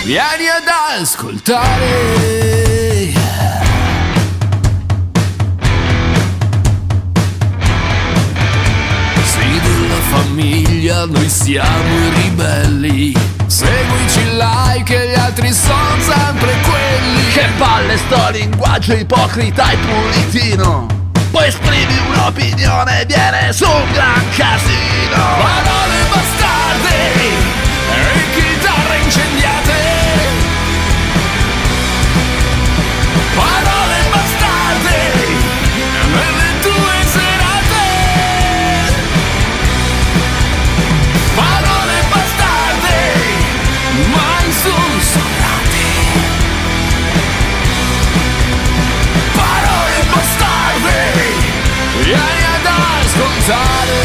Vieni ad ascoltare. Sei della famiglia, noi siamo i ribelli. Seguici like e gli altri sono sempre quelli. Che palle sto linguaggio ipocrita e pulitino. Poi esprimi un'opinione e viene su un gran casino. Parole bastarde e chitarre incendiate. Parole bastarde nelle tue serate. Parole bastarde mai sussurrate. Parole bastarde, vieni ad ascoltare.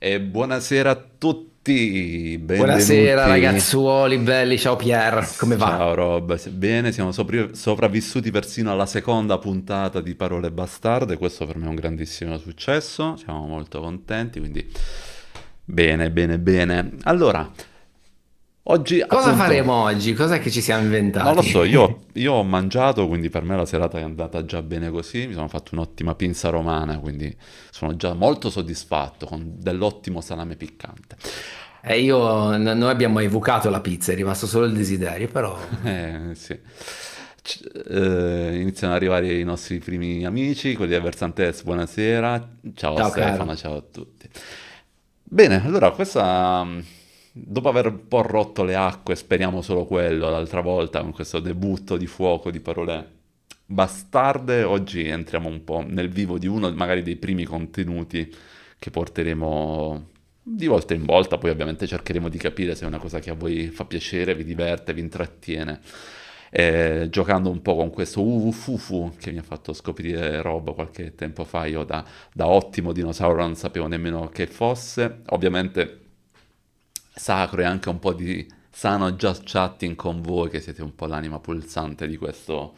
E buonasera a tutti, benvenuti. Buonasera ragazzuoli belli, ciao Pier, come va? Ciao Rob, bene, siamo sopravvissuti persino alla seconda puntata di Parole Bastarde, questo per me è un grandissimo successo, siamo molto contenti, quindi bene, bene, bene. Allora, oggi Cosa appunto, faremo oggi? Cos'è che ci siamo inventati? non lo so, io ho mangiato, quindi per me la serata è andata già bene così, mi sono fatto un'ottima pinza romana, quindi sono già molto soddisfatto con dell'ottimo salame piccante. Noi abbiamo evocato la pizza, è rimasto solo il desiderio, però... Sì. Iniziano ad arrivare i nostri primi amici, quelli del Versantes, buonasera. Ciao Ciao, Stefano, caro. ciao a tutti. Bene, allora questa, dopo aver un po' rotto le acque, speriamo solo quello, l'altra volta con questo debutto di fuoco di Parole Bastarde, oggi entriamo un po' nel vivo di uno magari dei primi contenuti che porteremo di volta in volta, poi ovviamente cercheremo di capire se è una cosa che a voi fa piacere, vi diverte, vi intrattiene, giocando un po' con questo uvufufu che mi ha fatto scoprire Rob qualche tempo fa, io da ottimo dinosauro non sapevo nemmeno che fosse, ovviamente sacro e anche un po' di sano just chatting con voi che siete un po' l'anima pulsante di questo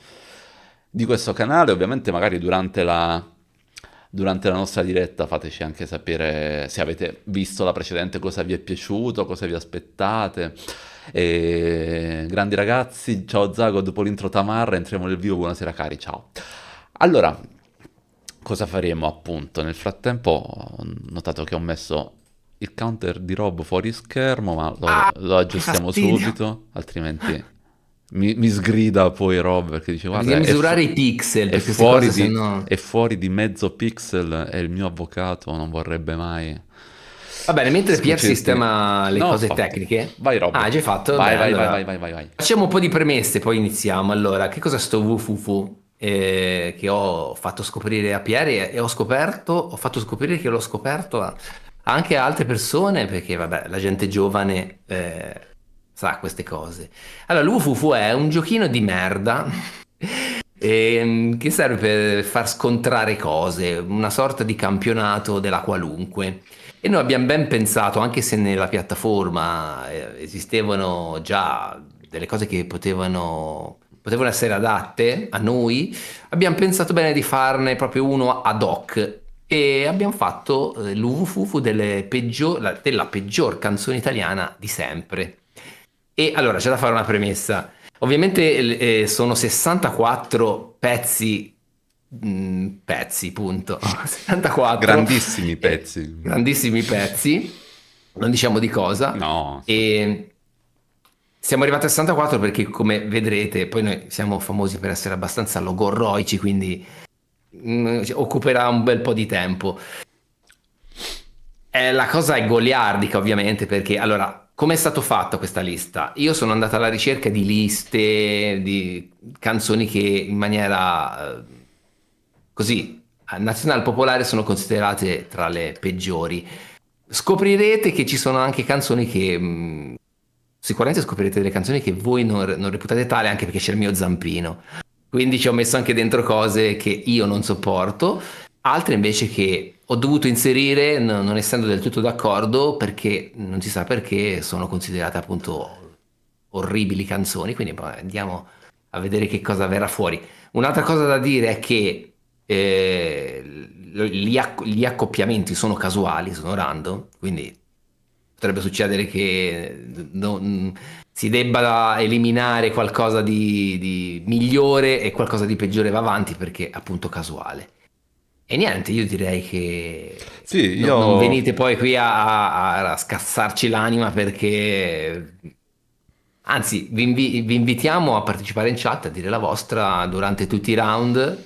canale, ovviamente magari durante la nostra diretta fateci anche sapere se avete visto la precedente, cosa vi è piaciuto, cosa vi aspettate. E grandi ragazzi, ciao Zago, dopo l'intro Tamarra entriamo nel vivo, buonasera cari, ciao. Allora, cosa faremo appunto? Nel frattempo ho notato che ho messo il counter di Rob fuori schermo, ma lo Che aggiustiamo fastidio. subito, altrimenti mi sgrida poi Rob perché dice guarda Bisogna misurare i pixel, è perché queste fuori cose di, sennò... è fuori di mezzo pixel e il mio avvocato non vorrebbe mai Va bene, mentre Pier scucirti. sistema le No, ho cose fatto. tecniche... Vai Rob. Ah, hai già fatto? Vai, Beh, vai, allora... vai, vai, vai, vai. Facciamo un po' di premesse, poi iniziamo. Allora, che cosa sto wufufu che ho fatto scoprire a Pieri e ho fatto scoprire che l'ho scoperto anche a altre persone, perché vabbè, la gente giovane sa queste cose. Allora, l'ufufu è un giochino di merda che serve per far scontrare cose, una sorta di campionato della qualunque. E noi abbiamo ben pensato, anche se nella piattaforma esistevano già delle cose che potevano essere adatte a noi, abbiamo pensato bene di farne proprio uno ad hoc e abbiamo fatto l'uvufufu della peggior canzone italiana di sempre. E allora c'è da fare una premessa. Ovviamente sono 64 pezzi, punto. 74 Grandissimi pezzi. grandissimi pezzi, non diciamo di cosa. No. E siamo arrivati a 64 perché, come vedrete, poi noi siamo famosi per essere abbastanza logorroici, quindi occuperà un bel po' di tempo. La cosa è goliardica, ovviamente, perché allora, come è stato fatto questa lista? Io sono andato alla ricerca di liste di canzoni che in maniera così nazional popolare sono considerate tra le peggiori. scoprirete che ci sono anche canzoni che sicuramente scoprirete delle canzoni che voi non reputate tale, anche perché c'è il mio zampino. Quindi ci ho messo anche dentro cose che io non sopporto, altre invece che ho dovuto inserire non essendo del tutto d'accordo perché non si sa perché sono considerate appunto orribili canzoni, quindi poi andiamo a vedere che cosa verrà fuori. Un'altra cosa da dire è che gli accoppiamenti sono casuali, sono random, quindi potrebbe succedere che si debba eliminare qualcosa di migliore e qualcosa di peggiore va avanti perché è appunto casuale. E niente, io direi che Sì, non io... venite poi qui a scassarci l'anima perché... Anzi, vi invitiamo a partecipare in chat, a dire la vostra durante tutti i round,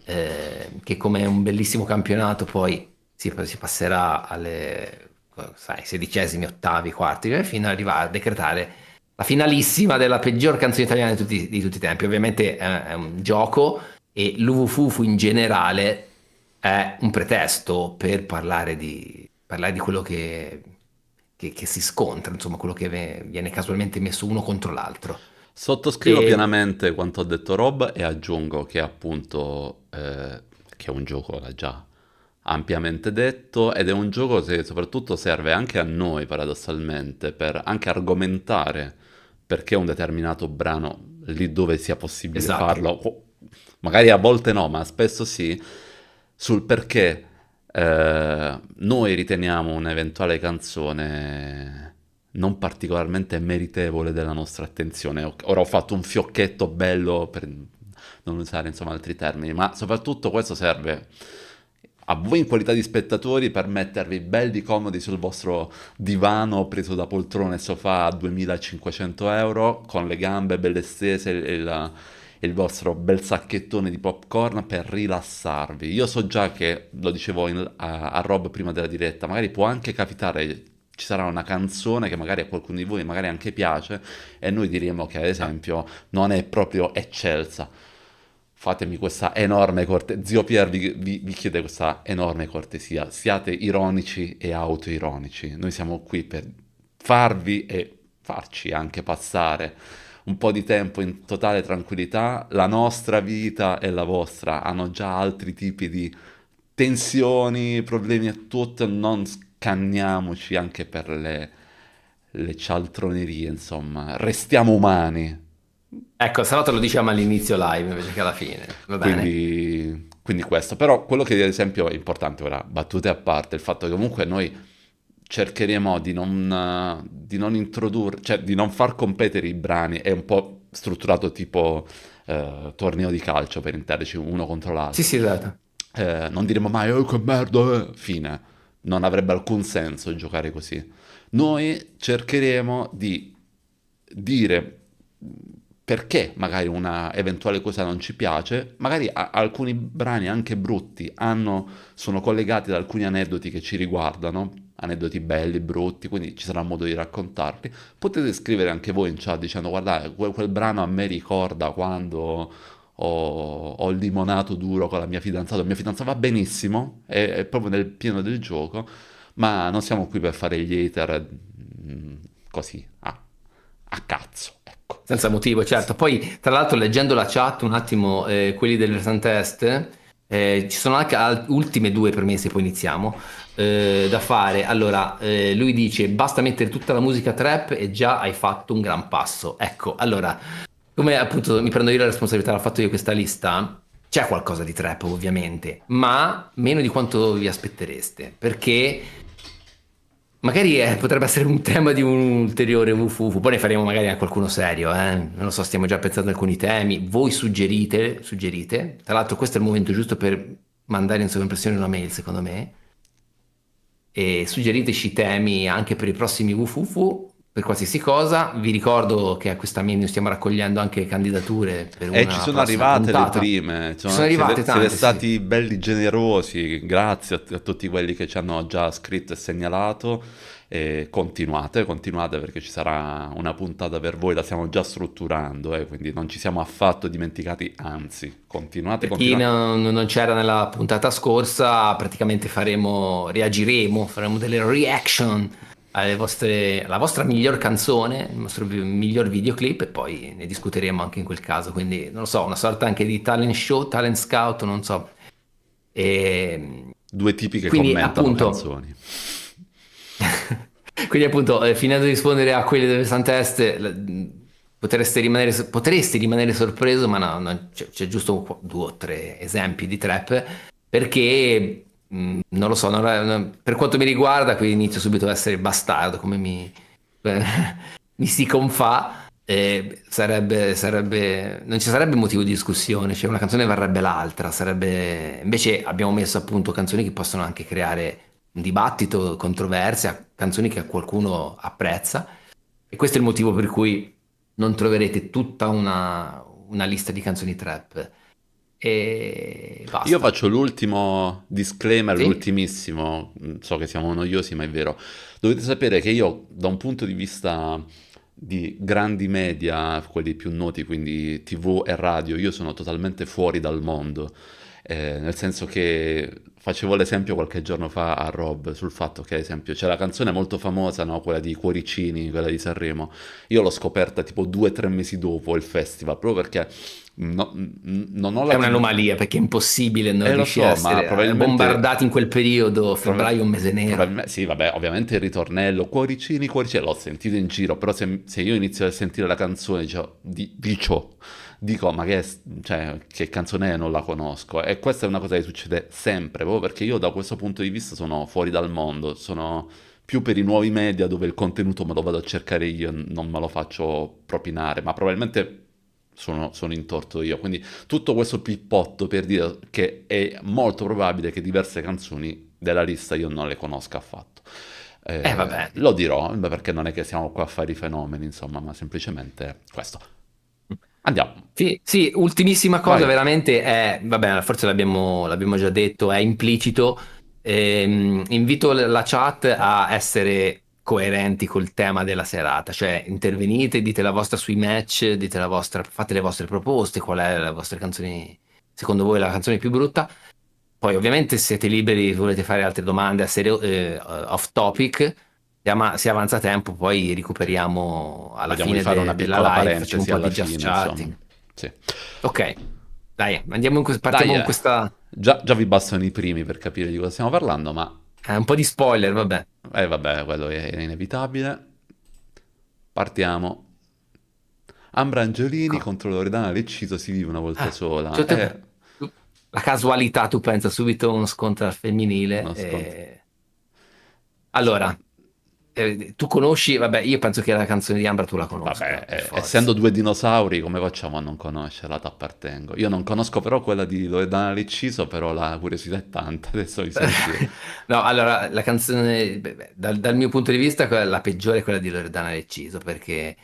che come è un bellissimo campionato poi si passerà alle sai, sedicesimi, ottavi, quarti, fino ad arrivare a decretare la finalissima della peggior canzone italiana di tutti i tempi. Ovviamente è un gioco e l'Uvufufu in generale è un pretesto per parlare di quello che si scontra, insomma, quello che viene casualmente messo uno contro l'altro. Sottoscrivo E pienamente quanto ha detto Rob e aggiungo che appunto che è un gioco, l'ha già ampiamente detto, ed è un gioco che soprattutto serve anche a noi paradossalmente per anche argomentare perché un determinato brano lì dove sia possibile esatto. farlo, magari a volte no, ma spesso sì, sul perché noi riteniamo un'eventuale canzone non particolarmente meritevole della nostra attenzione. Ora ho fatto un fiocchetto bello per non usare insomma altri termini, ma soprattutto questo serve a voi in qualità di spettatori per mettervi belli comodi sul vostro divano preso da poltrone e sofà a 2500 euro con le gambe belle stese e il vostro bel sacchettone di popcorn per rilassarvi. Io so già che, lo dicevo a Rob prima della diretta, magari può anche capitare, ci sarà una canzone che magari a qualcuno di voi magari anche piace e noi diremo che ad esempio non è proprio eccelsa. Fatemi questa enorme cortesia, zio Pier vi chiede questa enorme cortesia, siate ironici e autoironici, noi siamo qui per farvi e farci anche passare un po' di tempo in totale tranquillità, la nostra vita e la vostra hanno già altri tipi di tensioni, problemi e tutto, non scanniamoci anche per le cialtronerie, insomma, restiamo umani. Ecco, Salvatore lo diciamo all'inizio live invece che alla fine, va bene? Quindi questo, però quello che ad esempio è importante ora, battute a parte, il fatto che comunque noi cercheremo di non introdurre, cioè di non far competere i brani, è un po' strutturato tipo torneo di calcio per intenderci uno contro Sì, l'altro. sì, esatto. Non diremo mai, oh che merda, fine. Non avrebbe alcun senso giocare così. Noi cercheremo di dire perché magari una eventuale cosa non ci piace, magari alcuni brani anche brutti sono collegati ad alcuni aneddoti che ci riguardano, aneddoti belli, brutti, quindi ci sarà modo di raccontarli. Potete scrivere anche voi in chat dicendo guardate, quel brano a me ricorda quando ho limonato duro con la mia fidanzata, il mio fidanzato va benissimo, è proprio nel pieno del gioco, ma non siamo qui per fare gli hater così, a cazzo, ecco. Senza motivo, certo. Poi, tra l'altro, leggendo la chat un attimo, quelli del Versan Test, ci sono anche ultime due premesse, poi iniziamo, da fare. Allora, lui dice, basta mettere tutta la musica trap e già hai fatto un gran passo. Ecco, allora, come appunto mi prendo io la responsabilità del fatto di questa lista, c'è qualcosa di trap ovviamente, ma meno di quanto vi aspettereste, perché... Magari potrebbe essere un tema di un ulteriore Wufufu, poi ne faremo magari a qualcuno serio, non lo so, stiamo già pensando a alcuni temi, voi suggerite, tra l'altro questo è il momento giusto per mandare in sovraimpressione una mail secondo me, e suggeriteci temi anche per i prossimi Wufufu, per qualsiasi cosa. Vi ricordo che a questa menu stiamo raccogliendo anche candidature per E una ci sono prossima arrivate le puntata. prime, Ci sono arrivate siete tante, sì. stati belli generosi, grazie a tutti quelli che ci hanno già scritto e segnalato, e continuate perché ci sarà una puntata per voi, la stiamo già strutturando, quindi non ci siamo affatto dimenticati, anzi, continuate, Per chi continuate. non c'era nella puntata scorsa, praticamente faremo delle reaction alla vostra miglior canzone, il vostro miglior videoclip e poi ne discuteremo anche in quel caso. Quindi, non lo so, una sorta anche di talent show, talent scout, non so. E Due tipi che quindi, commentano appunto, canzoni. quindi appunto, finendo di rispondere a quelle delle santeste, potresti rimanere sorpreso, ma no, c'è giusto due o tre esempi di trap, perché non lo so, per quanto mi riguarda, qui inizio subito ad essere bastardo, come mi si confà, non ci sarebbe motivo di discussione, cioè una canzone varrebbe l'altra, invece abbiamo messo appunto canzoni che possono anche creare un dibattito, controversia, canzoni che qualcuno apprezza e questo è il motivo per cui non troverete tutta una lista di canzoni trap e Io basta. faccio l'ultimo disclaimer, Sì? l'ultimissimo, so che siamo noiosi, ma è vero. Dovete sapere che io, da un punto di vista di grandi media, quelli più noti, quindi TV e radio, io sono totalmente fuori dal mondo. Nel senso che facevo l'esempio qualche giorno fa a Rob sul fatto che, ad esempio, c'è la canzone molto famosa, no? Quella di Cuoricini, quella di Sanremo. Io l'ho scoperta tipo 2 o 3 mesi dopo il festival, proprio perché non ho È la TV. un'anomalia perché è impossibile non Lo riuscire a so, ma essere probabilmente... bombardati in quel periodo, febbraio è un mese nero. Sì, vabbè, ovviamente il ritornello, cuoricini, cuoricini, l'ho sentito in giro, però se io inizio a sentire la canzone, dico, ma cioè, che canzone è? Non la conosco. E questa è una cosa che succede sempre, proprio perché io da questo punto di vista sono fuori dal mondo, sono più per i nuovi media dove il contenuto me lo vado a cercare io, non me lo faccio propinare, ma probabilmente sono in torto io. Quindi tutto questo pippotto per dire che è molto probabile che diverse canzoni della lista io non le conosca affatto. Vabbè. Lo dirò, perché non è che siamo qua a fare i fenomeni, insomma, ma semplicemente questo. Andiamo, Sì, sì, ultimissima cosa vai. veramente è, vabbè, forse l'abbiamo già detto, è implicito. Invito la chat a essere coerenti col tema della serata, cioè intervenite, dite la vostra sui match, dite la vostra, fate le vostre proposte, qual è la vostra canzone, secondo voi la canzone più brutta. Poi ovviamente siete liberi, volete fare altre domande a serie, off topic, se avanza tempo poi recuperiamo alla Vediamo di fine fare una della piccola live, facciamo un parentesi po' di alla just fine, insomma. chatting. Sì. Ok, dai, Dai, partiamo con questa, già vi bastano i primi per capire di cosa stiamo parlando, ma un po' di spoiler, vabbè. vabbè, quello è inevitabile. Partiamo. Ambra Angiolini Co- contro Loredana Lecciso si vive una volta sola. cioè, la casualità, tu pensa subito a uno scontro al femminile. Uno scontro. Allora, tu conosci, vabbè, io penso che la canzone di Ambra tu la conosca, Vabbè, per forza. essendo due dinosauri, come facciamo a non conoscerla? T'appartengo. Io non conosco però quella di Loredana Lecciso, però la curiosità è tanta, adesso mi sentire. No, allora, la canzone, beh, dal mio punto di vista, la peggiore è quella di Loredana Lecciso, perché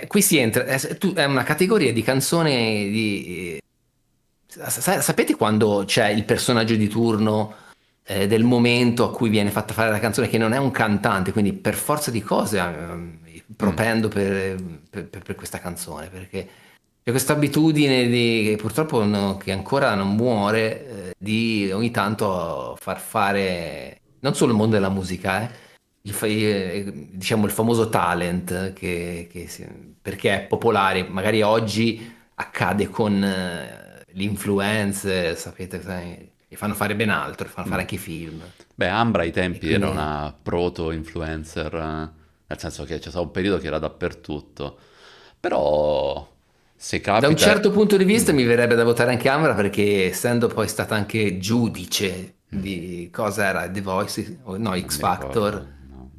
qui si entra, è una categoria di canzone di... sapete quando c'è il personaggio di turno del momento a cui viene fatta fare la canzone che non è un cantante, quindi per forza di cose Mm. propendo per questa canzone, perché c'è questa abitudine che purtroppo che ancora non muore, di ogni tanto far fare, non solo il mondo della musica, diciamo il famoso talent perché è popolare, magari oggi accade con l'influencer, sapete, sai, e fanno fare ben altro, fanno Mm. fare anche i film. Beh, Ambra ai E tempi era quindi una proto-influencer, nel senso che c'è stato un periodo che era dappertutto. Però, se da un capita... certo punto di vista Mm. mi verrebbe da votare anche Ambra perché essendo poi stata anche giudice Mm. di cosa era The Voice, no, Non X mi ricordo, Factor. no.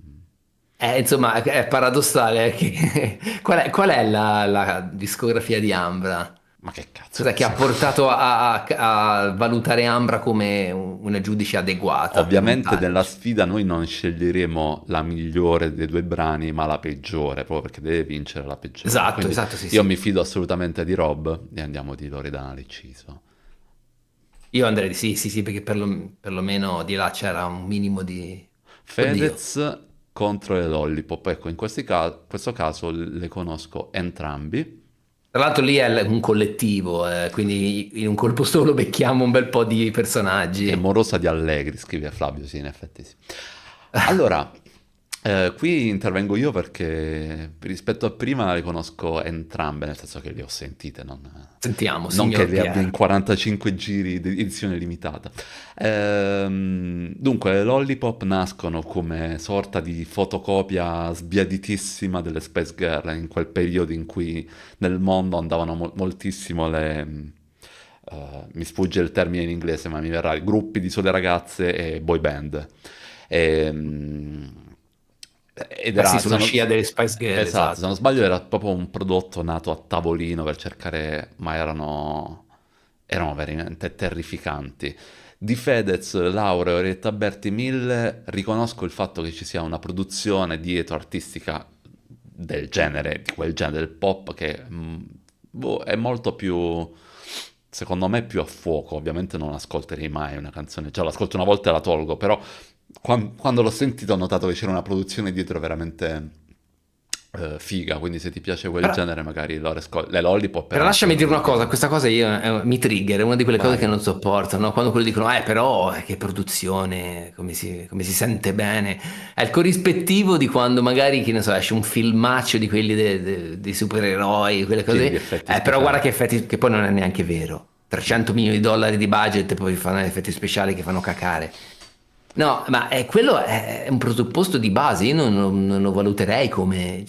Insomma, è paradossale che qual è la discografia di Ambra? Ma che cazzo? Cos'è che ha portato a valutare Ambra come una giudice adeguata per un Ovviamente nella talent? sfida noi non sceglieremo la migliore dei due brani, ma la peggiore, proprio perché deve vincere la peggiore. Esatto, Quindi esatto, sì, io sì. mi fido assolutamente di Rob e andiamo di Loredana Deciso. Io andrei di sì, sì, sì, perché perlomeno di là c'era un minimo di... Oddio. Fedez contro le Lollipop. Ecco, in questo caso le conosco entrambi. Tra l'altro lì è un collettivo, quindi in un colpo solo becchiamo un bel po' di È personaggi. morosa di Allegri, scrive Flavio, sì, in effetti sì. Allora, qui intervengo io perché rispetto a prima le conosco entrambe, nel senso che le ho sentite, Sentiamo, non che signor le abbia in Pierre. 45 giri di edizione limitata. Dunque, le Lollipop nascono come sorta di fotocopia sbiaditissima delle Spice Girl in quel periodo in cui nel mondo andavano moltissimo mi sfugge il termine in inglese, ma mi verrà gruppi di sole ragazze e boy band. Ehm, ed Ah sì, era, sulla scia delle Spice Girl, esatto, se non esatto. sbaglio era proprio un prodotto nato a tavolino per cercare, ma erano veramente terrificanti. Di Fedez, Laura e Orietta Berti mille riconosco il fatto che ci sia una produzione dietro artistica del genere, di quel genere del pop che boh, è molto più, secondo me, più a fuoco. Ovviamente non ascolterei mai una canzone, cioè l'ascolto una volta e la tolgo, però quando l'ho sentito ho notato che c'era una produzione dietro veramente figa, quindi se ti piace quel Però, genere magari le Lollipop però erano lasciami dire una assolutamente cosa, figa. questa cosa io, mi trigger, è una di quelle cose che Vai. non sopporto, no? Quando quelli dicono, però, che produzione, come si sente bene. È il corrispettivo di quando magari, che ne so, esce un filmaccio di quelli dei supereroi, quelle Pieni cose. di effetti Però guarda speciali. che effetti, che poi non è neanche vero. 300 milioni di dollari di budget e poi fanno effetti speciali che fanno cacare. No, ma quello è un presupposto di base, io non lo valuterei come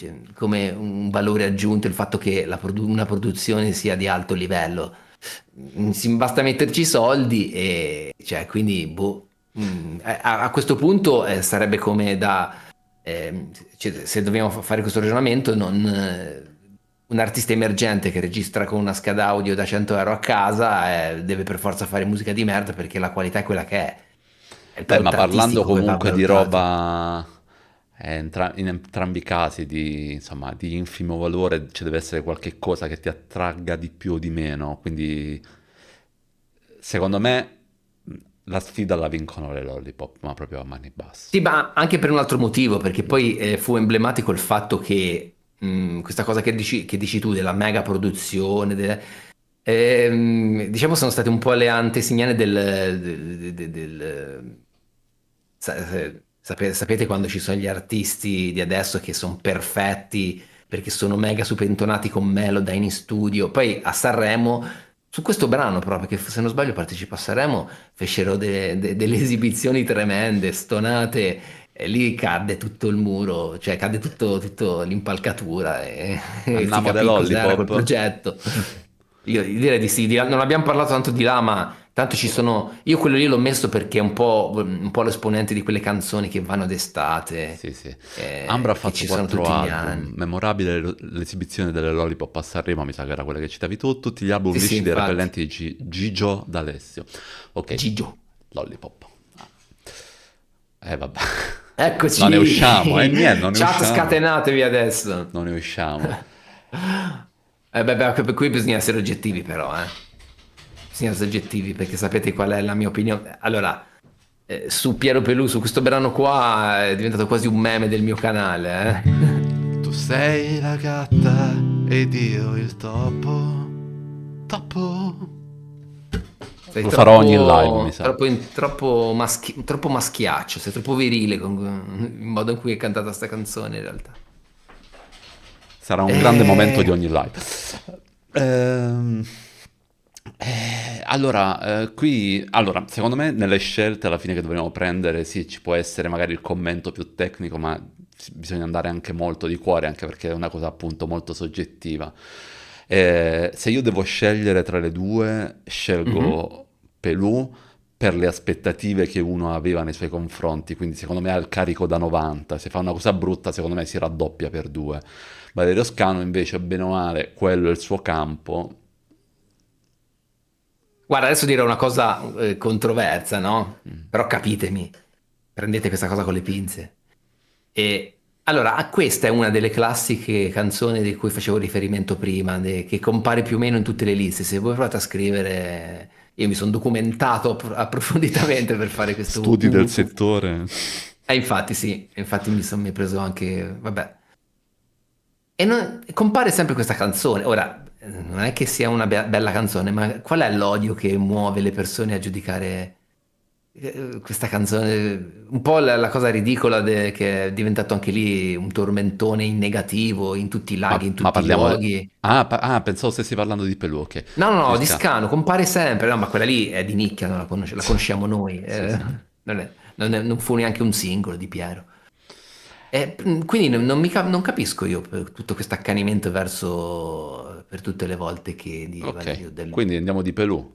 un valore aggiunto il fatto che una produzione sia di alto livello. Basta metterci i soldi e cioè, quindi boh, a questo punto sarebbe come cioè, se dobbiamo fare questo ragionamento, un artista emergente che registra con una scheda audio da 100 euro a casa deve per forza fare musica di merda perché la qualità è quella che è. È il Beh, ma prodotto parlando artistico che va comunque di valutato. roba in entrambi i casi insomma, di infimo valore, ci deve essere qualche cosa che ti attragga di più o di meno. Quindi, secondo me, la sfida la vincono le Lollipop, ma proprio a mani basse. Sì, ma anche per un altro motivo, perché poi fu emblematico il fatto che questa cosa che dici tu della mega produzione, diciamo sono state un po' le antesignane sapete quando ci sono gli artisti di adesso che sono perfetti perché sono mega subentonati con Melodyne in studio. Poi a Sanremo, su questo brano proprio, che se non sbaglio partecipa a Sanremo, fecero delle esibizioni tremende, stonate, e lì cadde tutto il muro, cioè cadde tutto l'impalcatura e si Andiamo dai capì cos'era quel Lollipop? progetto. Io direi di sì, non abbiamo parlato tanto di là, ma tanto ci sono. Io quello lì l'ho messo perché è un po' l'esponente di quelle canzoni che vanno d'estate, Sì, sì. Ambra ha che fatto ci sono 4 tutti gli album, anni. memorabile l'esibizione delle Lollipop a Sanremo, mi sa che era quella che citavi tu, tutti gli album Sì, sì, lisci dei infatti. repellenti di Gigio D'Alessio. Ok, Gigio. Lollipop. Vabbè, non ne usciamo, Eccoci! niente, non ne Chat, usciamo, scatenatevi adesso. non ne usciamo. Beh, per cui bisogna essere oggettivi però, eh. Bisogna essere oggettivi perché sapete qual è la mia opinione. Allora, su Piero Pelù, su questo brano qua, è diventato quasi un meme del mio canale, eh. Tu sei la gatta ed io il topo. Topo. Sei Lo farò ogni live, mi sa. troppo maschiaccio, sei troppo virile il modo in cui è cantata sta canzone in realtà. Sarà un grande momento di Eh, ogni live. Ehm, allora, secondo me nelle scelte alla fine che dobbiamo prendere, sì, ci può essere magari il commento più tecnico, ma bisogna andare anche molto di cuore, anche perché è una cosa appunto molto soggettiva. Se io devo scegliere tra le due, mhm. scelgo Pelù per le aspettative che uno aveva nei suoi confronti, quindi secondo me ha il carico da 90, se fa una cosa brutta secondo me si raddoppia per due. Valerio Scano invece, bene o male, quello è il suo campo, Guarda, adesso dirò una cosa controversa, no? Però capitemi, prendete questa cosa con le pinze. E allora, questa è una delle classiche canzoni di cui facevo riferimento prima, che compare più o meno in tutte le liste. Se voi provate a scrivere, io mi sono documentato approfonditamente per fare questo Studi del UFO. settore. Infatti sì, infatti mi ho preso anche, vabbè. E compare sempre questa canzone. Ora, non è che sia una bella canzone, ma qual è l'odio che muove le persone a giudicare questa canzone? Un po' la cosa ridicola che è diventato anche lì un tormentone in negativo, in tutti i laghi, in Ma tutti i parliamo... luoghi. pensavo stessi parlando di Pelù, ok. No, no, no, Ci di sta. Scano, compare sempre. No, ma quella lì è di nicchia, non la conosciamo noi. Sì, sì. Non fu neanche un singolo di Piero. Quindi non capisco io per tutto questo accanimento verso per tutte le volte che di Valerio Ok, quindi andiamo di Pelù.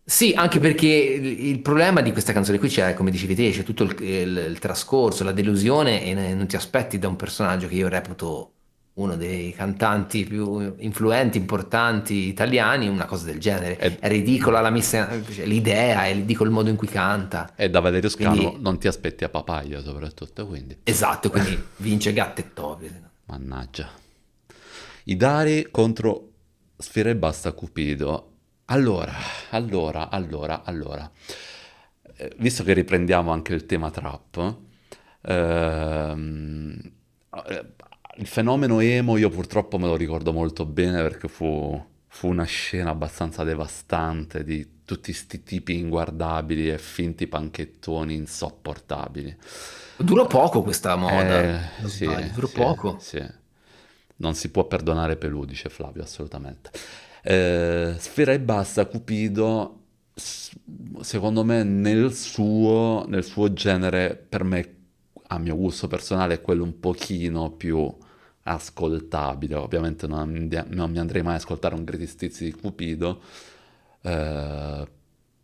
Sì, anche perché il problema di questa canzone qui c'è, come dicevi te, c'è tutto il trascorso, la delusione e non ti aspetti da un personaggio che io reputo uno dei cantanti più influenti, importanti italiani, una cosa del genere. E, È ridicola la messa, cioè, l'idea, è ridicolo il modo in cui canta. e da Valerio Scano Quindi, non ti aspetti a Papaya soprattutto, quindi... esatto, quindi vince Gatta e Topi. Mannaggia. Idari contro Sfera e Basta Cupido. Allora. Visto che riprendiamo anche il tema trap, ehm, eh, il fenomeno emo io purtroppo me lo ricordo molto bene perché fu una scena abbastanza devastante di tutti sti tipi inguardabili e finti panchettoni insopportabili. Durò poco questa moda, se non Sì, sbaglio, durò sì, poco. sì. Non si può perdonare Pelù, dice Flavio, assolutamente. Sfera e Basta, Cupido, s- secondo me nel suo genere, per me, a mio gusto personale, è quello un pochino più ascoltabile. Ovviamente non mi andrei mai a ascoltare un Greatest Hits di Cupido, eh,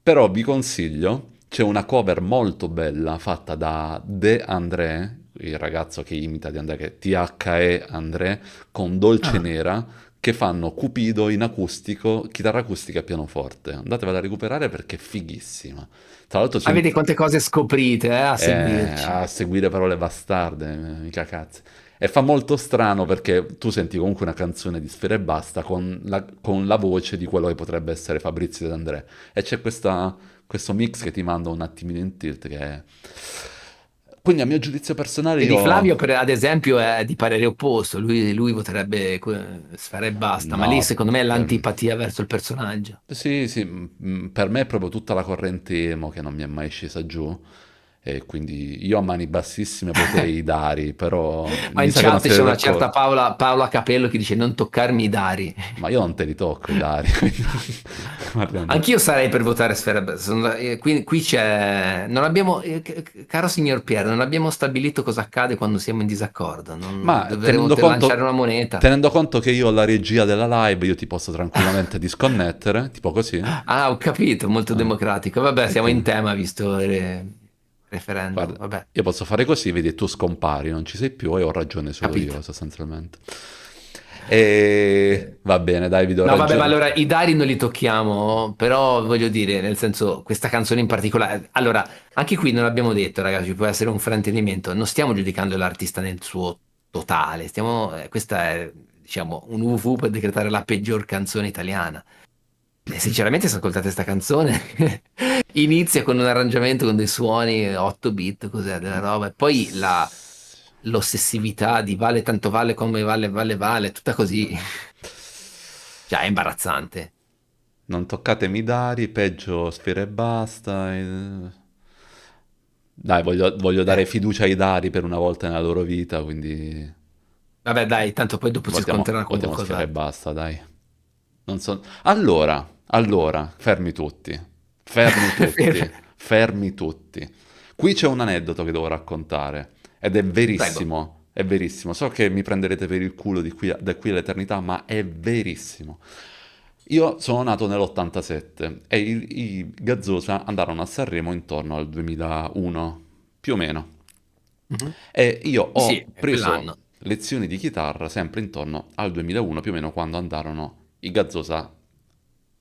però vi consiglio, c'è una cover molto bella fatta da De André, il ragazzo che imita De André, che è THE André, con Dolce Ah, Nera, che fanno Cupido in acustico, chitarra acustica e pianoforte. Andatevela a recuperare perché è fighissima. Tra l'altro c'è ah, un... vedi quante cose scoprite, a seguirci. a seguire parole bastarde, mica cazzo. E fa molto strano perché tu senti comunque una canzone di Sfera e Basta con la voce di quello che potrebbe essere Fabrizio De André. E c'è questo mix che ti manda un attimino in tilt che è... Quindi a mio giudizio personale Vedi, io... Flavio, ad esempio, è di parere opposto, lui voterebbe Sfera e Basta, ma lì No, secondo me è per- l'antipatia verso il personaggio. sì, sì, per me è proprio tutta la corrente emo che non mi è mai scesa giù. E quindi io a mani bassissime potrei dare, però Ma mi in sa che non chat c'è siete una certa d'accordo. Paola Capello che dice non toccarmi i dari. Ma io non te li tocco i dari, quindi guardando. Anch'io sarei per votare Sfera e Basta. Qui c'è... Non abbiamo, caro signor Piero, non abbiamo stabilito cosa accade quando siamo in disaccordo. Ma Dovremmo lanciare una moneta. tenendo conto che io ho la regia della live, io ti posso tranquillamente disconnettere, tipo così. Ah, ho capito, molto democratico. Vabbè, E siamo in quindi, tema visto il referendum. guarda, Vabbè, io posso fare così, vedi, tu scompari, non ci sei più e ho ragione solo io, capito. sostanzialmente. E va bene, dai, vi do No, vabbè, ma ragione. allora i dari non li tocchiamo, però voglio dire, nel senso, questa canzone in particolare. Allora, anche qui non abbiamo detto, ragazzi, ci può essere un fraintendimento. Non stiamo giudicando l'artista nel suo totale, questa è, diciamo, un UV per decretare la peggior canzone italiana. E sinceramente, se ascoltate questa canzone, inizia con un arrangiamento con dei suoni 8 bit, cos'è, della roba, e poi l'ossessività di vale tanto vale come vale, tutta così. Cioè, è imbarazzante. Non toccatemi i dari, peggio Sfera e Basta. Dai, voglio dare Eh, fiducia ai dari per una volta nella loro vita, quindi vabbè, dai, tanto poi dopo si votiamo, scontrerà con votiamo Sfera e qualcos'altro. Basta, dai. Non so... Allora, fermi tutti. Fermi tutti. Fermi tutti. Qui c'è un aneddoto che devo raccontare ed è Prego. verissimo. È verissimo. So che mi prenderete per il culo da qui all'eternità, ma è verissimo. Io sono nato nell'87 e i Gazzosa andarono a Sanremo intorno al 2001, più o meno. Mhm. E io Sì, sì, ho è preso quell'anno. lezioni di chitarra sempre intorno al 2001, più o meno quando andarono i Gazzosa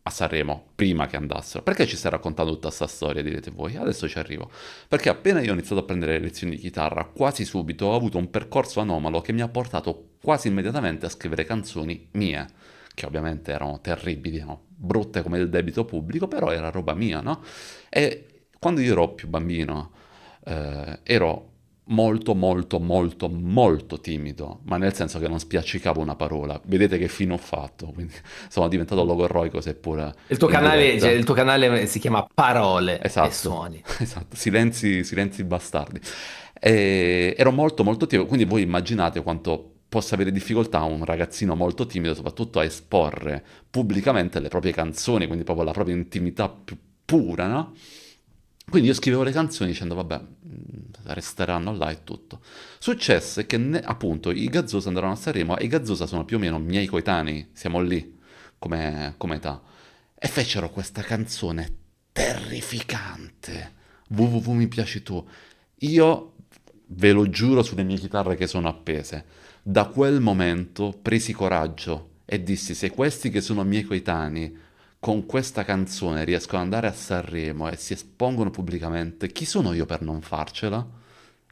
a Sanremo, prima che andassero. Perché ci stai raccontando tutta questa storia, direte voi? Adesso ci arrivo. Perché appena io ho iniziato a prendere le lezioni di chitarra, quasi subito ho avuto un percorso anomalo che mi ha portato quasi immediatamente a scrivere canzoni mie, che ovviamente erano terribili, no? Brutte come il debito pubblico, però era roba mia, no? E quando io ero più bambino, ero molto molto molto molto timido, ma nel senso che non spiaccicavo una parola. Vedete che fine ho fatto, quindi sono diventato logorroico seppur in diretta. Il tuo canale si chiama Parole e Esatto, Suoni. esatto, silenzi, silenzi bastardi. E ero molto molto timido, quindi voi immaginate quanto possa avere difficoltà un ragazzino molto timido, soprattutto a esporre pubblicamente le proprie canzoni, quindi proprio la propria intimità più pura, no? Quindi io scrivevo le canzoni dicendo, vabbè, resteranno là e tutto. Successe che, appunto, i Gazzosa andarono a Sanremo e i Gazzosa sono più o meno miei coetanei, siamo lì come età. E fecero questa canzone terrificante, www mi piaci tu. Io ve lo giuro sulle mie chitarre che sono appese. Da quel momento presi coraggio e dissi, se questi che sono miei coetanei con questa canzone riescono ad andare a Sanremo e si espongono pubblicamente, chi sono io per non farcela?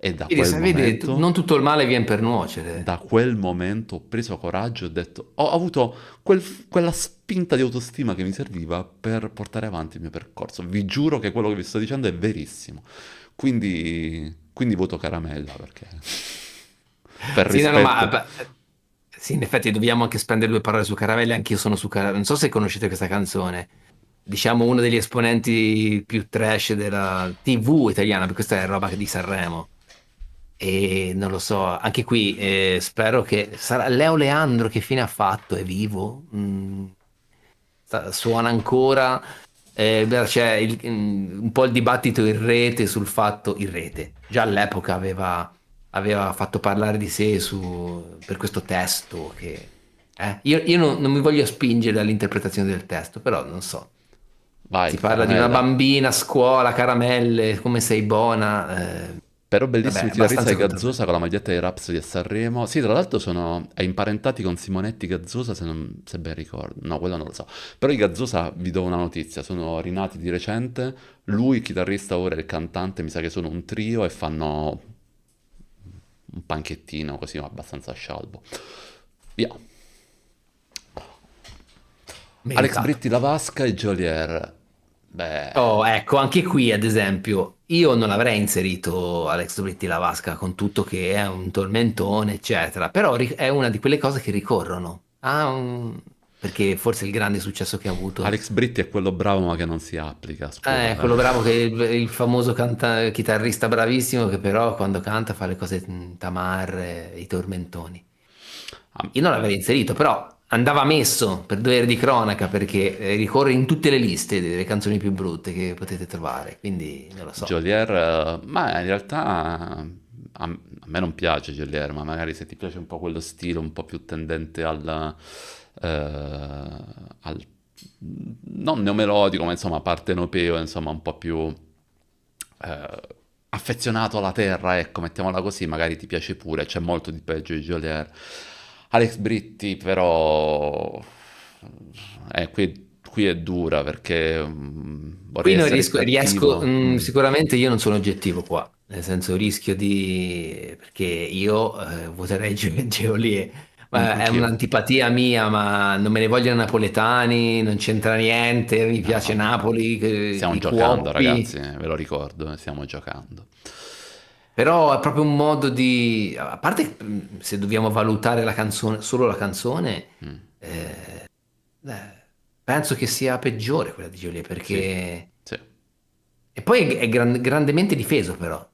E Vedi, se vedi, non tutto il male viene per nuocere. da quel momento ho preso coraggio e ho detto, ho avuto quella spinta di autostima che mi serviva per portare avanti il mio percorso. Vi giuro che quello che vi sto dicendo è verissimo. Quindi voto caramella perché per Sì, no, no, rispetto. sì, in effetti dobbiamo anche spendere due parole su Caravelle, anch'io sono su Caravelle, non so se conoscete questa canzone, diciamo uno degli esponenti più trash della TV italiana, perché questa è roba di Sanremo, e non lo so, anche qui spero che sarà Leo Leandro, che fine ha fatto? È vivo? Suona ancora? Beh, c'è un po' il dibattito in rete sul fatto, in rete, già all'epoca aveva fatto parlare di sé per questo testo che io non mi voglio spingere all'interpretazione del testo, però non so. Vai, Si parla di una caramella. bambina a scuola, caramelle, come sei buona. Però Vabbè, bellissimo il chitarrista abbastanza di Gazzosa controverso. con la maglietta dei Rhapsody a Sanremo. Sì, tra l'altro sono imparentati con Simonetti Gazzosa, se ben ricordo. No, quello non lo so. Però i Gazzosa, vi do una notizia, sono rinati di recente. Lui, il chitarrista, ora e il cantante, mi sa che sono un trio e fanno un panchettino così abbastanza scialbo. Via. Alex Meritato. Britti, La Vasca e Jolier. Beh, Oh, ecco, anche qui ad esempio, io non avrei inserito Alex Britti La Vasca con tutto che è un tormentone, eccetera, però è una di quelle cose che ricorrono. Perché forse il grande successo che ha avuto. Alex Britti è quello bravo ma che non si applica, scusa. Quello bravo che è il famoso chitarrista bravissimo che però quando canta fa le cose tamarre, i tormentoni. Ah, Io non l'avrei inserito, però andava messo per dovere di cronaca perché ricorre in tutte le liste delle canzoni più brutte che potete trovare, quindi non lo so. Jolier, ma in realtà a me non piace Jolier, ma magari se ti piace un po' quello stile un po' più tendente al non neomelodico, ma insomma partenopeo, insomma un po' più eh, affezionato alla terra, ecco, mettiamola così, magari ti piace pure, c'è molto di peggio di Jolier. Alex Britti però qui è dura perché vorrei Qui non essere riesco, cattivo. sicuramente io non sono oggettivo qua, nel senso rischio perché io voterei Geolier, ma è Anch'io. un'antipatia mia, ma non me ne vogliono napoletani, non c'entra niente, mi No, piace vabbè. Napoli, Stiamo i giocando, cuoppi. ragazzi, ve lo ricordo, stiamo giocando. Però è proprio un modo di... A parte se dobbiamo valutare la canzone, solo la canzone, Mm. penso che sia peggiore quella di Geolier Sì, perché... sì. E poi è grandemente difeso però.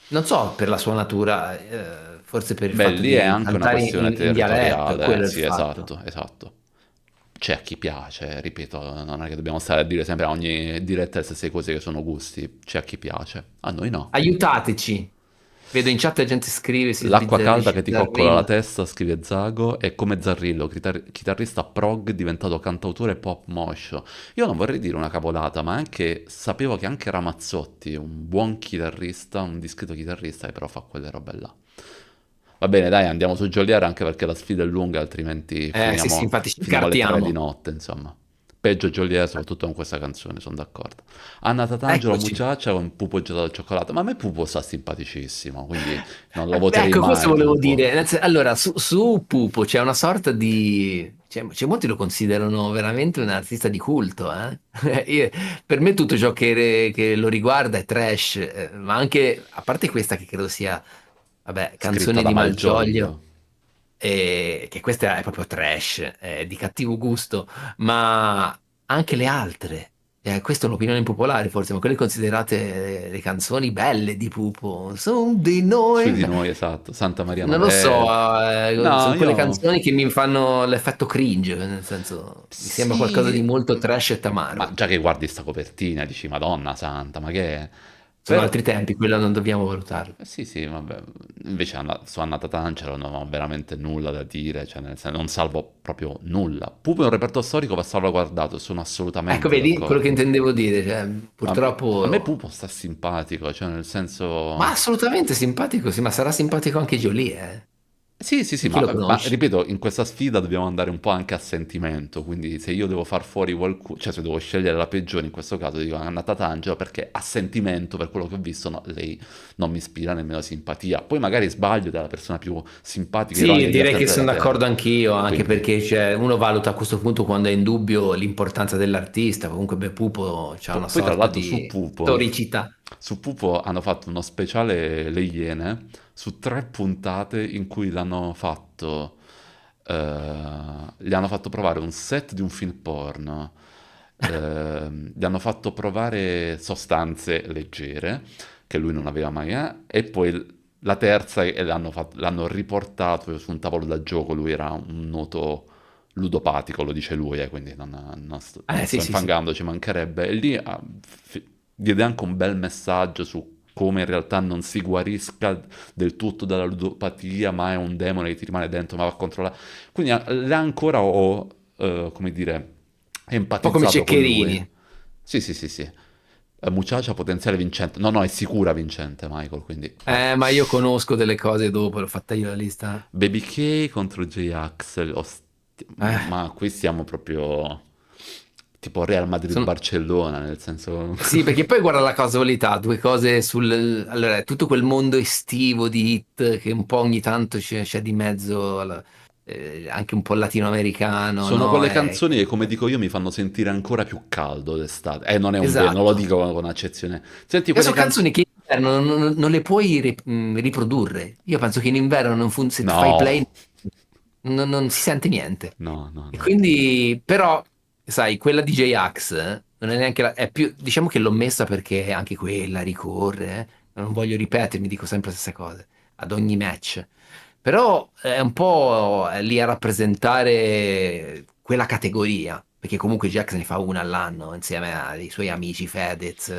Non so per la sua natura, forse per il Beh, fatto lì è di anche una cantare questione in dialetto, è territoriale, quello il sì, fatto. esatto, esatto. C'è a chi piace, ripeto, non è che dobbiamo stare a dire sempre a ogni diretta le stesse cose che sono gusti, c'è a chi piace, a noi no. Aiutateci! Vedo in chat la gente scrive, si L'acqua calda sbizzarrisce che ti coccola la Zarrillo. testa, scrive Zago, è come Zarrillo, chitarrista prog diventato cantautore pop moscio. Io non vorrei dire una cavolata, ma anche sapevo che anche Ramazzotti, un buon chitarrista, un discreto chitarrista, che però fa quelle robe là. Va bene, dai, andiamo su Jolier anche perché la sfida è lunga, altrimenti Sì, sì, infatti ci finiamo alle 3 di cartiamo. notte, insomma. Peggio Joliet, soprattutto con questa canzone, sono d'accordo. Anna Tatangelo, Eccoci. Mucciaccia con Pupo gelato al cioccolato. Ma a me Pupo sta simpaticissimo, quindi non lo voterei Ecco, questo mai volevo Pupo. dire. Allora, su Pupo c'è una sorta di... Cioè, molti lo considerano veramente un artista di culto, eh? Per me tutto ciò che lo riguarda è trash, ma anche, a parte questa che credo sia, vabbè, Scritta canzone da di Malgioglio, Malgioglio. che questa è proprio trash, è di cattivo gusto, ma anche le altre. Questa è un'opinione impopolare forse, ma quelle considerate le canzoni belle di Pupo sono di Su noi. di noi, esatto. Santa Maria Non lo so, Novella. No, sono quelle io... canzoni che mi fanno l'effetto cringe, nel senso, mi sembra qualcosa di Sì, molto trash e ma tamaro. già che guardi sta copertina dici Madonna Santa, ma che è? Sono Però, altri tempi, quello non dobbiamo valutarlo. sì, sì, vabbè. Invece su Anna Tatangelo non ho veramente nulla da dire, cioè nel senso, non salvo proprio nulla. Pupo è un reperto storico, va salvaguardato, sono Ecco, assolutamente vedi quello che d'accordo. intendevo dire, cioè, A me purtroppo... Pupo sta simpatico, cioè nel Ma senso... assolutamente simpatico, sì, ma sarà simpatico anche Jolie, eh? Sì, sì, sì, Chi lo ma conosce? ripeto, in questa sfida dobbiamo andare un po' anche a sentimento, quindi se io devo far fuori qualcuno, cioè se devo scegliere la peggiore in questo caso dico Anna Tatangelo perché a sentimento, per quello che ho visto, no, lei non mi ispira nemmeno simpatia. Poi magari sbaglio ed è la persona più simpatica e Sì, ironica e direi che divertente sono della Terra. d'accordo anch'io, anche Quindi, perché cioè, uno valuta a questo punto quando è in dubbio l'importanza dell'artista, comunque Pupo c'ha una poi tra sorta l'altro di storicità. Su Pupo hanno fatto uno speciale Le Iene su 3 puntate in cui l'hanno fatto, gli hanno fatto provare un set di un film porno, gli hanno fatto provare sostanze leggere che lui non aveva mai, e poi la terza l'hanno riportato su un tavolo da gioco, lui era un noto ludopatico, lo dice lui, quindi non Sì, sto sì, sì. infangando, ci mancherebbe. E lì diede anche un bel messaggio su come in realtà non si guarisca del tutto dalla ludopatia, ma è un demone che ti rimane dentro, ma va a controllare. Quindi là ancora ho, come dire, Un po' come empatizzato con lui. Ceccherini. Sì, sì, sì, sì. Muchacha potenziale vincente. No, no, è sicura vincente, Michael, quindi vai. Ma io conosco delle cose dopo, l'ho fatta io la lista. Baby K contro J-Axel, Eh, ma qui stiamo proprio tipo Real sono- Madrid-Barcellona, nel senso... Sì, perché poi guarda la casualità, due cose sul... Allora, tutto quel mondo estivo di hit che un po' ogni tanto c'è di mezzo, anche un po' latinoamericano, Sono no? quelle canzoni che, come dico io, mi fanno sentire ancora più caldo d'estate. Non è un vero, non lo Esatto. dico con accezione. Senti E quelle sono canzoni... canzoni che in inverno non le puoi riprodurre. Io penso che in inverno se tu fai play No, non si sente niente. no, no, E no. quindi, però, sai, quella di J-Ax non è neanche è più, diciamo che l'ho messa perché anche quella ricorre, non voglio ripetermi, dico sempre le stesse cose, ad ogni match. Però è un po' lì a rappresentare quella categoria, perché comunque Jack se ne fa una all'anno insieme ai suoi amici Fedez,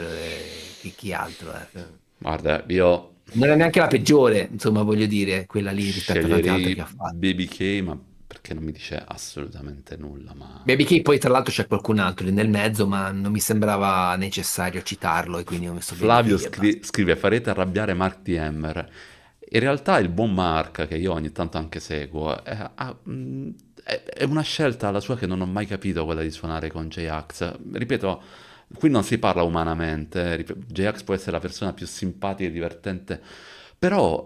chi altro. Guarda, io Non è neanche la peggiore, insomma, voglio dire, quella lì rispetto a tante altre sceglierei che ha fatto. Baby K, ma perché non mi dice assolutamente nulla, ma... Baby K poi tra l'altro c'è qualcun altro lì nel mezzo, ma non mi sembrava necessario citarlo e quindi ho messo Baby K Flavio e basta. scrive: farete arrabbiare Mark Emmer. In realtà il buon Mark, che io ogni tanto anche seguo, è una scelta la sua che non ho mai capito, quella di suonare con J-Ax. Ripeto, qui non si parla umanamente, J-Ax può essere la persona più simpatica e divertente, però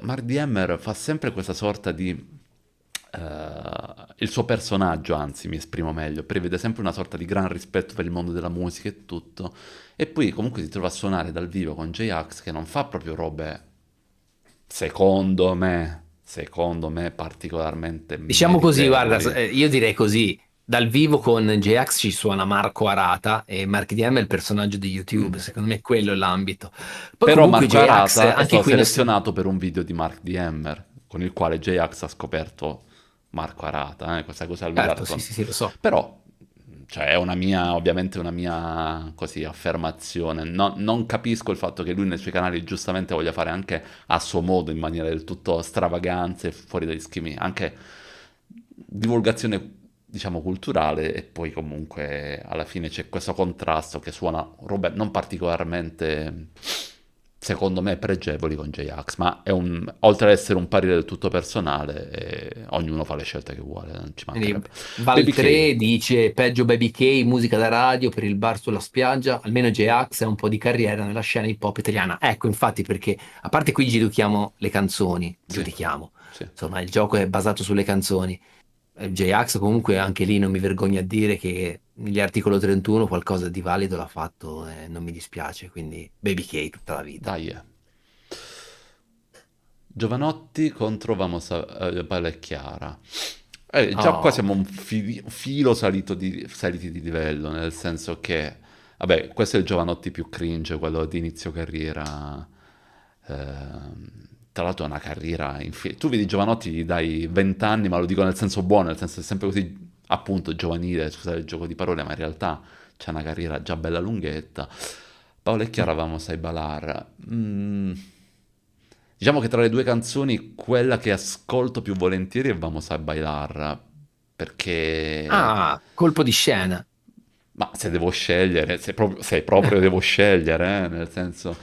Mark Emmer fa sempre questa sorta di... il suo personaggio, anzi, mi esprimo meglio, prevede sempre una sorta di gran rispetto per il mondo della musica e tutto, e poi comunque si trova a suonare dal vivo con J-Ax che non fa proprio robe, secondo me particolarmente Diciamo così, guarda, meritevoli. io direi così, dal vivo con J-Ax ci suona Marco Arata e Mark DM è il personaggio di YouTube, Mm. secondo me quello è l'ambito. Poi Però comunque Marco J-Ax, Arata è anche stato qui non selezionato per un video di Mark D. Hammer, con il quale J-Ax ha scoperto Marco Arata, questa cosa lui la certo, sì, racconta. sì, sì, lo so. Però, cioè, è una mia, ovviamente una mia, così, affermazione. Non capisco il fatto che lui nei suoi canali giustamente voglia fare anche a suo modo, in maniera del tutto stravagante, e fuori dagli schemi, anche divulgazione, diciamo, culturale, e poi comunque alla fine c'è questo contrasto che suona robe non particolarmente secondo me pregevoli con J-Ax, ma oltre ad essere un parere del tutto personale, ognuno fa le scelte che vuole, non ci Quindi mancherebbe. Val Baby 3 K, dice peggio Baby K, musica da radio per il bar sulla spiaggia, almeno J-Ax ha un po' di carriera nella scena hip hop italiana. Ecco, infatti, perché a parte qui giudichiamo le canzoni, sì, giudichiamo, sì. insomma, il gioco è basato sulle canzoni. J-Ax comunque anche lì non mi vergogno a dire che negli articolo 31 qualcosa di valido l'ha fatto e non mi dispiace, quindi Baby K tutta la vita. Dai. Giovanotti contro Paola e Chiara. Già qua Oh. siamo un filo saliti di livello, nel senso che, vabbè, questo è il Giovanotti più cringe, quello di inizio carriera. Tra l'altro è una carriera tu vedi Giovanotti, gli dai 20 anni, ma lo dico nel senso buono, nel senso è sempre così, appunto, giovanile, scusate il gioco di parole, ma in realtà c'è una carriera già bella lunghetta. Paola e Chiara, Vamos a bailar. Diciamo che tra le due canzoni, quella che ascolto più volentieri è Vamos a bailar, perché... Ah, colpo di scena. Ma se devo scegliere, se proprio devo scegliere, nel senso...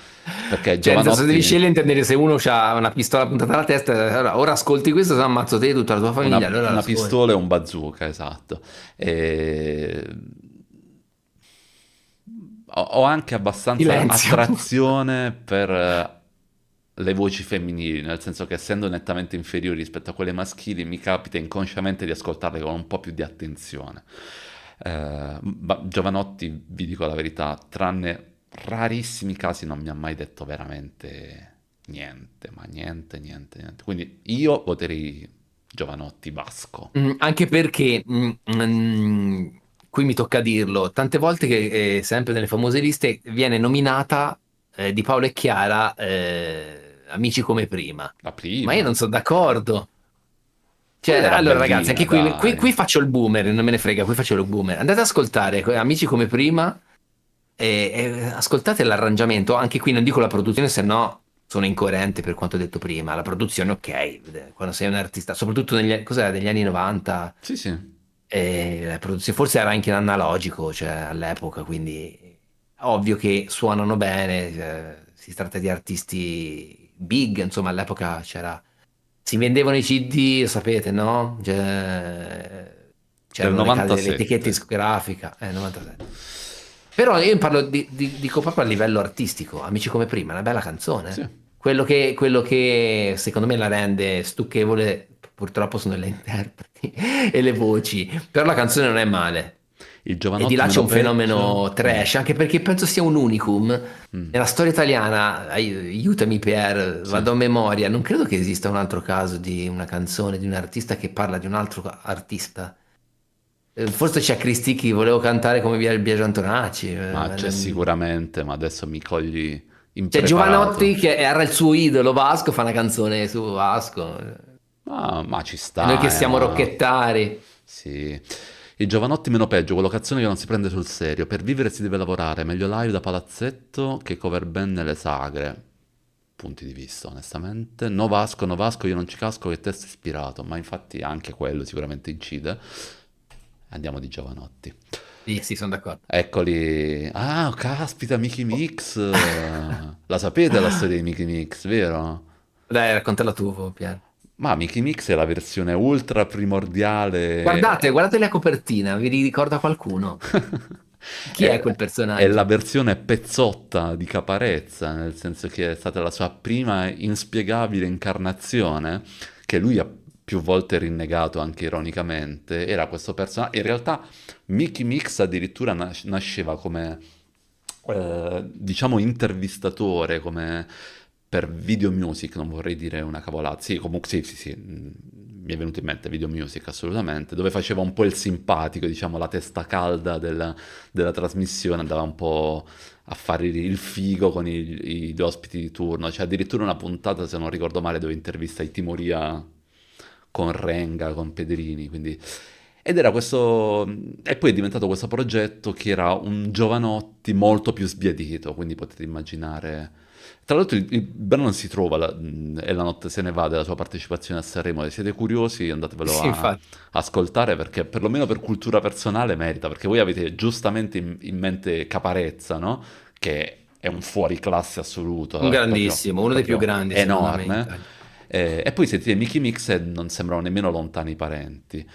Perché Cioè, nel senso, devi Giovanotti... scegliere intendere se uno ha una pistola puntata alla testa, allora, ora ascolti questo, se no ammazzo te e tutta la tua Una, famiglia, allora una l'ascolti. pistola e un bazooka, esatto. E... ho anche abbastanza Silenzio. attrazione per le voci femminili, nel senso che essendo nettamente inferiori rispetto a quelle maschili, mi capita inconsciamente di ascoltarle con un po' più di attenzione. Ma Giovanotti, vi dico la verità, tranne rarissimi casi non mi ha mai detto veramente niente, ma niente, niente, niente. Quindi io voterei Giovanotti Vasco. Anche perché, qui mi tocca dirlo, tante volte che sempre nelle famose liste viene nominata di Paolo e Chiara Amici come prima. La Ma io prima. non sono d'accordo. Cioè, Quella era allora ragazzi, bellina, anche qui, dai. qui faccio il boomer, non me ne frega, qui faccio il boomer. Andate ad ascoltare Amici come prima e ascoltate l'arrangiamento. Anche qui non dico la produzione, se no sono incoerente per quanto detto prima. La produzione, ok, quando sei un artista, soprattutto cos'era, degli anni 90, Sì, sì. la produzione forse era anche in analogico, cioè all'epoca, quindi ovvio che suonano bene, si tratta di artisti big, insomma all'epoca si vendevano i CD, lo sapete, no? Del C'erano le etichette 97. discografica, 97. Però io parlo dico proprio a livello artistico, Amici come prima, è una bella canzone. Sì. Quello che secondo me la rende stucchevole, purtroppo sono le interpreti e le voci, però la canzone non è male. Il E di Giovanotti là c'è meno un peggio. fenomeno trash, anche perché penso sia un unicum. Nella storia italiana, aiutami Pier, Sì. vado a memoria, non credo che esista un altro caso di una canzone di un artista che parla di un altro artista. Forse c'è Cristicchi, volevo cantare come Biagio Antonacci. Ma c'è sicuramente, ma adesso mi cogli C'è Giovanotti impreparato. che era il suo idolo Vasco, fa una canzone su Vasco. Ma ci E noi che sta, siamo ma... rocchettari. Sì. Il Giovanotti meno peggio, quello canzone che non si prende sul serio. Per vivere si deve lavorare, meglio live da palazzetto che cover band nelle sagre. Punti di vista, onestamente. No Vasco, no Vasco, io non ci casco, che testo ispirato. Ma infatti anche quello sicuramente incide. Andiamo di Giovanotti. Sì, sì, sono d'accordo. Eccoli. Ah, caspita, Mickey Mix. La sapete la storia di Mickey Mix, vero? Dai, raccontala tu, Pier. Ma Mickey Mix è la versione ultra primordiale. Guardate la copertina, vi ricorda qualcuno? Chi è quel È la personaggio? versione pezzotta di Caparezza, nel senso che è stata la sua prima inspiegabile incarnazione, che lui ha più volte rinnegato anche ironicamente. Era questo personaggio. In realtà Mickey Mix addirittura nasceva come, diciamo, intervistatore, come per Video Music, non vorrei dire una cavolata. Sì, comunque sì, sì, sì, mi è venuto in mente Video Music assolutamente, dove faceva un po' il simpatico, diciamo, la testa calda della trasmissione, andava un po' a fare il figo con i due ospiti di turno. C'è addirittura una puntata, se non ricordo male, dove intervista i Timoria con Renga, con Pedrini, quindi... Ed era questo... E poi è diventato questo progetto che era un Giovanotti molto più sbiadito, quindi potete immaginare... Tra l'altro il brano non si trova, e la notte se ne va, della sua partecipazione a Sanremo. Se siete curiosi andatevelo Sì, a infatti. ascoltare, perché perlomeno per cultura personale merita, perché voi avete giustamente in mente Caparezza, no? Che è un fuoriclasse assoluto, Un è proprio, grandissimo, uno dei più proprio grandi secondo me in enorme. Italia. E poi sentite Mickey Mix e non sembrano nemmeno lontani parenti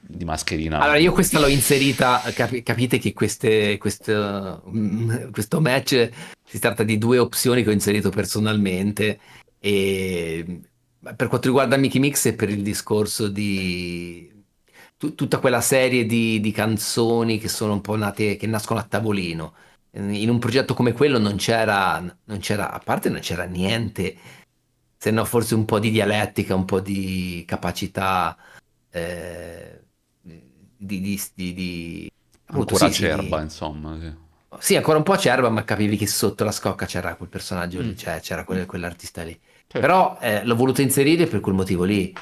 di Mascherina. Allora, io questa l'ho inserita, capite che questo match si tratta di due opzioni che ho inserito personalmente e per quanto riguarda Mickey Mix e per il discorso di tutta quella serie di canzoni che sono un po' nate, che nascono a tavolino. In un progetto come quello non c'era, a parte non c'era niente, se no forse un po' di dialettica, un po' di capacità eh, appunto Ancora sì, acerba, insomma. Sì. sì, ancora un po' acerba, ma capivi che sotto la scocca c'era quel personaggio lì, Mm. cioè c'era quell'artista lì. Sì. Però l'ho voluto inserire per quel motivo lì.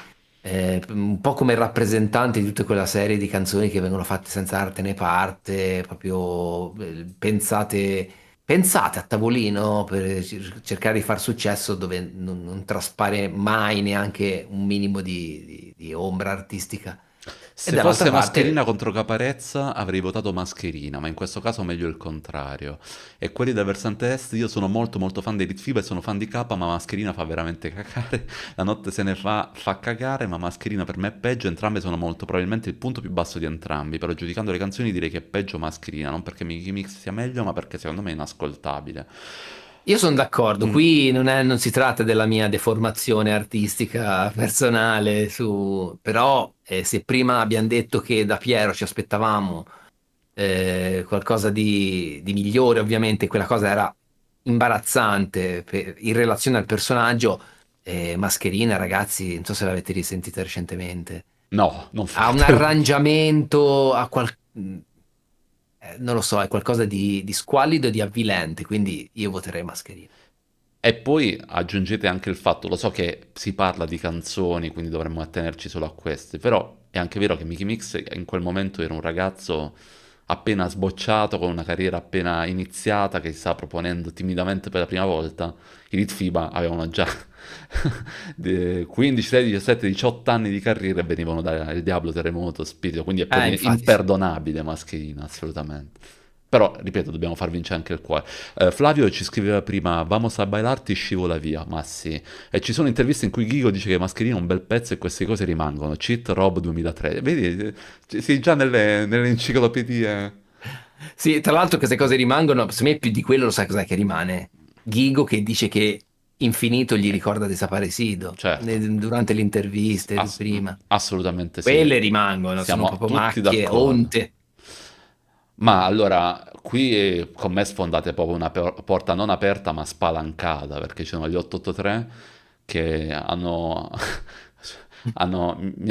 Un po' come rappresentante di tutta quella serie di canzoni che vengono fatte senza arte né parte, proprio pensate a tavolino per cercare di far successo dove non traspare mai neanche un minimo di ombra artistica. E Se dall'altra fosse Mascherina parte, contro Caparezza avrei votato Mascherina, ma in questo caso meglio il contrario. E quelli del versante est, io sono molto molto fan dei Litfiba e sono fan di K, ma Mascherina fa veramente cagare. La notte se ne fa cagare, ma Mascherina per me è peggio. Entrambe sono molto probabilmente il punto più basso di entrambi, però giudicando le canzoni direi che è peggio Mascherina, non perché Mickey Mix sia meglio, ma perché secondo me è inascoltabile. io sono d'accordo, Mm. qui non si tratta della mia deformazione artistica personale, però se prima abbiamo detto che da Piero ci aspettavamo qualcosa di migliore, ovviamente quella cosa era imbarazzante in relazione al personaggio, Mascherina, ragazzi, non so se l'avete risentita recentemente, No, non ha un fatelo. arrangiamento, non lo so, è qualcosa di squallido e di avvilente, quindi io voterei Mascherina. E poi aggiungete anche il fatto, lo so che si parla di canzoni, quindi dovremmo attenerci solo a queste, però è anche vero che Mickey Mix in quel momento era un ragazzo appena sbocciato, con una carriera appena iniziata, che si stava proponendo timidamente per la prima volta. I Litfiba avevano già 15, 16, 17, 18 anni di carriera e venivano dal Diablo Terremoto, Spirito, quindi è proprio Infatti sì. imperdonabile Mascherina, assolutamente. Però, ripeto, dobbiamo far vincere anche il cuore. Flavio ci scriveva prima, vamos a bailarti, scivola via. Ma sì. E ci sono interviste in cui Ghigo dice che Mascherino è un bel pezzo e queste cose rimangono. Cheat Rob 2003. Vedi, sei già nelle enciclopedie. Sì, tra l'altro queste cose rimangono, secondo me più di quello lo sai cos'è che rimane? Ghigo che dice che Infinito gli ricorda Desaparecido Certo, durante le interviste di prima. assolutamente sì. Quelle rimangono, sono Siamo proprio tutti macchie, d'accordo. onte. Ma allora, qui con me sfondate proprio una porta non aperta ma spalancata, perché ci sono gli 883 che mi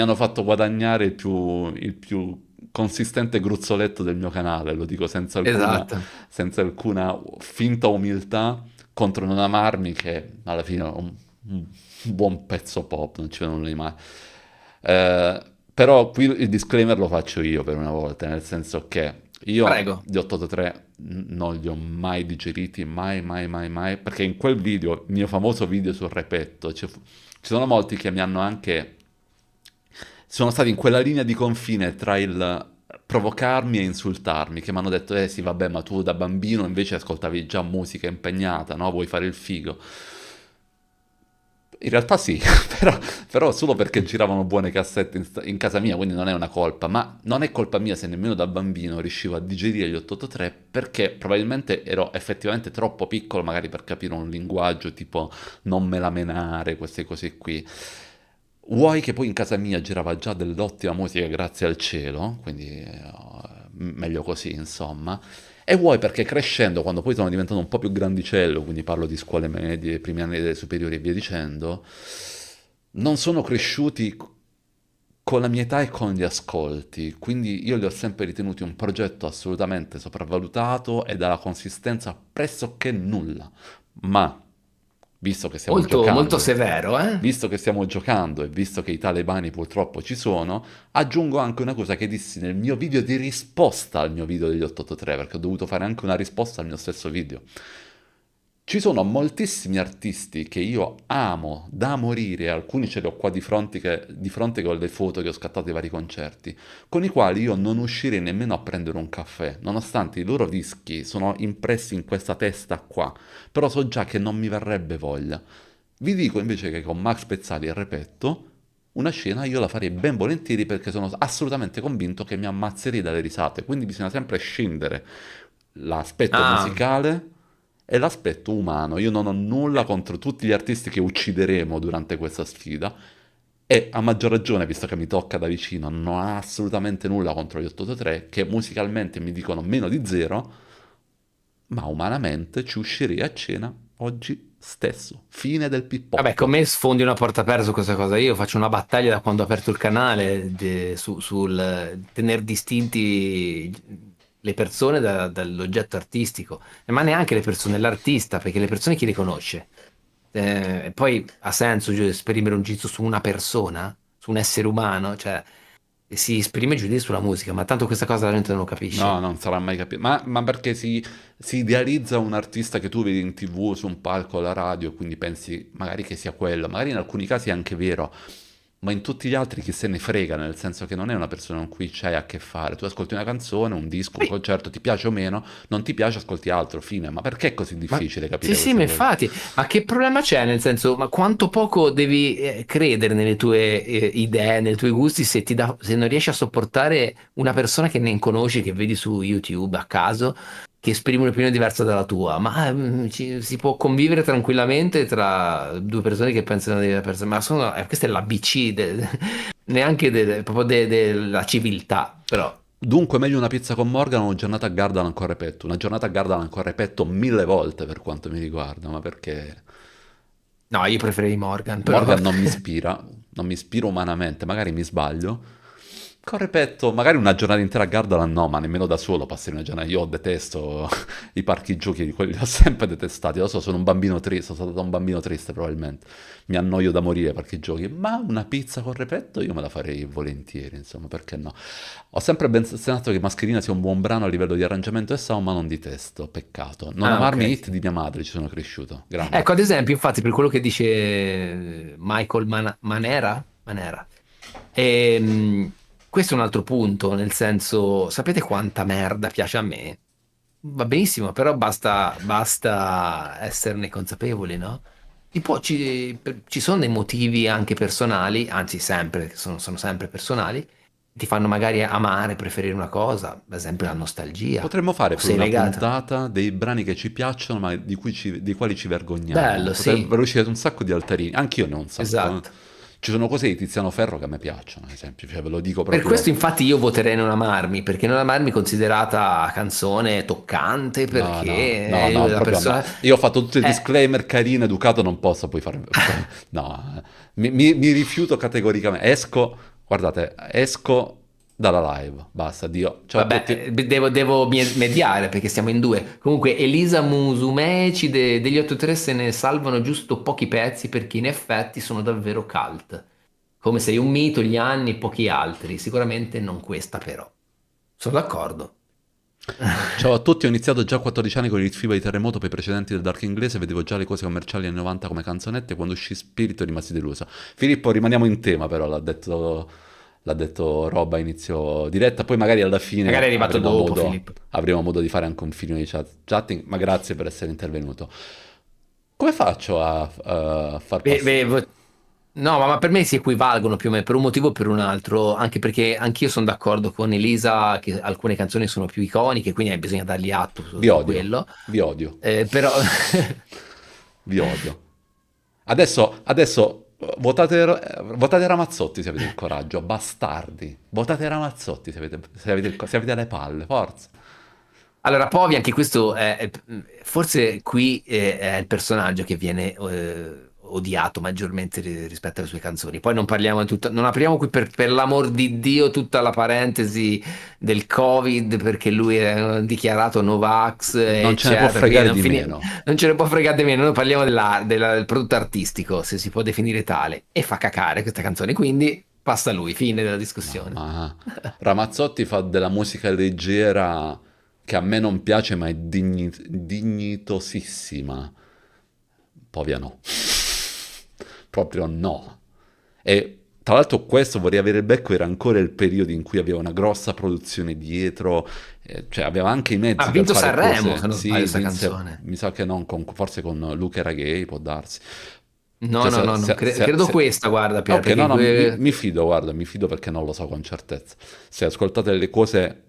hanno fatto guadagnare il più consistente gruzzoletto del mio canale, lo dico Esatto. senza alcuna finta umiltà, contro non amarmi, che alla fine è un buon pezzo pop, non ci vedo nulla di male. Però qui il disclaimer lo faccio io per una volta, nel senso che io Prego. gli 883 non li ho mai digeriti, mai, mai, mai, mai, perché in quel video, il mio famoso video sul repetto, ci sono molti che mi hanno anche sono stati in quella linea di confine tra il provocarmi e insultarmi, che mi hanno detto, eh sì, vabbè, ma tu da bambino invece ascoltavi già musica impegnata, no? Vuoi fare il figo? In realtà sì, però solo perché giravano buone cassette in casa mia, quindi non è una colpa, ma non è colpa mia se nemmeno da bambino riuscivo a digerire gli 883 perché probabilmente ero effettivamente troppo piccolo magari per capire un linguaggio tipo non me la menare, queste cose qui. Vuoi che poi in casa mia girava già dell'ottima musica, grazie al cielo, quindi meglio così, insomma. E vuoi perché crescendo, quando poi sono diventato un po' più grandicello, quindi parlo di scuole medie, primi anni delle superiori e via dicendo, non sono cresciuti con la mia età e con gli ascolti, quindi io li ho sempre ritenuti un progetto assolutamente sopravvalutato e dalla consistenza pressoché nulla. Ma, visto che stiamo Molto, molto giocando, severo, eh? visto che stiamo giocando e visto che i talebani purtroppo ci sono, aggiungo anche una cosa che dissi nel mio video di risposta al mio video degli 883, perché ho dovuto fare anche una risposta al mio stesso video. Ci sono moltissimi artisti che io amo da morire, alcuni ce li ho qua di fronte con le foto che ho scattato ai vari concerti, con i quali io non uscirei nemmeno a prendere un caffè, nonostante i loro dischi sono impressi in questa testa qua, però so già che non mi verrebbe voglia. Vi dico invece che con Max Pezzali e Repetto, una scena io la farei ben volentieri perché sono assolutamente convinto che mi ammazzerei dalle risate, quindi bisogna sempre scindere l'aspetto Ah, musicale e l'aspetto umano. Io non ho nulla contro tutti gli artisti che uccideremo durante questa sfida e a maggior ragione, visto che mi tocca da vicino, non ho assolutamente nulla contro gli 883 che musicalmente mi dicono meno di zero, ma umanamente ci uscirei a cena oggi stesso. Fine del vabbè, con pippotto. me sfondi una porta aperta su questa cosa. Io faccio una battaglia da quando ho aperto il canale sul tenere distinti le persone dall'oggetto artistico, ma neanche le persone, l'artista, perché le persone chi le conosce? E poi ha senso esprimere un giudizio su una persona, su un essere umano, cioè si esprime giudizio sulla musica, ma tanto questa cosa la gente non lo No, capisce. non sarà mai capito. Ma perché si idealizza un artista che tu vedi in TV, su un palco, alla radio, e quindi pensi magari che sia quello. Magari in alcuni casi è anche vero, ma in tutti gli altri chi se ne frega, nel senso che non è una persona con cui c'hai a che fare. Tu ascolti una canzone, un disco, un Poi concerto, ti piace o meno, non ti piace, ascolti altro, fine. Ma perché è così Ma difficile sì, capire sì, queste ma cose? infatti, ma che problema c'è? Nel senso, ma quanto poco devi credere nelle tue idee, nei tuoi gusti se non riesci a sopportare una persona che ne conosci, che vedi su YouTube a caso, che esprime un'opinione diversa dalla tua? Ma si può convivere tranquillamente tra due persone che pensano diverse, ma questa è l'ABC, neanche proprio della civiltà, però. Dunque, meglio una pizza con Morgan o una giornata a Gardaland con Repetto. Una giornata a Gardaland con Repetto 1000 volte per quanto mi riguarda, ma perché No, io preferirei Morgan, però. Morgan non mi ispira umanamente, magari mi sbaglio. Con Repetto, magari una giornata intera a Gardaland no, ma nemmeno da solo passare una giornata. Io detesto i parchi giochi, quelli li ho sempre detestati. Lo so, sono un bambino triste, sono stato un bambino triste probabilmente. Mi annoio da morire ai parchi giochi, ma una pizza con Repetto io me la farei volentieri, insomma, perché no? Ho sempre ben pensato che Mascherina sia un buon brano a livello di arrangiamento e sound, ma non di testo, peccato. Non Ah, amarmi ok. hit di mia madre, ci sono cresciuto, grande. Ecco, ad esempio, infatti, per quello che dice Michael Manera, questo è un altro punto, nel senso, sapete quanta merda piace a me? Va benissimo, però basta esserne consapevoli, no? Ci sono dei motivi anche personali, anzi sempre, che sono sempre personali, ti fanno magari amare, preferire una cosa, ad esempio la nostalgia, Potremmo fare o poi sei una legato. puntata dei brani che ci piacciono, ma dei quali ci vergogniamo. Bello, sì, Potrebbero uscire un sacco di altarini, anch'io ne ho un sacco. esatto. Ci sono cose di Tiziano Ferro che a me piacciono, ad esempio, cioè ve lo dico Per questo proprio... infatti io voterei Non amarmi, perché Non amarmi è considerata canzone toccante, No, no, perché no, no, la proprio no. persona... Io ho fatto tutto il Eh, disclaimer carino, educato, non posso poi fare... No, mi rifiuto categoricamente. Esco, guardate, esco dalla live, basta, Dio. Ciao a vabbè, tutti. devo mediare perché siamo in due. Comunque Elisa Musumeci degli 8-3 se ne salvano giusto pochi pezzi perché in effetti sono davvero cult. Come sei un mito, gli anni, pochi altri. Sicuramente non questa però. Sono d'accordo. Ciao a tutti, ho iniziato già a 14 anni con il FIBA di Terremoto per i precedenti del Dark Inglese, vedevo già le cose commerciali anni 90 come canzonette, quando uscì Spirito rimasi delusa. Filippo, rimaniamo in tema però, l'ha detto Roba a inizio diretta, poi magari alla fine Magari è arrivato dopo, Filippo. avremo modo di fare anche un film di chatting, ma grazie per essere intervenuto. Come faccio a far Beh, passare? beh, no, ma per me si equivalgono più o meno per un motivo o per un altro, anche perché anch'io sono d'accordo con Elisa che alcune canzoni sono più iconiche, quindi bisogna dargli atto Vi su odio, quello. vi odio, Però vi odio. Adesso votate Ramazzotti se avete il coraggio, bastardi. Votate Ramazzotti se avete le palle, forza. allora, Povi, anche questo forse qui è il personaggio che viene odiato maggiormente rispetto alle sue canzoni. Poi non parliamo non apriamo qui per l'amor di Dio tutta la parentesi del Covid, perché lui è dichiarato Novax, Non ce ne può eccetera, perché fregare di meno. non ce ne può fregare di meno. Noi parliamo del prodotto artistico, se si può definire tale, e fa cacare questa canzone, quindi passa lui, fine della No, discussione. ma Ramazzotti fa della musica leggera che a me non piace, ma è dignitosissima. Povia no. Proprio no. E tra l'altro questo, vorrei avere il becco, era ancora il periodo in cui aveva una grossa produzione dietro, cioè aveva anche i mezzi Ha per vinto fare Sanremo, cose. se non sbaglio, Sì, sta vinse, canzone. mi sa che non, forse con Luca Gay, può darsi. No, Cioè, no, no, no, credo questa, guarda Pier, ok, no, perché no, mi fido, guarda, mi fido perché non lo so con certezza. Se ascoltate le cose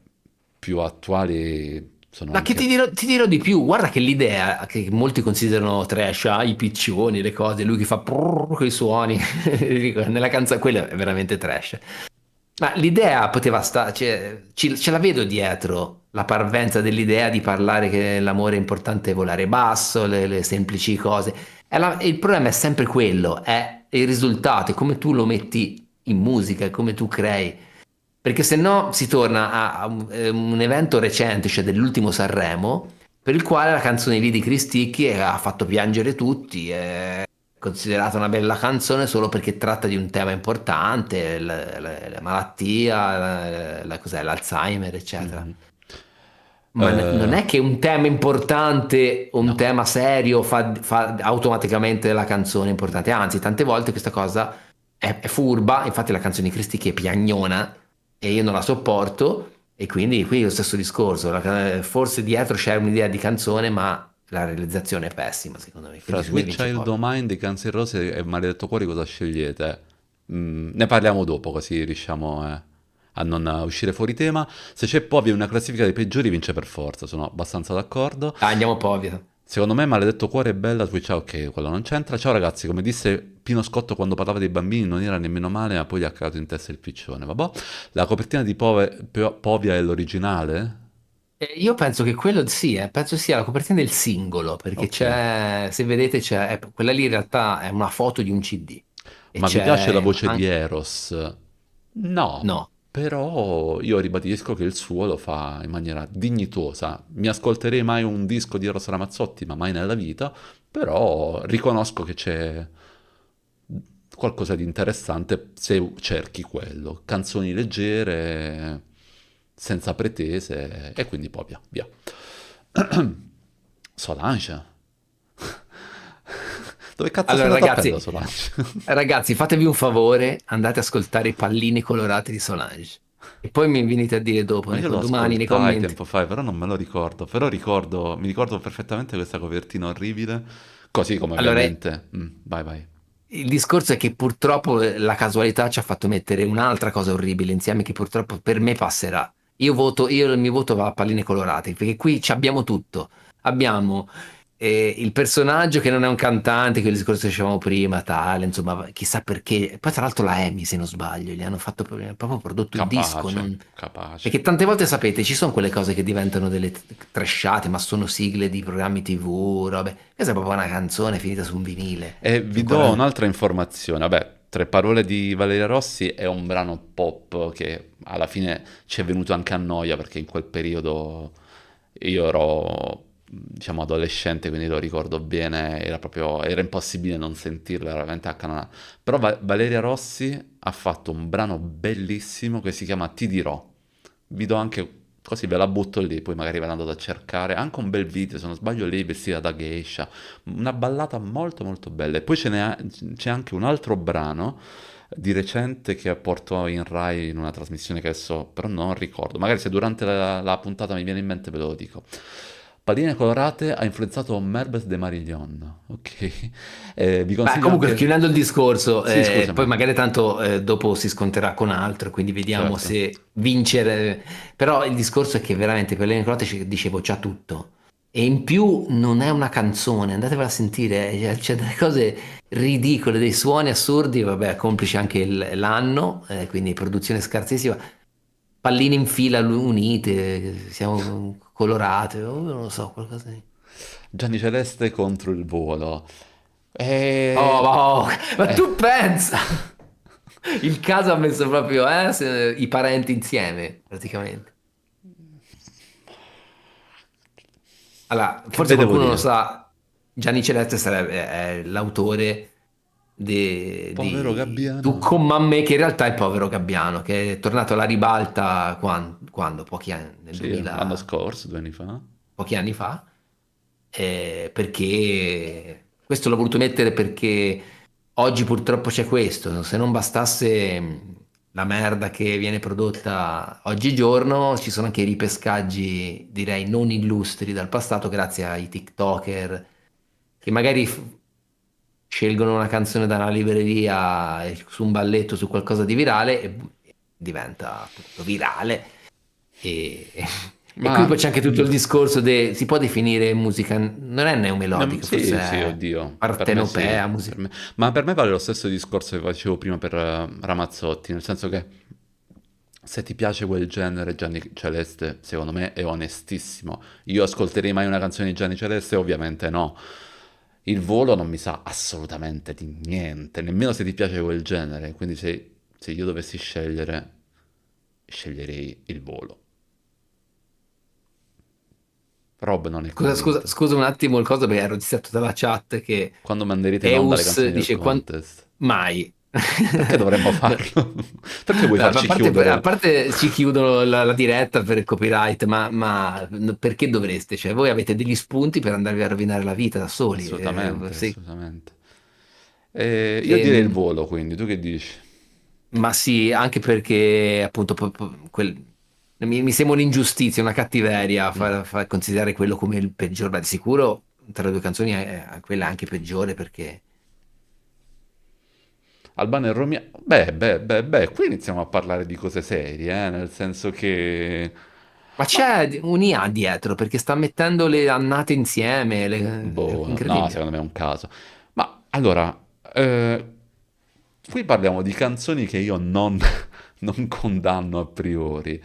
più attuali, sono ma che anche... ti dirò di più, guarda che l'idea che molti considerano trash, i piccioni, le cose, lui che fa quei suoni, nella canzone, quella è veramente trash. Ma l'idea poteva stare, cioè, ce la vedo dietro, la parvenza dell'idea di parlare che l'amore è importante volare basso, le semplici cose. E il problema è sempre quello, è il risultato, è come tu lo metti in musica, è come tu crei. Perché se no si torna a un evento recente, cioè dell'ultimo Sanremo, per il quale la canzone lì di Cristicchi ha fatto piangere tutti, è considerata una bella canzone solo perché tratta di un tema importante, la malattia, cos'è, l'Alzheimer, eccetera. Mhm. Ma non è che un tema importante o un No. tema serio fa automaticamente la canzone importante, anzi, tante volte questa cosa è furba, infatti la canzone di Cristicchi è piagnona e io non la sopporto, e quindi qui è lo stesso discorso, forse dietro c'è un'idea di canzone, ma la realizzazione è pessima secondo me, Fra quindi su me Sweet vince Child O' poco. Mine di Guns N' Roses e Maledetto Cuore cosa scegliete? Ne parliamo dopo così riusciamo a non uscire fuori tema. Se c'è Povia in una classifica dei peggiori vince per forza, sono abbastanza d'accordo. Ah, andiamo poi via. Secondo me Maledetto Cuore è bella, Sweet Child ok, quello non c'entra. Ciao ragazzi, come disse Pino Scotto quando parlava dei bambini non era nemmeno male, ma poi gli ha cagato in testa il piccione, vabbè. La copertina di Povia è l'originale? Io penso che quello sì, penso sia la copertina del singolo, perché Ok. c'è, se vedete, quella lì in realtà è una foto di un CD e Ma vi piace la c'è voce di anche, Eros? No, no. però io ribadisco che il suo lo fa in maniera dignitosa. Mi ascolterei mai un disco di Eros Ramazzotti, ma mai nella vita, però riconosco che c'è qualcosa di interessante se cerchi quello. Canzoni leggere, senza pretese, e quindi poi via, via. Solange? Dove cazzo sei Allora, andato a ragazzi, prendere Solange? ragazzi, fatevi un favore, andate ad ascoltare i pallini colorati di Solange e poi mi venite a dire dopo, Ma io lo domani nei ascoltai commenti. tempo fa, però non me lo ricordo. Però mi ricordo perfettamente questa copertina orribile. Così come Allora, ovviamente. Vai, vai. il discorso è che purtroppo la casualità ci ha fatto mettere un'altra cosa orribile insieme che purtroppo per me passerà. Io il mio voto va a palline colorate, perché qui ci abbiamo tutto. Abbiamo il personaggio che non è un cantante, quel discorso che dicevamo prima, tale, insomma, chissà perché. Poi tra l'altro la EMI, se non sbaglio, gli hanno fatto proprio prodotto il disco, Capace, non... capace. Perché tante volte sapete, ci sono quelle cose che diventano delle trashate, ma sono sigle di programmi TV, robe. Questa è proprio una canzone finita su un vinile. E vi do Ancora... un'altra informazione. Vabbè, Tre parole di Valeria Rossi è un brano pop che alla fine ci è venuto anche a noia perché in quel periodo io ero, diciamo, adolescente, quindi lo ricordo bene, era impossibile non sentirlo, era veramente accantonato. Però Valeria Rossi ha fatto un brano bellissimo che si chiama Ti dirò. Vi do anche, così ve la butto lì, poi magari ve la andate a cercare. Anche un bel video, se non sbaglio, lei vestita da geisha. Una ballata molto molto bella. E poi c'è anche un altro brano di recente che portò in Rai in una trasmissione che adesso però non ricordo. Magari se durante la puntata mi viene in mente ve lo dico. Palline colorate ha influenzato Merbes de Marignon, ok? Vi Beh, consiglio comunque, anche... chiudendo il discorso, Sì, scusami, poi magari tanto dopo si sconterà con altro, quindi vediamo certo. se vincere. Però il discorso è che veramente per le Croce dicevo c'ha tutto. E in più non è una canzone, andatevela a sentire, c'è delle cose ridicole, dei suoni assurdi, vabbè, complice anche l'anno, quindi produzione scarsissima. Palline in fila unite, siamo colorate, non lo so, qualcosa di... Gianni Celeste contro il volo. E... Ma Eh, tu pensa? Il caso ha messo proprio i parenti insieme, praticamente. Allora, che forse vedevo qualcuno lo dire? sa, Gianni Celeste è l'autore Povero di Tu Gabbiano. con Mammè, che in realtà è il povero Gabbiano, che è tornato alla ribalta quando? Pochi anni, nel Sì, l'anno 2000, scorso, 2 anni fa. pochi anni fa, perché questo l'ho voluto mettere perché oggi purtroppo c'è questo, se non bastasse la merda che viene prodotta oggigiorno, ci sono anche i ripescaggi, direi non illustri dal passato, grazie ai TikToker che magari scelgono una canzone da una libreria su un balletto, su qualcosa di virale e diventa appunto virale. E, e qui Ma poi c'è anche tutto il discorso si può definire musica, non è neomelodica, sì, forse sì, è oddio, per me sì. partenopea, musica. Ma per me vale lo stesso discorso che facevo prima per Ramazzotti, nel senso che se ti piace quel genere, Gianni Celeste, secondo me è onestissimo. Io ascolterei mai una canzone di Gianni Celeste? Ovviamente no. Il volo non mi sa assolutamente di niente, nemmeno se ti piace quel genere. Quindi se io dovessi scegliere, sceglierei il volo. Rob non è Scusa, scusa, convinto. scusa un attimo il cosa perché ero distratto dalla chat che Quando manderete in onda le Eus canzoni del dice contest? mai. Perché dovremmo farlo? Perché vuoi No, farci a chiudere? parte ci chiudono la diretta per il copyright, ma perché dovreste? Cioè, voi avete degli spunti per andarvi a rovinare la vita da soli. Assolutamente, Sì. assolutamente. Io direi il Ehm, volo, quindi, tu che dici? ma sì, anche perché appunto mi sembra un'ingiustizia, una cattiveria Mm. far considerare quello come il peggior. Beh, di sicuro tra le due canzoni è quella anche peggiore perché. Albano e Romeo... Beh, qui iniziamo a parlare di cose serie, nel senso che... Ma c'è un'IA dietro perché sta mettendo le annate insieme, è Boh, no, incredibile. secondo me è un caso. Ma allora, qui parliamo di canzoni che io non, non condanno a priori,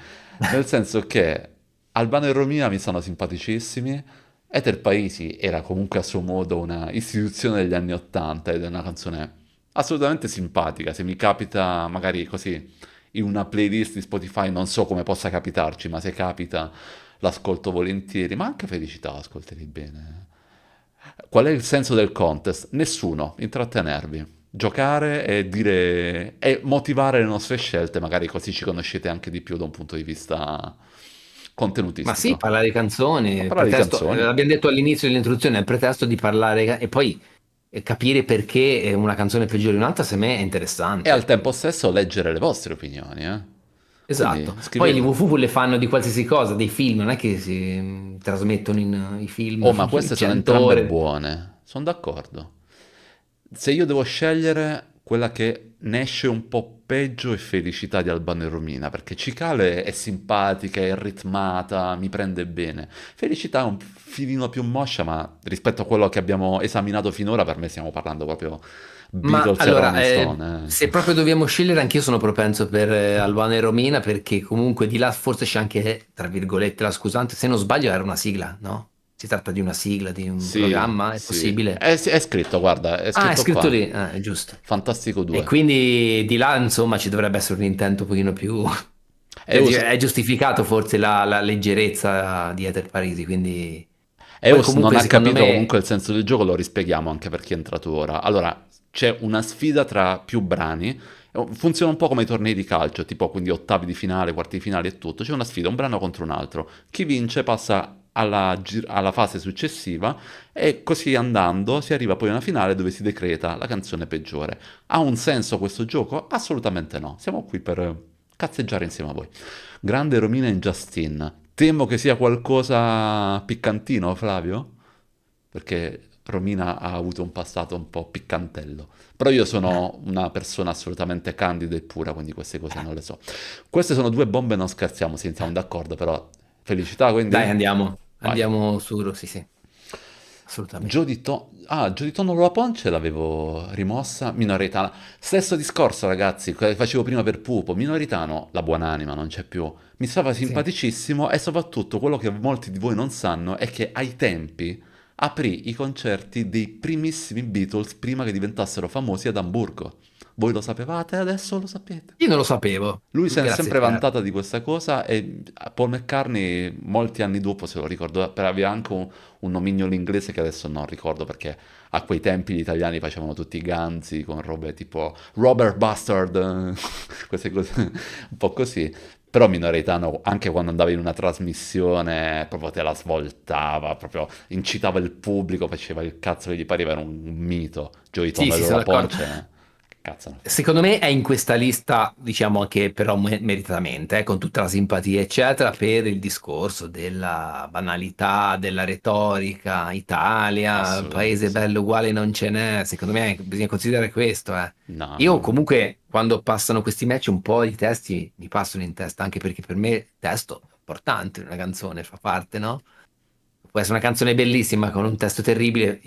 nel senso che Albano e Romina mi stanno simpaticissimi, Ether Paisi era comunque a suo modo una istituzione degli anni Ottanta ed è una canzone assolutamente simpatica, se mi capita magari così in una playlist di Spotify non so come possa capitarci, ma se capita l'ascolto volentieri, ma anche Felicità ascolterei bene. Qual è il senso del contest? Nessuno, intrattenervi, giocare e dire e motivare le nostre scelte, magari così ci conoscete anche di più da un punto di vista Ma sì, contenutistico. parlare di canzoni, A il parlare di pretesto, canzoni. l'abbiamo detto all'inizio dell'introduzione, è il pretesto di parlare e poi capire perché una canzone è peggiore di un'altra, se me è E al interessante. tempo stesso leggere le vostre opinioni, eh? Quindi Esatto. Poi gli scrivete. WFU le fanno di qualsiasi cosa, dei film, non è che si trasmettono i film Oh, ma in queste sono 100 entrambe ore. buone, sono d'accordo. Se io devo scegliere quella che ne esce un po' peggio è Felicità di Albano e Romina, perché Cicale è simpatica, è ritmata, mi prende bene. Felicità è un filino più moscia, ma rispetto a quello che abbiamo esaminato finora, per me stiamo parlando proprio Ma Beatles e allora, Rolling Stone. se proprio dobbiamo scegliere, anch'io sono propenso per Albano e Romina, perché comunque di là forse c'è anche, tra virgolette, la scusante, se non sbaglio era una sigla, no? Si tratta di una sigla, di un Sì, programma, è sì. possibile? È scritto, guarda, è Ah, è scritto scritto qua. lì, è giusto. Fantastico E 2. quindi di là, insomma, ci dovrebbe essere un intento un pochino più. Eus, È giustificato forse la leggerezza di Ether Parisi, quindi. Poi Eus non comunque ha secondo capito me. comunque il senso del gioco, lo rispieghiamo anche per chi è entrato ora. Allora, c'è una sfida tra più brani, funziona un po' come i tornei di calcio, tipo quindi ottavi di finale, quarti di finale e tutto. C'è una sfida, un brano contro un altro. Chi vince passa alla fase successiva e così andando si arriva poi a una finale dove si decreta la canzone peggiore. Ha un senso questo gioco? Assolutamente no. Siamo qui per cazzeggiare insieme a voi. Grande Romina in Justin. Temo che sia qualcosa piccantino, Flavio, perché Romina ha avuto un passato un po' piccantello. Però io sono una persona assolutamente candida e pura, quindi queste cose non le so. Queste sono due bombe, non scherziamo, se siamo d'accordo, però felicità, Dai, quindi andiamo. vai. Andiamo su, sì, sì, assolutamente. Jody Tono la Ponce l'avevo rimossa, Minoritana. Stesso discorso, ragazzi, che facevo prima per Pupo. Minoritano, la buonanima, non c'è più. Mi stava Sì. simpaticissimo e soprattutto quello che molti di voi non sanno è che ai tempi aprì i concerti dei primissimi Beatles prima che diventassero famosi ad Amburgo, Voi lo sapevate, adesso lo sapete. Io non lo sapevo. Lui se n'è Grazie sempre Pier. vantata di questa cosa e Paul McCartney molti anni dopo se lo ricordo, aveva anche un nomignolo inglese che adesso non ricordo perché a quei tempi gli italiani facevano tutti i ganzi con robe tipo Robert Bastard, queste cose un po' così. Però Minoritano, anche quando andava in una trasmissione, proprio te la svoltava, proprio incitava il pubblico, faceva il cazzo che gli pareva, era un mito. Joey Sì, sì, Tonnello sono la d'accordo. Ponce, che cazzo ne Secondo me è in questa lista, diciamo anche però meritatamente, con tutta la simpatia, eccetera, per il discorso della banalità, della retorica, Italia, assolutamente paese sì. bello uguale non ce n'è. Secondo me bisogna considerare questo, eh. No, Io no. comunque quando passano questi match un po' i testi mi passano in testa, anche perché per me il testo è importante, una canzone fa parte, no? Può essere una canzone bellissima con un testo terribile,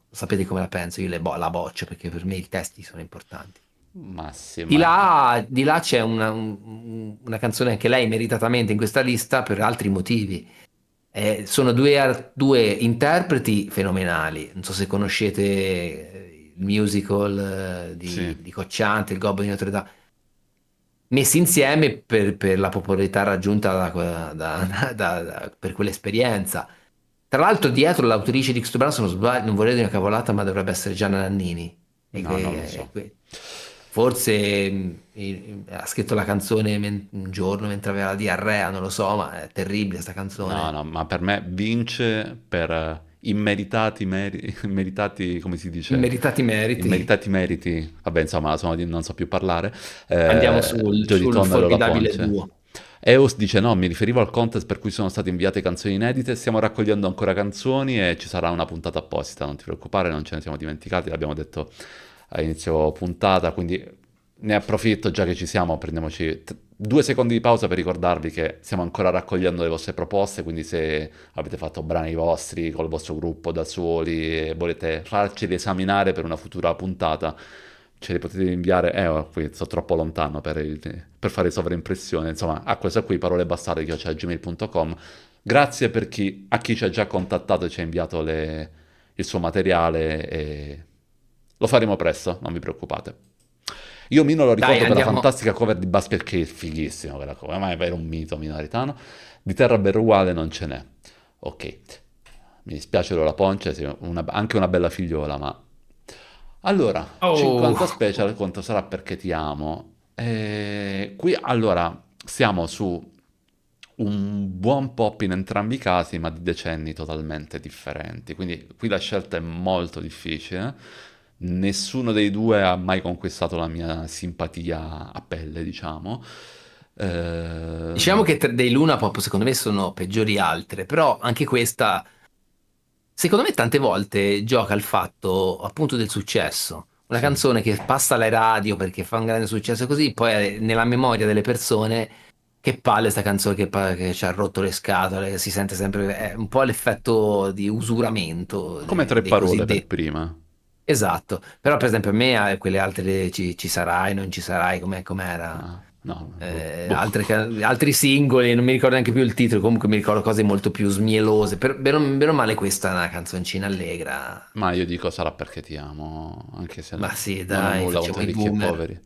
sapete come la penso, io la boccio perché per me i testi sono importanti. Ma sì, Di ma là, di là c'è una canzone anche lei meritatamente in questa lista per altri motivi. Sono due interpreti fenomenali. Non so se conoscete il musical sì, di Cocciante, Il Gobbo di Notre Dame, messi insieme per la popolarità raggiunta per quell'esperienza. Tra l'altro, dietro l'autrice di questo brano, se non sbaglio, non vorrei dire una cavolata, ma dovrebbe essere Gianna Nannini. no, non lo so. Forse ha scritto la canzone un giorno mentre aveva la diarrea, non lo so, ma è terribile sta No, canzone. no, ma per me vince per immeritati, immeritati, come si dice? Immeritati meriti. Immeritati meriti. Vabbè, insomma, non so più parlare. Andiamo sul Jodie Tonnello La formidabile Ponce. duo. Eos dice no, mi riferivo al contest per cui sono state inviate canzoni inedite, stiamo raccogliendo ancora canzoni e ci sarà una puntata apposita, non ti preoccupare, non ce ne siamo dimenticati, l'abbiamo detto a inizio puntata, quindi ne approfitto già che ci siamo, prendiamoci 2 secondi di pausa per ricordarvi che stiamo ancora raccogliendo le vostre proposte, quindi se avete fatto brani vostri col vostro gruppo da soli e volete farceli esaminare per una futura puntata, ce li potete inviare, qui sto troppo lontano per fare sovraimpressione, insomma, a questo qui, parolebastarde@gmail.com. Grazie a chi ci ha già contattato e ci ha inviato il suo materiale e lo faremo presto, non vi preoccupate. Io Mino lo Dai, ricordo per la andiamo. fantastica cover di Basket che è fighissimo quella cover, ma era un mito minoritano. Di Terra Berruale non ce n'è. Ok, mi dispiace Lola Ponce, sì, anche una bella figliola, ma allora, 50 Oh, special, quanto sarà perché ti amo? Qui allora siamo su un buon pop in entrambi i casi, ma di decenni totalmente differenti. Quindi qui la scelta è molto difficile. Nessuno dei due ha mai conquistato la mia simpatia a pelle, diciamo. diciamo che dei Luna Pop secondo me sono peggiori altre, però anche questa, secondo me tante volte gioca al fatto appunto del successo. Una Sì. canzone che passa alle radio perché fa un grande successo così, poi è nella memoria delle persone che palle sta canzone che ci ha rotto le scatole, si sente sempre, è un po' l'effetto di usuramento Come Tre dei parole per cosiddetti. prima. Esatto, però per esempio a me quelle altre ci sarai, non ci sarai, com'era? Ah, no, boh. Altri singoli, non mi ricordo neanche più il titolo, comunque mi ricordo cose molto più smielose. Bene o male questa è una canzoncina allegra, Ma io dico sarà perché ti amo, anche se ma sì, non ho dai, nulla facciamo contro i i ricchi e boomer. poveri.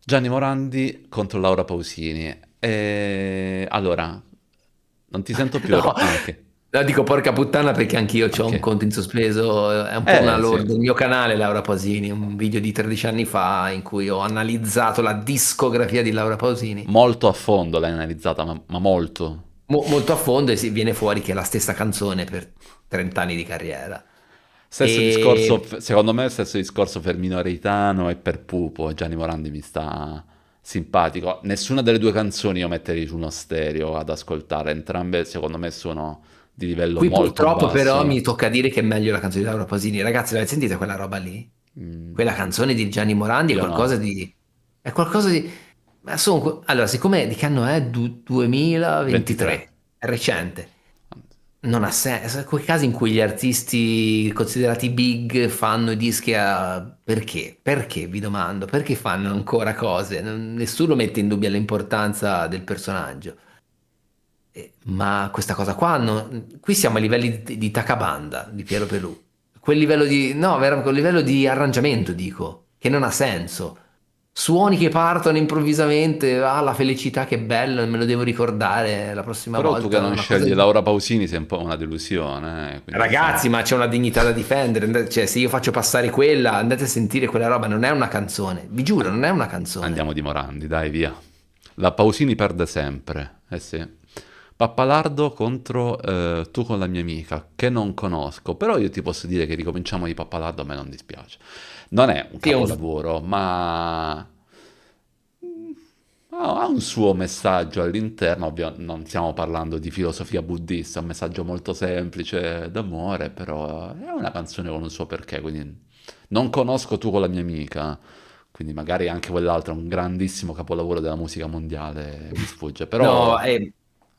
Gianni Morandi contro Laura Pausini. Allora, non ti sento più No, ora. Ah, ok. no, dico porca puttana perché anch'io ho Ok. un conto in sospeso, è un po' una Sì. lore del mio canale Laura Pausini, un video di 13 anni fa in cui ho analizzato la discografia di Laura Pausini. Molto a fondo l'hai analizzata, ma molto. Molto a fondo e viene fuori che è la stessa canzone per 30 anni di carriera. Stesso discorso, E secondo me, stesso discorso per Minoritano e per Pupo. Gianni Morandi mi sta simpatico. Nessuna delle due canzoni io metterei su uno stereo ad ascoltare. Entrambe, secondo me, sono di livello qui molto purtroppo però mi basso. tocca dire che è meglio la canzone di Laura Pausini. Ragazzi, l'avete sentita quella roba lì? Mm, Quella canzone di Gianni Morandi io no. è qualcosa di... Ma allora, siccome di che anno è? 23. 2023, è recente. Non ha senso, quei casi in cui gli artisti considerati big fanno i dischi a... Perché? Perché, vi domando, perché fanno ancora cose? Nessuno mette in dubbio l'importanza del personaggio. Ma questa cosa qua, qui siamo a livelli di Takabanda, di Piero Pelù. quel livello di, no, quel livello di arrangiamento, dico, che non ha senso. Suoni che partono improvvisamente, la felicità che bello, me lo devo ricordare la prossima Però tu che volta. non Una cosa scegli Laura Pausini sei un po' una delusione, quindi Ragazzi, ma c'è una dignità da difendere. Cioè, se io faccio passare quella, andate a sentire quella roba, non è una canzone. Vi giuro, non è una canzone. andiamo di Morandi, dai, via. La Pausini perde sempre, eh sì. Pappalardo contro Tu con la mia amica, che non conosco, però io ti posso dire che ricominciamo di Pappalardo, a me non dispiace. Non è un Sì, è un- capolavoro, ma ha un suo messaggio all'interno, ovvio, non stiamo parlando di filosofia buddista, è un messaggio molto semplice d'amore, però è una canzone con un suo perché, quindi non conosco Tu con la mia amica, quindi magari anche quell'altro è un grandissimo capolavoro della musica mondiale, mi sfugge, No, però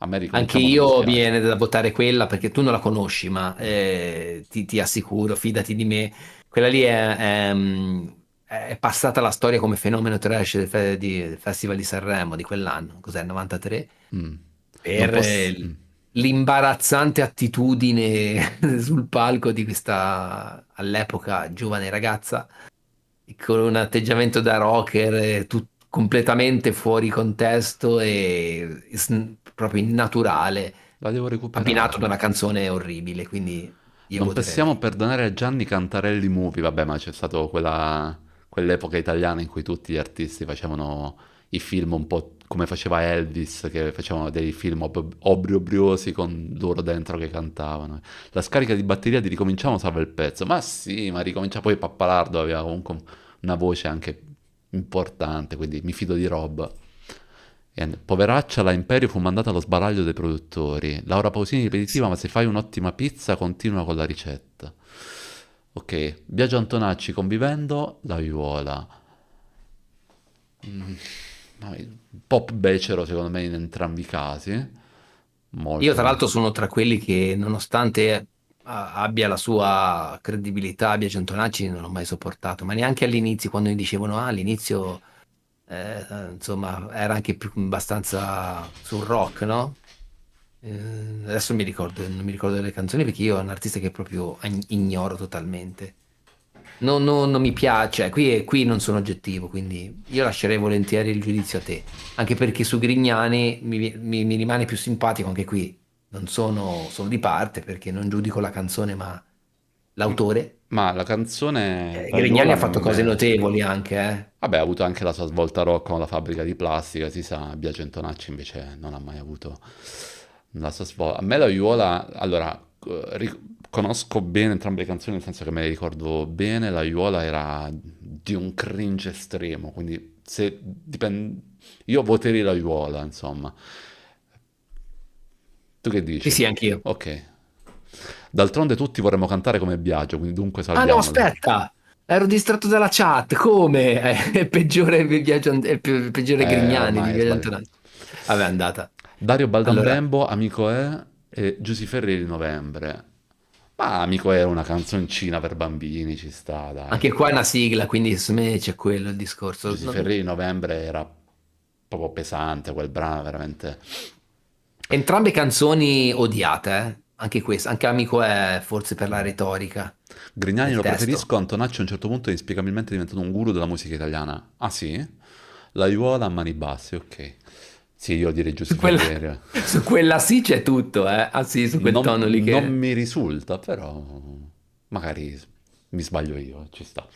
a me anche ricominciamo non io dispiace. viene da votare quella perché tu non la conosci, ma ti assicuro, fidati di me, quella lì è passata alla storia come fenomeno trash del Festival di Sanremo di quell'anno, cos'è, 93? Mm. Non Per posso... l'imbarazzante attitudine sul palco di questa all'epoca giovane ragazza con un atteggiamento da rocker completamente fuori contesto e proprio innaturale, La devo abbinato da recuperare. una canzone orribile, quindi io Non voterei possiamo lei. perdonare a Gianni Cantarelli Movie, vabbè, ma c'è stata quell'epoca italiana in cui tutti gli artisti facevano i film un po' come faceva Elvis, che facevano dei film obbrobriosi con loro dentro che cantavano. La scarica di batteria di Ricominciamo salva il pezzo, ma sì, ma ricomincia poi Pappalardo aveva comunque una voce anche importante, quindi mi fido di Rob. E poveraccia, la Imperio fu mandata allo sbaraglio dai produttori. Laura Pausini ripetitiva, ma se fai un'ottima pizza, continua con la ricetta. Ok, Biagio Antonacci convivendo, la Aiuola. Mm, no, pop becero secondo me in entrambi i casi. Io Molto, tra molto. l'altro sono tra quelli che nonostante abbia la sua credibilità, abbia Centonacci, non l'ho mai sopportato, ma neanche all'inizio, quando mi dicevano all'inizio insomma era anche più abbastanza sul rock, no? Adesso non mi ricordo delle canzoni perché io è un artista che proprio ignoro totalmente. Non mi piace, qui non sono oggettivo, quindi io lascerei volentieri il giudizio a te, anche perché su Grignani mi rimane più simpatico anche qui. Non sono di parte perché non giudico la canzone, ma l'autore. Ma la canzone Grignani L'Aiuola ha fatto non cose è... notevoli anche, eh. Vabbè, ha avuto anche la sua svolta rock con la fabbrica di plastica, si sa, Biagio Antonacci invece non ha mai avuto la sua svolta. A me la Aiuola, allora, conosco bene entrambe le canzoni, nel senso che me le ricordo bene, la Aiuola era di un cringe estremo, quindi se dipende... Io voterei la Aiuola, insomma. Tu che Sì, dici? sì, anch'io. Ok. D'altronde tutti vorremmo cantare come Biagio, quindi dunque Ah no, salviamolo. aspetta! Ero distratto dalla chat. Come? È peggiore, peggiore Grignani di Ormai è Viaggio sbagliato. Antonacci. Vabbè, è andata. Dario Allora, Baldambembo, Amico è, e Giusy Ferreri Novembre. Ma Amico è una canzoncina per bambini, ci sta, dai. anche qua è una sigla, quindi secondo me c'è quello il discorso. Giusy Ferreri Novembre era proprio pesante, quel brano veramente... Entrambe canzoni odiate, eh? Anche questa, anche Amico è forse per la retorica Grignani del lo testo. preferisco, Antonacci a un certo punto è inspiegabilmente diventato un guru della musica italiana. Ah sì? La Aiuola a mani basse, ok. Sì, io direi Su Giusy quella, Ferreri. su quella sì c'è tutto, eh? Ah sì, su quel tono lì Non che... mi risulta, però magari mi sbaglio io, ci sta.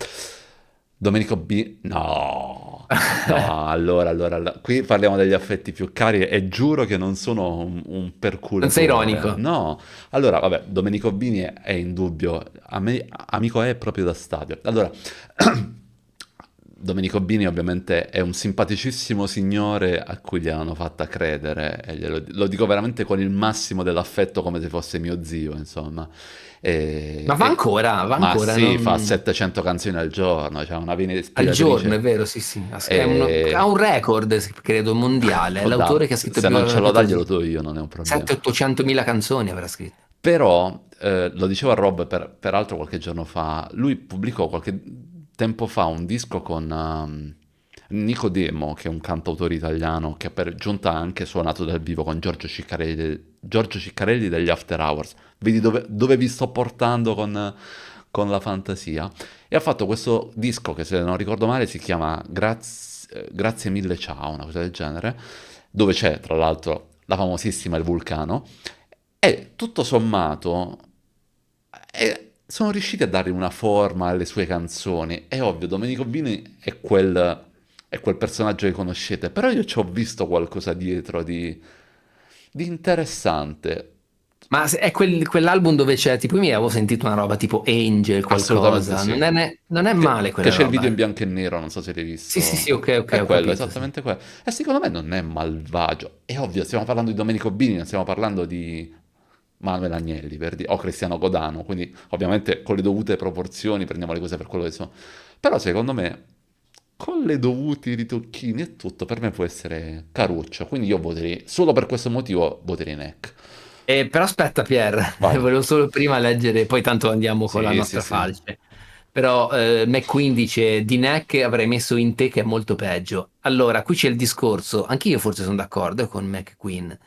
Domenico B... No, no, qui parliamo degli affetti più cari e giuro che non sono un Non sei perculatore. ironico. No, allora, vabbè, Domenico Bini è indubbio, a me amico è proprio da stadio. Allora, Domenico Bini ovviamente è un simpaticissimo signore a cui gli hanno fatta credere, e lo dico veramente con il massimo dell'affetto come se fosse mio zio, insomma. Ma va Ma ancora, sì, fa non... 700 canzoni al giorno, c'ha una vena Al giorno, è ispiratrice. vero, sì, sì. Ha E... un record, credo, mondiale. È Può l'autore darsi, che ha scritto se più non ce lo dà glielo così. do io, non è un problema. 700-800 mila canzoni avrà scritto. Però, lo diceva Rob peraltro qualche giorno fa, lui pubblicò qualche tempo fa un disco con Nico Demo, che è un cantautore italiano che per giunta ha anche suonato dal vivo con Giorgio Ciccarelli degli After Hours. Vedi dove vi sto portando con la fantasia, e ha fatto questo disco che, se non ricordo male, si chiama Grazie mille ciao, una cosa del genere, dove c'è tra l'altro la famosissima Il Vulcano, e tutto sommato sono riusciti a dare una forma alle sue canzoni. È ovvio, Domenico Bini è quel personaggio che conoscete, però io ci ho visto qualcosa dietro di interessante. Ma è quell'album dove c'è, tipo, io mi avevo sentito una roba tipo Angel, Assolutamente qualcosa. sì. Non è male Che quella c'è il roba. video in bianco e nero, non so se l'hai visto. Sì, sì, sì, ok, ok, È ho quello, capito, sì. esattamente quello. E secondo me non è malvagio. È ovvio, stiamo parlando di Domenico Bini, non stiamo parlando di Manuel Agnelli o Cristiano Godano, quindi ovviamente con le dovute proporzioni prendiamo le cose per quello che sono. Però secondo me, con le dovuti ritocchini e tutto, per me può essere caruccio. Quindi io voterei, solo per questo motivo, voterei NEC. Però aspetta, Pier, Vai. volevo solo prima leggere, poi tanto andiamo con la Sì, sì, nostra sì. falce. Però McQueen dice di Neck avrei messo In te che è molto peggio. Allora, qui c'è il discorso, anch'io forse sono d'accordo con McQueen,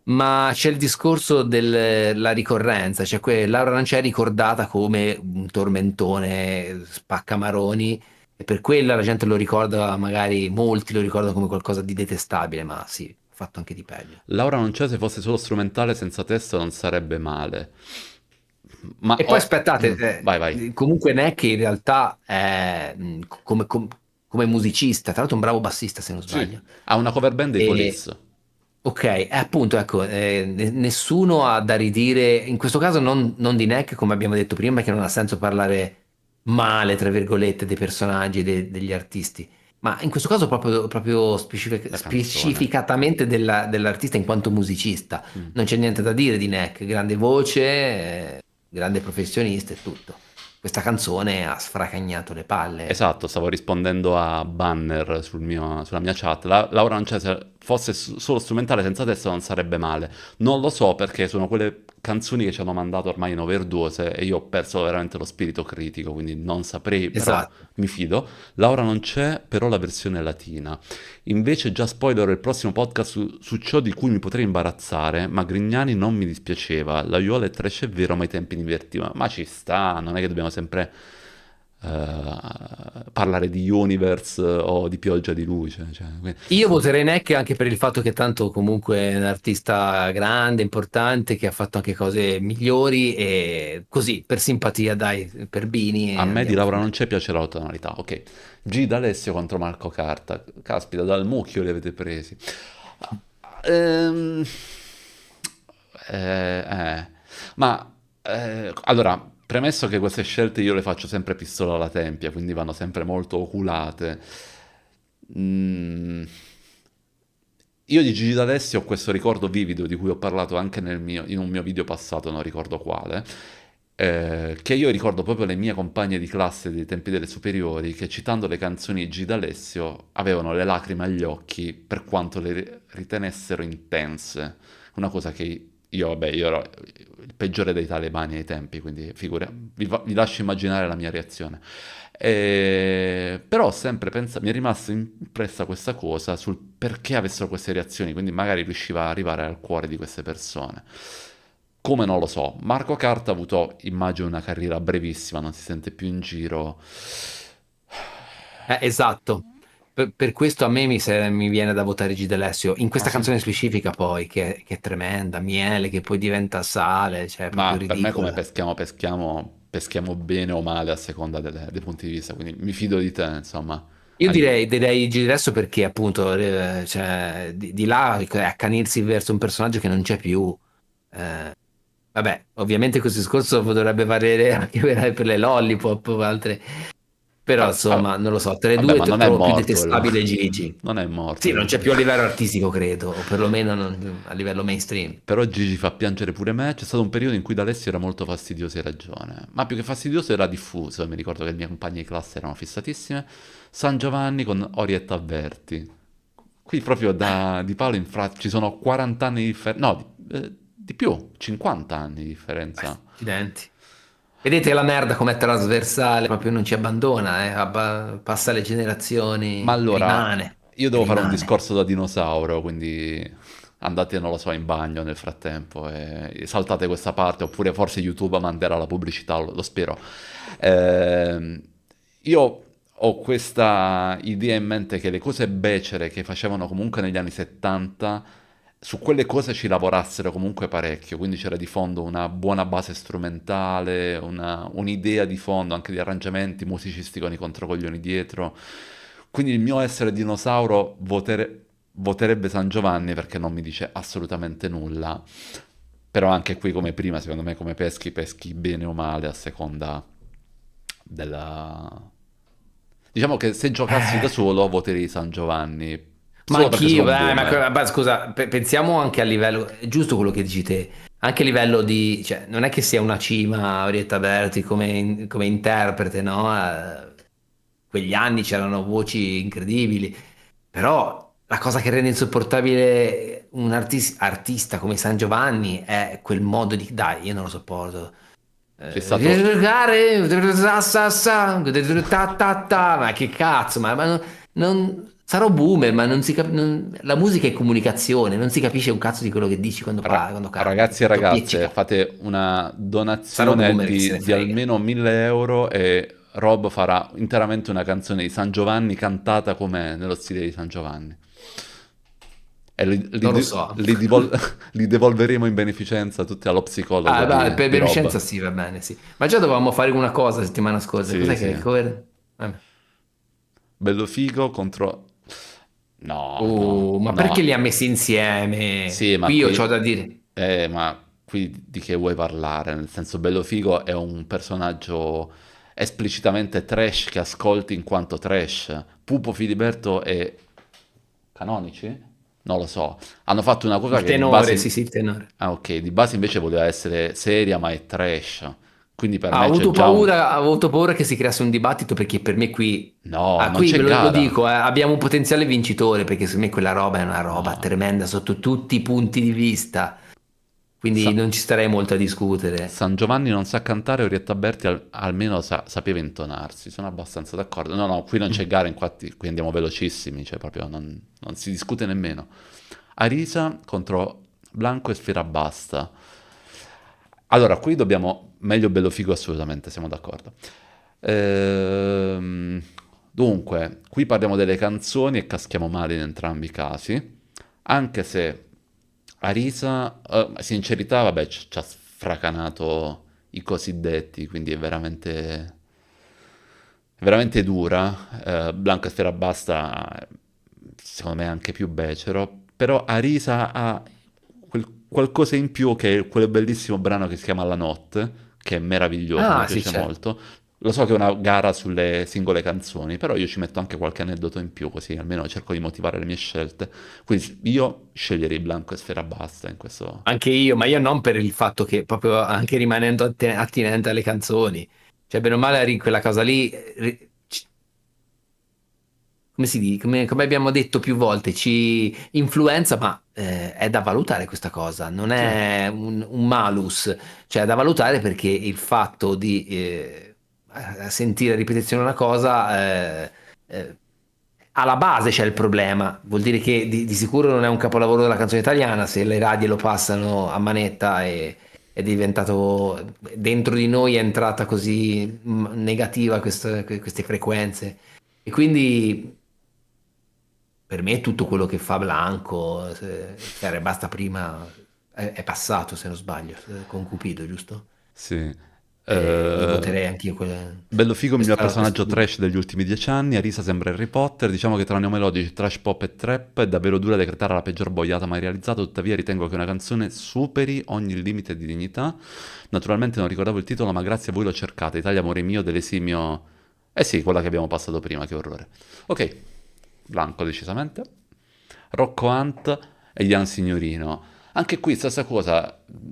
ma c'è il discorso della ricorrenza, cioè Laura non c'è ricordata come un tormentone spaccamaroni, e per quella la gente lo ricorda, magari molti lo ricordano come qualcosa di detestabile, ma sì, ha fatto anche di peggio. Laura non c'è, se fosse solo strumentale senza testo non sarebbe male. Ma E poi aspettate, vai, vai. comunque Neck in realtà è come musicista, tra l'altro un bravo bassista se non Sì, sbaglio. ha una cover band dei E, Police. ok, appunto, ecco, nessuno ha da ridire, in questo caso non di Neck, come abbiamo detto prima, che non ha senso parlare male, tra virgolette, dei personaggi, degli artisti, ma in questo caso proprio La canzone. specificatamente dell'artista in quanto musicista. Mm. Non c'è niente da dire di Neck, grande voce, grande professionista e tutto. Questa canzone ha sfracagnato le palle. Esatto, stavo rispondendo a Banner sulla mia chat. Laura non c'è, se fosse solo strumentale senza testo non sarebbe male. Non lo so, perché sono quelle canzoni che ci hanno mandato ormai in overdose e io ho perso veramente lo spirito critico, quindi non saprei, però Esatto. mi fido. Laura non c'è, però la versione latina. Invece, già spoiler il prossimo podcast su ciò di cui mi potrei imbarazzare, ma Grignani non mi dispiaceva. La Iola è trash, è vero, ma i tempi invertivano. Ma ci sta, non è che dobbiamo sempre parlare di Universe o di Pioggia di Luce. Cioè, Io voterei Neck anche per il fatto che tanto comunque è un artista grande, importante, che ha fatto anche cose migliori, e così, per simpatia, dai, per Bini, a e me di andiamo Laura su non Neck. c'è, piace la tonalità. Ok, G d'Alessio contro Marco Carta. Caspita, dal mucchio li avete presi. Ehm, eh, eh. Ma allora, premesso che queste scelte io le faccio sempre pistola alla tempia, quindi vanno sempre molto oculate. Mm, io di Gigi D'Alessio ho questo ricordo vivido di cui ho parlato anche in un mio video passato, non ricordo quale, che io ricordo proprio le mie compagne di classe dei tempi delle superiori che, citando le canzoni di Gigi D'Alessio, avevano le lacrime agli occhi per quanto le ritenessero intense. Una cosa che io ero il peggiore dei talebani ai tempi, quindi vi lascio immaginare la mia reazione. Però ho sempre pensato, mi è rimasta impressa questa cosa sul perché avessero queste reazioni, quindi magari riusciva ad arrivare al cuore di queste persone. Come non lo so. Marco Carta ha avuto, immagino, una carriera brevissima, non si sente più in giro. Esatto. Per questo a me mi viene da votare G D'Alessio in Ah questa sì? canzone specifica, poi che è tremenda, miele che poi diventa sale, cioè è proprio Ma per me come ridicola. peschiamo bene o male a seconda dei punti di vista, quindi mi fido di te, insomma. Io direi G D'Alessio perché appunto cioè, di là accanirsi verso un personaggio che non c'è più. eh, Vabbè, ovviamente questo discorso dovrebbe valere anche per le Lollipop o altre, però insomma, non lo so, tra le Vabbè, due ma non è trovo più morto, detestabile Gigi. non è morto. Sì, non c'è più a livello artistico, credo, o perlomeno a livello mainstream. Però Gigi fa piangere pure me. C'è stato un periodo in cui D'Alessio era molto fastidioso, hai ragione. Ma più che fastidioso era diffuso. Mi ricordo che le mie compagne di classe erano fissatissime. San Giovanni con Orietta Avverti. Qui proprio di Paolo in ci sono 40 anni di differenza. No, di più, 50 anni di differenza. Accidenti. Vedete la merda com'è trasversale, proprio non ci abbandona, passa le Ma generazioni, allora, rimane, io devo fare un rimane. discorso da dinosauro, quindi andate, non lo so, in bagno nel frattempo e saltate questa parte, oppure forse YouTube manderà la pubblicità, lo spero. Io ho questa idea in mente che le cose becere che facevano comunque negli anni 70, su quelle cose ci lavorassero comunque parecchio, quindi c'era di fondo una buona base strumentale, un'idea di fondo anche di arrangiamenti musicisti con i controcoglioni dietro. Quindi il mio essere dinosauro voterebbe San Giovanni perché non mi dice assolutamente nulla. Però anche qui come prima, secondo me come peschi bene o male a seconda della... Diciamo che se giocassi da solo voterei San Giovanni, Ma solo perché sono anch'io, un ma boomer. scusa, pensiamo anche a livello, è giusto quello che dici te, anche a livello di, cioè, non è che sia una cima Orietta Berti come interprete, no? Quegli anni c'erano voci incredibili, però la cosa che rende insopportabile un artista come San Giovanni è quel modo di, dai, io non lo sopporto. C'è stato... Ma che cazzo, sarò boomer, ma non si la musica è comunicazione, non si capisce un cazzo di quello che dici quando canti. Ragazzi e ragazze, Doppieccica. fate una Sarò donazione boomer, chi se ne di frega. almeno 1000 € e Rob farà interamente una canzone di San Giovanni cantata come nello stile di San Giovanni. E Non lo so. li devolveremo in beneficenza tutti allo psicologo Ah, dai, per di Rob. beneficenza sì, va bene, sì. Ma già dovevamo fare una cosa la settimana scorsa, Sì, cos'è sì. che cover? Vabbè. Bello figo contro... No, no, Ma perché li no. ha messi insieme? Sì, ma Qui io c'ho qui... da dire. Ma qui di che vuoi parlare? Nel senso, Bello Figo è un personaggio esplicitamente trash che ascolti in quanto trash. Pupo Filiberto e Canonici? Non lo so. Hanno fatto una cosa Il che di tenore, base... sì, sì, il tenore. Ah, ok, di base invece voleva essere seria, ma è trash. Quindi per Ha me c'è avuto già un... paura, ha avuto paura che si creasse un dibattito perché per me qui, No, non qui c'è ve lo gara. dico, abbiamo un potenziale vincitore perché secondo me quella roba è una roba No. tremenda sotto tutti i punti di vista, quindi Sa- non ci starei molto a discutere. San Giovanni non sa cantare, Orietta Berti almeno sapeva intonarsi, sono abbastanza d'accordo. No, no, qui non c'è gara, infatti qui andiamo velocissimi, cioè proprio non si discute nemmeno. Arisa contro Blanco e Sfirabasta. Allora, qui dobbiamo... Meglio bello figo assolutamente, siamo d'accordo. Ehm, Dunque, qui parliamo delle canzoni e caschiamo male in entrambi i casi, anche se Arisa, sincerità, vabbè, ci ha sfracanato i cosiddetti, quindi è veramente dura. Blanca Sferrabasta, secondo me, è anche più becero, però Arisa ha qualcosa in più che è quel bellissimo brano che si chiama La Notte, che è meraviglioso, mi Ah, sì, piace certo. molto. Lo so che è una gara sulle singole canzoni, però io ci metto anche qualche aneddoto in più, così almeno cerco di motivare le mie scelte. Quindi io sceglierei Blanco e Sferrabasta in questo... Anche io, ma io non per il fatto che proprio anche rimanendo attinente alle canzoni, cioè bene o male quella cosa lì, come si dice, come abbiamo detto più volte, ci influenza, ma è da valutare questa cosa, non Sì. è un malus, cioè è da valutare perché il fatto di sentire a ripetizione una cosa, eh, alla base c'è il problema, vuol dire che di sicuro non è un capolavoro della canzone italiana se le radio lo passano a manetta e è diventato, dentro di noi è entrata così negativa queste frequenze. E quindi per me tutto quello che fa Blanco, cioè basta prima, è passato se non sbaglio, con Cupido, giusto? Sì. E Eh, voterei anche io Bello figo, il miglior questo personaggio dubbio. trash degli ultimi 10 anni. Arisa sembra Harry Potter. Diciamo che tra neomelodici, trash pop e trap è davvero dura decretare la peggior boiata mai realizzata. Tuttavia ritengo che una canzone superi ogni limite di dignità. Naturalmente non ricordavo il titolo, ma grazie a voi l'ho cercata. Italia, amore mio, dell'esimio... Eh sì, quella che abbiamo passato prima, che orrore. Ok, Blanco decisamente. Rocco Hunt e Ian Signorino. Anche qui stessa cosa,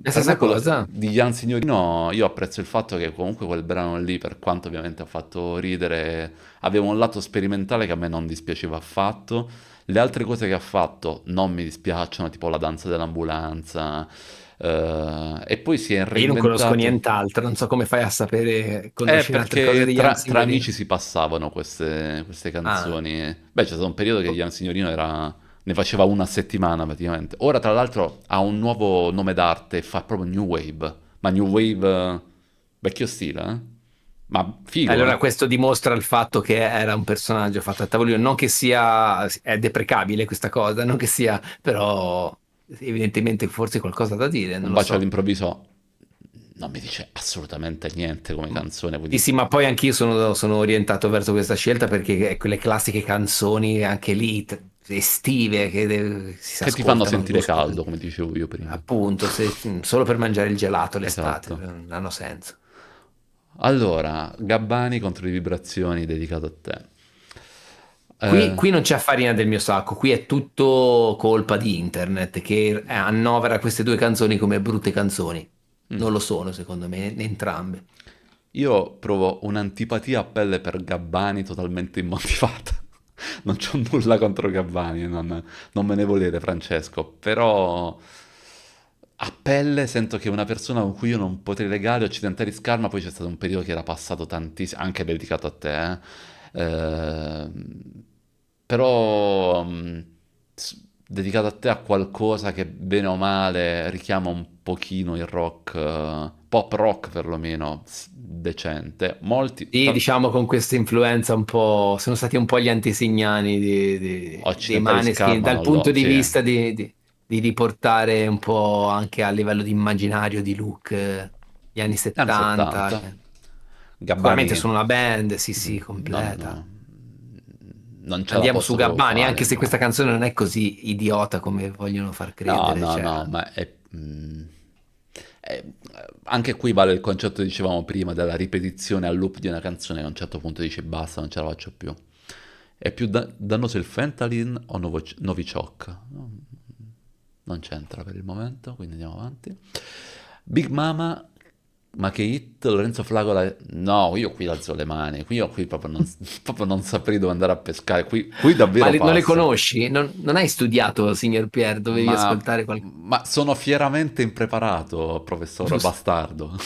La per me stessa quello cosa? di Ian Signorino io apprezzo il fatto che comunque quel brano lì, per quanto ovviamente ha fatto ridere, aveva un lato sperimentale che a me non dispiaceva affatto. Le altre cose che ha fatto non mi dispiacciono, tipo la danza dell'ambulanza, e poi si è E io non conosco reinventato. nient'altro, non so come fai a sapere, conoscere altre cose Perché di Ian tra Signorino. amici si passavano queste Ah, canzoni. Beh, c'è stato un periodo che oh, Ian Signorino era ne faceva una a settimana praticamente. Ora tra l'altro ha un nuovo nome d'arte, fa proprio New Wave, ma New Wave vecchio stile, eh? Ma figo, Allora, eh? questo dimostra il fatto che era un personaggio fatto a tavolino, non che sia, è deprecabile questa cosa, non che sia, però evidentemente forse qualcosa da dire, non Un lo bacio so. all'improvviso non mi dice assolutamente niente come canzone, Sì, quindi sì, ma poi anch'io sono orientato verso questa scelta perché quelle classiche canzoni, anche lì, estive, che si che ti fanno ascoltano sentire giusto, caldo, come dicevo io prima. appunto, solo per mangiare il gelato l'estate, Esatto. non hanno senso. Allora, Gabbani contro le vibrazioni dedicato a te. Qui, Eh, qui non c'è farina del mio sacco, qui è tutto colpa di internet che annovera queste due canzoni come brutte canzoni. Non lo sono, secondo me, entrambe. io provo un'antipatia a pelle per Gabbani totalmente immotivata. Non c'ho nulla contro Gabbani, non me ne volere Francesco, però a pelle sento che è una persona con cui io non potrei legare occidentali scarma, poi c'è stato un periodo che era passato tantissimo, anche dedicato a te, eh. Però dedicato a te a qualcosa che bene o male richiama un pochino il rock, pop rock perlomeno, decente. Molti, Sì, diciamo con questa influenza un po', sono stati un po' gli antesignani dei occidentali Maneskin, scarma dal non lo... punto di Sì, vista di riportare un po' anche a livello di immaginario di look gli anni anni 70. 70. Sicuramente Gabbani sono una band, sì, sì, completa. non, non ce la Andiamo su posso proprio Gabbani, fare, anche se questa no. canzone non è così idiota come vogliono far No, credere, no, cioè, no, ma è- anche qui vale il concetto che dicevamo prima della ripetizione al loop di una canzone che a un certo punto dici basta, non ce la faccio più. È più dannoso il Fentanyl o Novichok? No, non c'entra per il momento, quindi andiamo avanti. Big Mama, ma che hit, Lorenzo Flagola... No, io qui alzo le mani, qui io qui proprio non, proprio non saprei dove andare a pescare, qui ma davvero non le passo. conosci? Non hai studiato, signor Pier, dovevi ascoltare qualcosa. Ma sono fieramente impreparato, professor Giusto. Bastardo.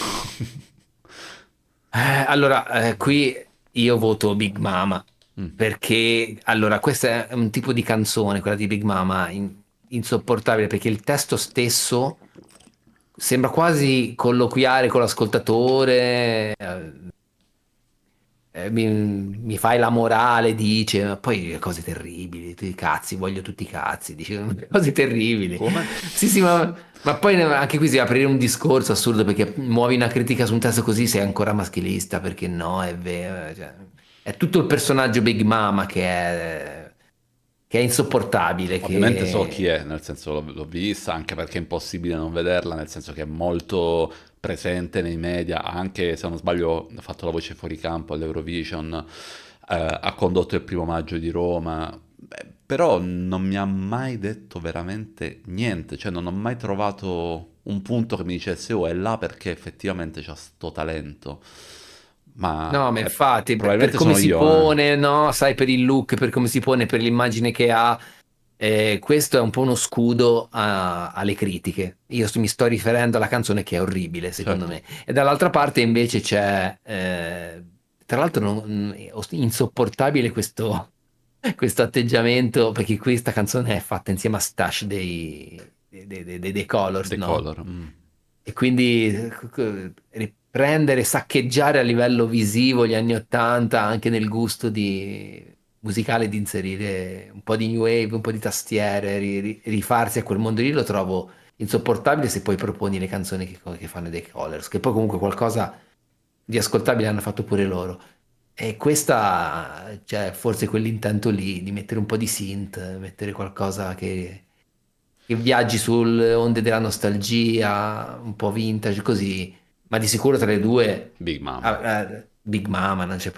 Allora, qui io voto Big Mama, Mm. perché allora questo è un tipo di canzone, quella di Big Mama, insopportabile, perché il testo stesso sembra quasi colloquiare con l'ascoltatore, mi fai la morale, dice, ma poi cose terribili, tutti i cazzi, voglio tutti i cazzi, dice cose terribili. Come? Sì, sì, ma poi anche qui si aprire un discorso assurdo perché muovi una critica su un testo così sei ancora maschilista, perché no, è vero, cioè, è tutto il personaggio Big Mama che è insopportabile, Ovviamente so chi che... è, nel senso l'ho vista, anche perché è impossibile non vederla, nel senso che è molto presente nei media, anche se non sbaglio ha fatto la voce fuori campo all'Eurovision, ha condotto il primo maggio di Roma, però non mi ha mai detto veramente niente, cioè non ho mai trovato un punto che mi dicesse oh è là perché effettivamente c'ha sto talento, ma No, ma infatti, per probabilmente come sono si io, eh. pone, no, sai, per il look, per come si pone, per l'immagine che ha, questo è un po' uno scudo alle critiche. Io mi sto riferendo alla canzone che è orribile, secondo Certo. me. E dall'altra parte invece c'è, tra l'altro, insopportabile questo atteggiamento, perché questa canzone è fatta insieme a Stash dei Colors, The no? Color. E quindi riprendere, saccheggiare a livello visivo gli anni Ottanta, anche nel gusto musicale di inserire un po' di new wave, un po' di tastiere, rifarsi a quel mondo lì, lo trovo insopportabile se poi proponi le canzoni che fanno dei Colors, che poi comunque qualcosa di ascoltabile hanno fatto pure loro. E questa, cioè, forse quell'intento lì, di mettere un po' di synth, mettere qualcosa che viaggi sulle onde della nostalgia, un po' vintage, così, ma di sicuro tra le due, Big Mama. Big Mama non c'è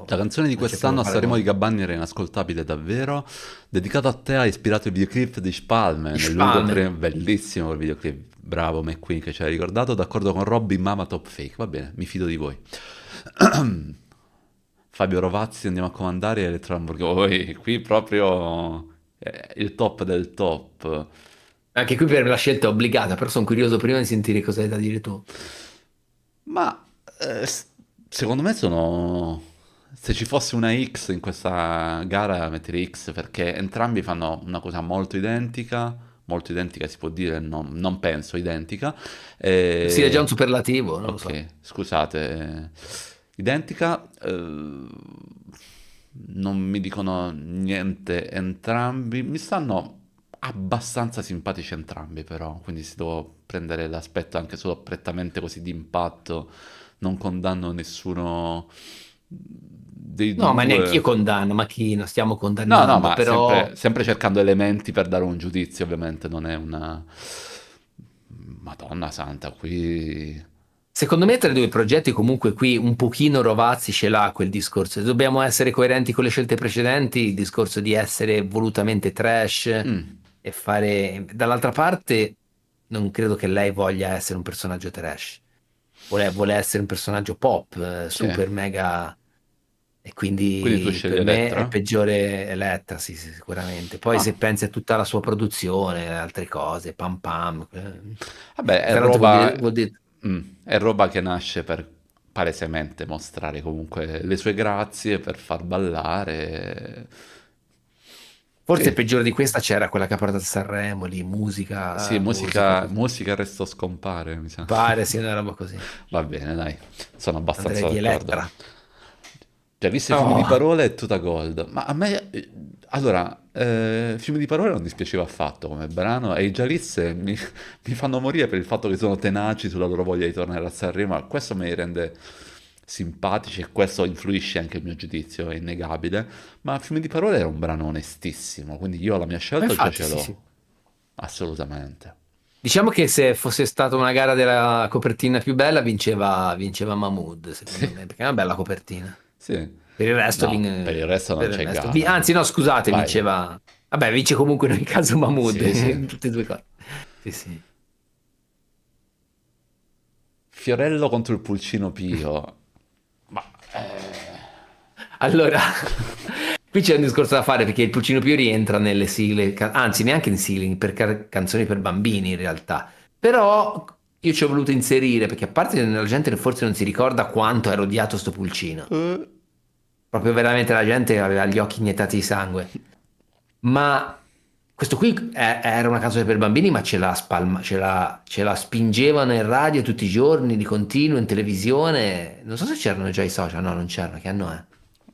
La canzone di non c'è proprio quest'anno a Sanremo di paragone. Gabbani era inascoltabile davvero. Dedicato a te ha ispirato il videoclip di Spalmen, il lungo Spalmer. bellissimo il videoclip. Bravo McQueen che ci ha ricordato. D'accordo con Robby, Mama Top Fake. Va bene, mi fido di voi. Fabio Rovazzi andiamo a comandare e Elettra Lamborghini. Qui proprio il top del top. Anche qui per me la scelta è obbligata, però sono curioso prima di sentire cosa hai da dire tu. Ma secondo me sono se ci fosse una X in questa gara metterei X perché entrambi fanno una cosa molto identica si può dire, non penso identica. Sì, è già un superlativo, non lo so. Ok, scusate, identica, non mi dicono niente entrambi, mi stanno abbastanza simpatici entrambi però, quindi se devo prendere l'aspetto anche solo prettamente così di impatto, non condanno nessuno dei No, ma neanche io due. condanno, ma chi non stiamo No, no, condannando, ma però sempre cercando elementi per dare un giudizio, ovviamente, non è una. Madonna santa, qui. secondo me tra i due progetti comunque qui un pochino Rovazzi ce l'ha quel discorso. Dobbiamo essere coerenti con le scelte precedenti, il discorso di essere volutamente trash Mm, e fare. Dall'altra parte non credo che lei voglia essere un personaggio trash, vuole essere un personaggio pop, sì. super mega. E Quindi tu quindi scegli per me è Elettra? peggiore Elettra, sì, sì, sicuramente. Poi Ah, se pensi a tutta la sua produzione, altre cose, pam pam, vabbè, tra l'altro è roba che nasce per palesemente mostrare comunque le sue grazie, per far ballare. forse Sì, peggiore di questa c'era quella che ha portato a Sanremo, lì, sì, musica, così. musica il resto scompare, mi sa. Pare sia una roba così. Va bene, dai, sono Andrei abbastanza di d'accordo. Elettra. Cioè, visto i fiumi di Oh, parole è tutta gold. Ma a me, allora, fiumi di parole non dispiaceva affatto come brano e i Jalis mi fanno morire per il fatto che sono tenaci sulla loro voglia di tornare a Sanremo. Questo me li rende simpatici e questo influisce anche il mio giudizio, è innegabile. Ma fiumi di parole era un brano onestissimo, quindi io la mia ma scelta già infatti ce sì, l'ho, sì. assolutamente. Diciamo che se fosse stata una gara della copertina più bella, vinceva Mahmood, secondo me, perché è una bella copertina. Sì. Per il resto, No, per il resto non per il c'è resto gara. anzi, no, scusate, Vai. vinceva. Vabbè, vince comunque in ogni caso Mahmood, Sì, sì. in tutte e due cose. Sì, sì. Fiorello contro il Pulcino Pio. Ma Allora, qui c'è un discorso da fare perché il Pulcino Pio rientra nelle sigle, anzi, neanche in sigle, per canzoni per bambini in realtà. Però io ci ho voluto inserire perché a parte che la gente forse non si ricorda quanto era odiato sto Pulcino. Proprio veramente la gente aveva gli occhi iniettati di sangue. Ma questo qui era una canzone per bambini, ma ce la spingevano in radio tutti i giorni, di continuo, in televisione. Non so se c'erano già i social, no, non c'erano, che anno è?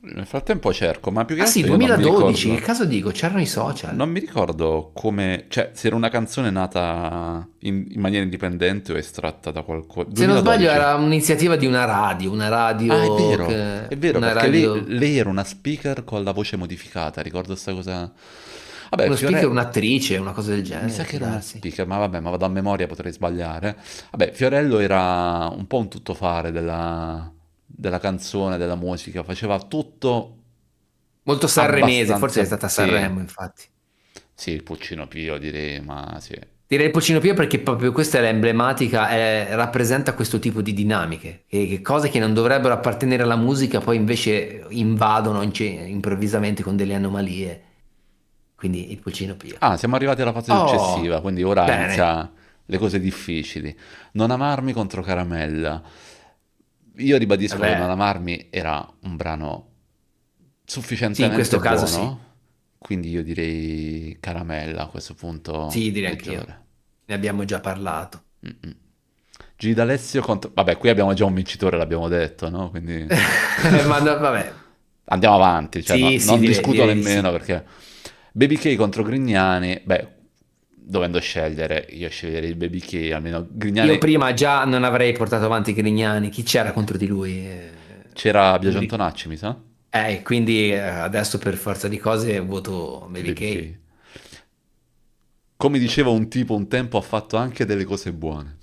nel frattempo cerco, ma più che Ah sì, altro io non mi 2012, che ricordo. caso dico? C'erano i social. Non mi ricordo come. Cioè, se era una canzone nata in maniera indipendente o estratta da qualcosa. Se non sbaglio 2012. era un'iniziativa di una Ah, radio, è vero, una perché lei, radio, lei era una speaker con la voce modificata, ricordo sta cosa. Vabbè, uno speaker, Fiore. un'attrice, una cosa del Mi sa genere, che può era una darsi. speaker, ma vabbè, ma vado a memoria, potrei sbagliare. Vabbè, Fiorello era un po' un tuttofare della canzone, della musica, faceva tutto Molto sanremese, forse è abbastanza. stata a Sì, Sanremo, infatti. sì, il Pulcino Pio direi, ma sì. Direi il Pulcino Pio perché proprio questa è l'emblematica, rappresenta questo tipo di dinamiche, che cose che non dovrebbero appartenere alla musica poi invece invadono improvvisamente con delle anomalie. Quindi il Pulcino Pio. Ah, siamo arrivati alla fase Oh, successiva, quindi ora bene. inizia le cose difficili. Non amarmi contro Caramella. Io ribadisco che Non Vabbè, amarmi era un brano sì, in questo sufficientemente caso sì. buono, quindi io direi Caramella a questo punto Sì, direi anch'io. peggiore. Ne abbiamo già parlato. Mm-mm. Gigi D'Alessio contro. Vabbè, qui abbiamo già un vincitore, l'abbiamo detto, no? Quindi Ma vabbè. andiamo avanti, cioè Sì, sì, non direi, discuto direi di nemmeno sì. perché Baby K contro Grignani, beh, dovendo scegliere, io sceglierei Baby K, almeno Io Grignani. prima già non avrei portato avanti Grignani. Chi c'era contro di lui? C'era Non Biagio mi ricordo. Antonacci, mi sa? Quindi adesso per forza di cose voto Baby Baby K. K. Come diceva un tipo un tempo, ha fatto anche delle cose buone.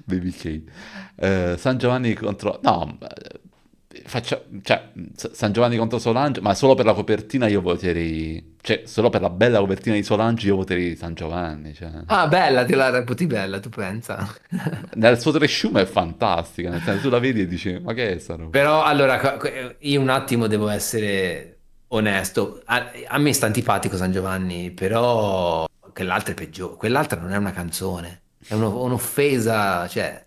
Baby K. San Giovanni contro. No, cioè, San Giovanni contro Solange, ma solo per la copertina io voterei. Cioè, solo per la bella copertina di Solange io voterei San Giovanni. Cioè. Ah, bella, te la reputi bella, tu pensa? Nel suo trashume è fantastica, nel senso tu la vedi e dici, ma che è sta roba? Però allora io un attimo devo essere onesto. A me sta antipatico San Giovanni, però quell'altra è peggiore. Quell'altra non è una canzone, è un'offesa, cioè.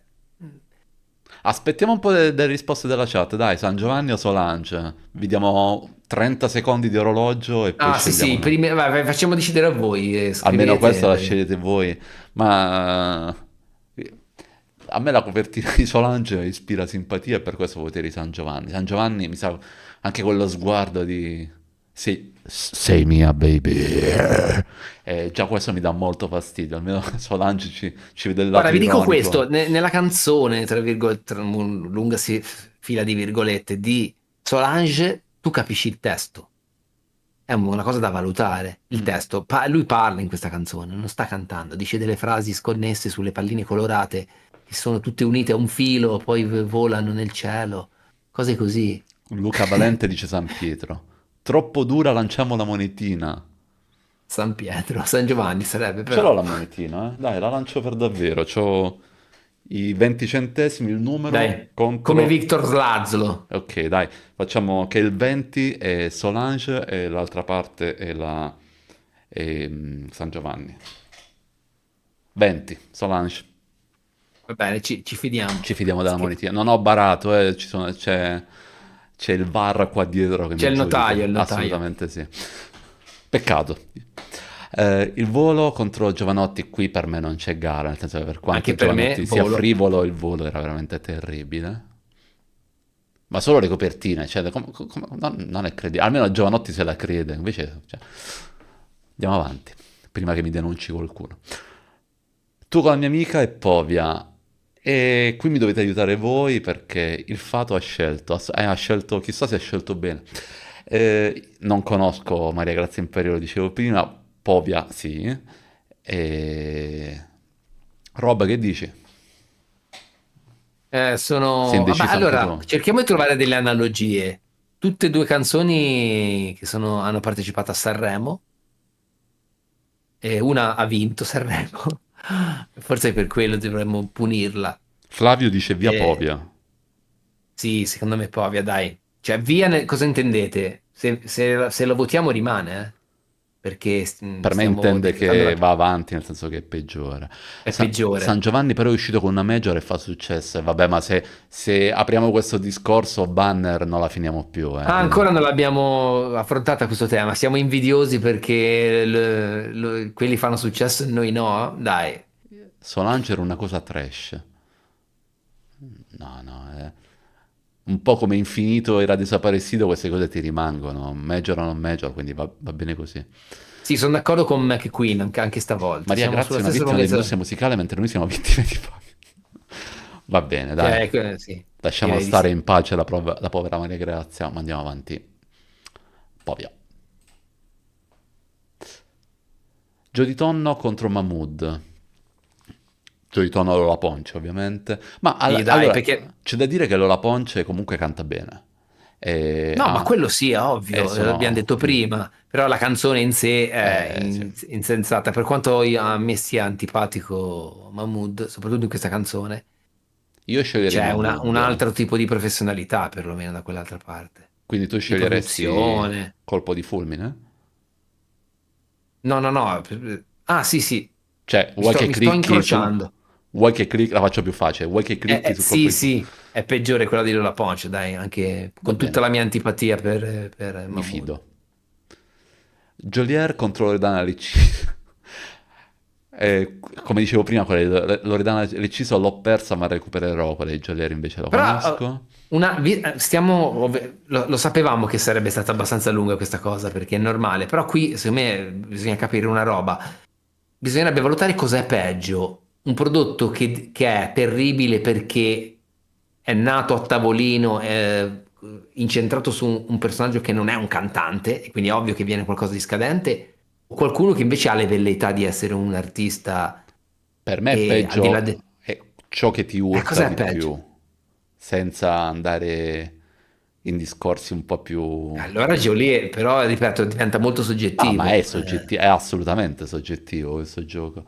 Aspettiamo un po' delle risposte della chat, dai, San Giovanni o Solange? Vi diamo 30 secondi di orologio e poi Ah, sì, scegliamo sì, una. vai, facciamo decidere a voi, Almeno questa scrivete. la scegliete voi, ma a me la copertina di Solange ispira simpatia e per questo voteri San Giovanni. San Giovanni mi sa anche quello sguardo di sei mia baby. Già questo mi dà molto fastidio, almeno Solange ci vede il Guarda, lato vi dico questo, ironico. nella canzone, tra virgolette, tra lunga fila di virgolette, di Solange, tu capisci il testo. È una cosa da valutare. Il Mm. testo, lui parla in questa canzone, non sta cantando, dice delle frasi sconnesse sulle palline colorate che sono tutte unite a un filo, poi volano nel cielo, cose così. Luca Valente dice San Pietro. Troppo dura, lanciamo la monetina. San Pietro, San Giovanni sarebbe Ce l'ho però. la monetina, eh? Dai, la lancio per davvero. C'ho i 20 centesimi, il numero Dai, come contro... Victor Slazlo. Ok, dai, facciamo che il 20 è Solange e l'altra parte è San Giovanni. 20, Solange. Va bene, ci fidiamo. Ci fidiamo della monetina. Non ho barato, c'è il VAR qua dietro che C'è mi il giudica. notaio, il notaio. Assolutamente sì. Peccato. Il volo contro Giovanotti qui per me non c'è gara, nel senso che per quanto Anche per me, Giovanotti sia volo. frivolo, il volo era veramente terribile. Ma solo le copertine, cioè, non è credibile. Almeno Giovanotti se la crede, invece, cioè, andiamo avanti, prima che mi denunci qualcuno. Tu con la mia amica e Povia. E qui mi dovete aiutare voi perché il Fato ha scelto, chissà se ha scelto bene. Non conosco Maria Grazia Imperio, lo dicevo prima, Povia sì. E... Rob, che dici? Sei Vabbè, indeciso anche allora, tu? cerchiamo di trovare delle analogie. Tutte e due canzoni che hanno partecipato a Sanremo e una ha vinto Sanremo. Forse per quello dovremmo punirla. Flavio dice via Eh, Povia. sì, secondo me Povia, dai. Cioè, via, cosa intendete? Se lo votiamo rimane, perché Per me stiamo intende decretando che va avanti, nel senso che è peggiore. è San peggiore. Giovanni però è uscito con una major e fa successo. E vabbè, ma se apriamo questo discorso, banner non la finiamo più, Ah, quindi... ancora non l'abbiamo affrontata questo tema. Siamo invidiosi perché quelli fanno successo e noi no? Dai. Solange era una cosa trash. No, no, un po' come Infinito era desaparecido, queste cose ti rimangono, major o non major, quindi va bene così. Sì, sono d'accordo con McQueen anche stavolta. Maria Siamo Grazia sulla è una stessa vittima lunghezza. dell'industria musicale, mentre noi siamo vittime di Va bene, dai. Sì, Lasciamo direi di stare sì. in pace la povera Maria Grazia, ma andiamo avanti. Povia. Giodio Tonno contro Mahmood. Giodio Tonno Lola Ponce, ovviamente. Ma Sì, dai, allora, perché... c'è da dire che Lola Ponce comunque canta bene. E No, ma quello sì, è ovvio, l'abbiamo sono... detto prima, però la canzone in sé è sì. insensata. Per quanto a me sia antipatico Mahmood, soprattutto in questa canzone, Io sceglierei c'è un Mahmood. altro tipo di professionalità, perlomeno da quell'altra parte, Quindi tu di sceglieresti produzione. Colpo di fulmine? No, no, no. Ah, sì, sì, Cioè, vuoi che mi sto clicchi su... incrociando. Vuoi che clicchi... La faccio più facile. Vuoi che clicchi su Colpo Sì, di fulmine? sì, è peggiore quella di Lola Ponce, dai, anche Va con tutta bene, la mia antipatia per mi Mahmood. fido. Jolier contro Loredana Lecce. Come dicevo prima, quella di Loredana Lecciso l'ho persa, ma recupererò. Quella di Jolier invece la Però conosco. lo sapevamo che sarebbe stata abbastanza lunga questa cosa perché è normale, però qui secondo me bisogna capire una roba. Bisognerebbe valutare cos'è peggio, un prodotto che è terribile perché è nato a tavolino, è incentrato su un personaggio che non è un cantante, e quindi è ovvio che viene qualcosa di scadente, o qualcuno che invece ha le velleità di essere un artista Per me è e al di là peggio è ciò che ti urta cos'è di peggio? più, senza andare in discorsi un po' più... Allora Geolier, però ripeto, diventa molto No, ma è soggettivo. soggettivo, è assolutamente soggettivo questo gioco.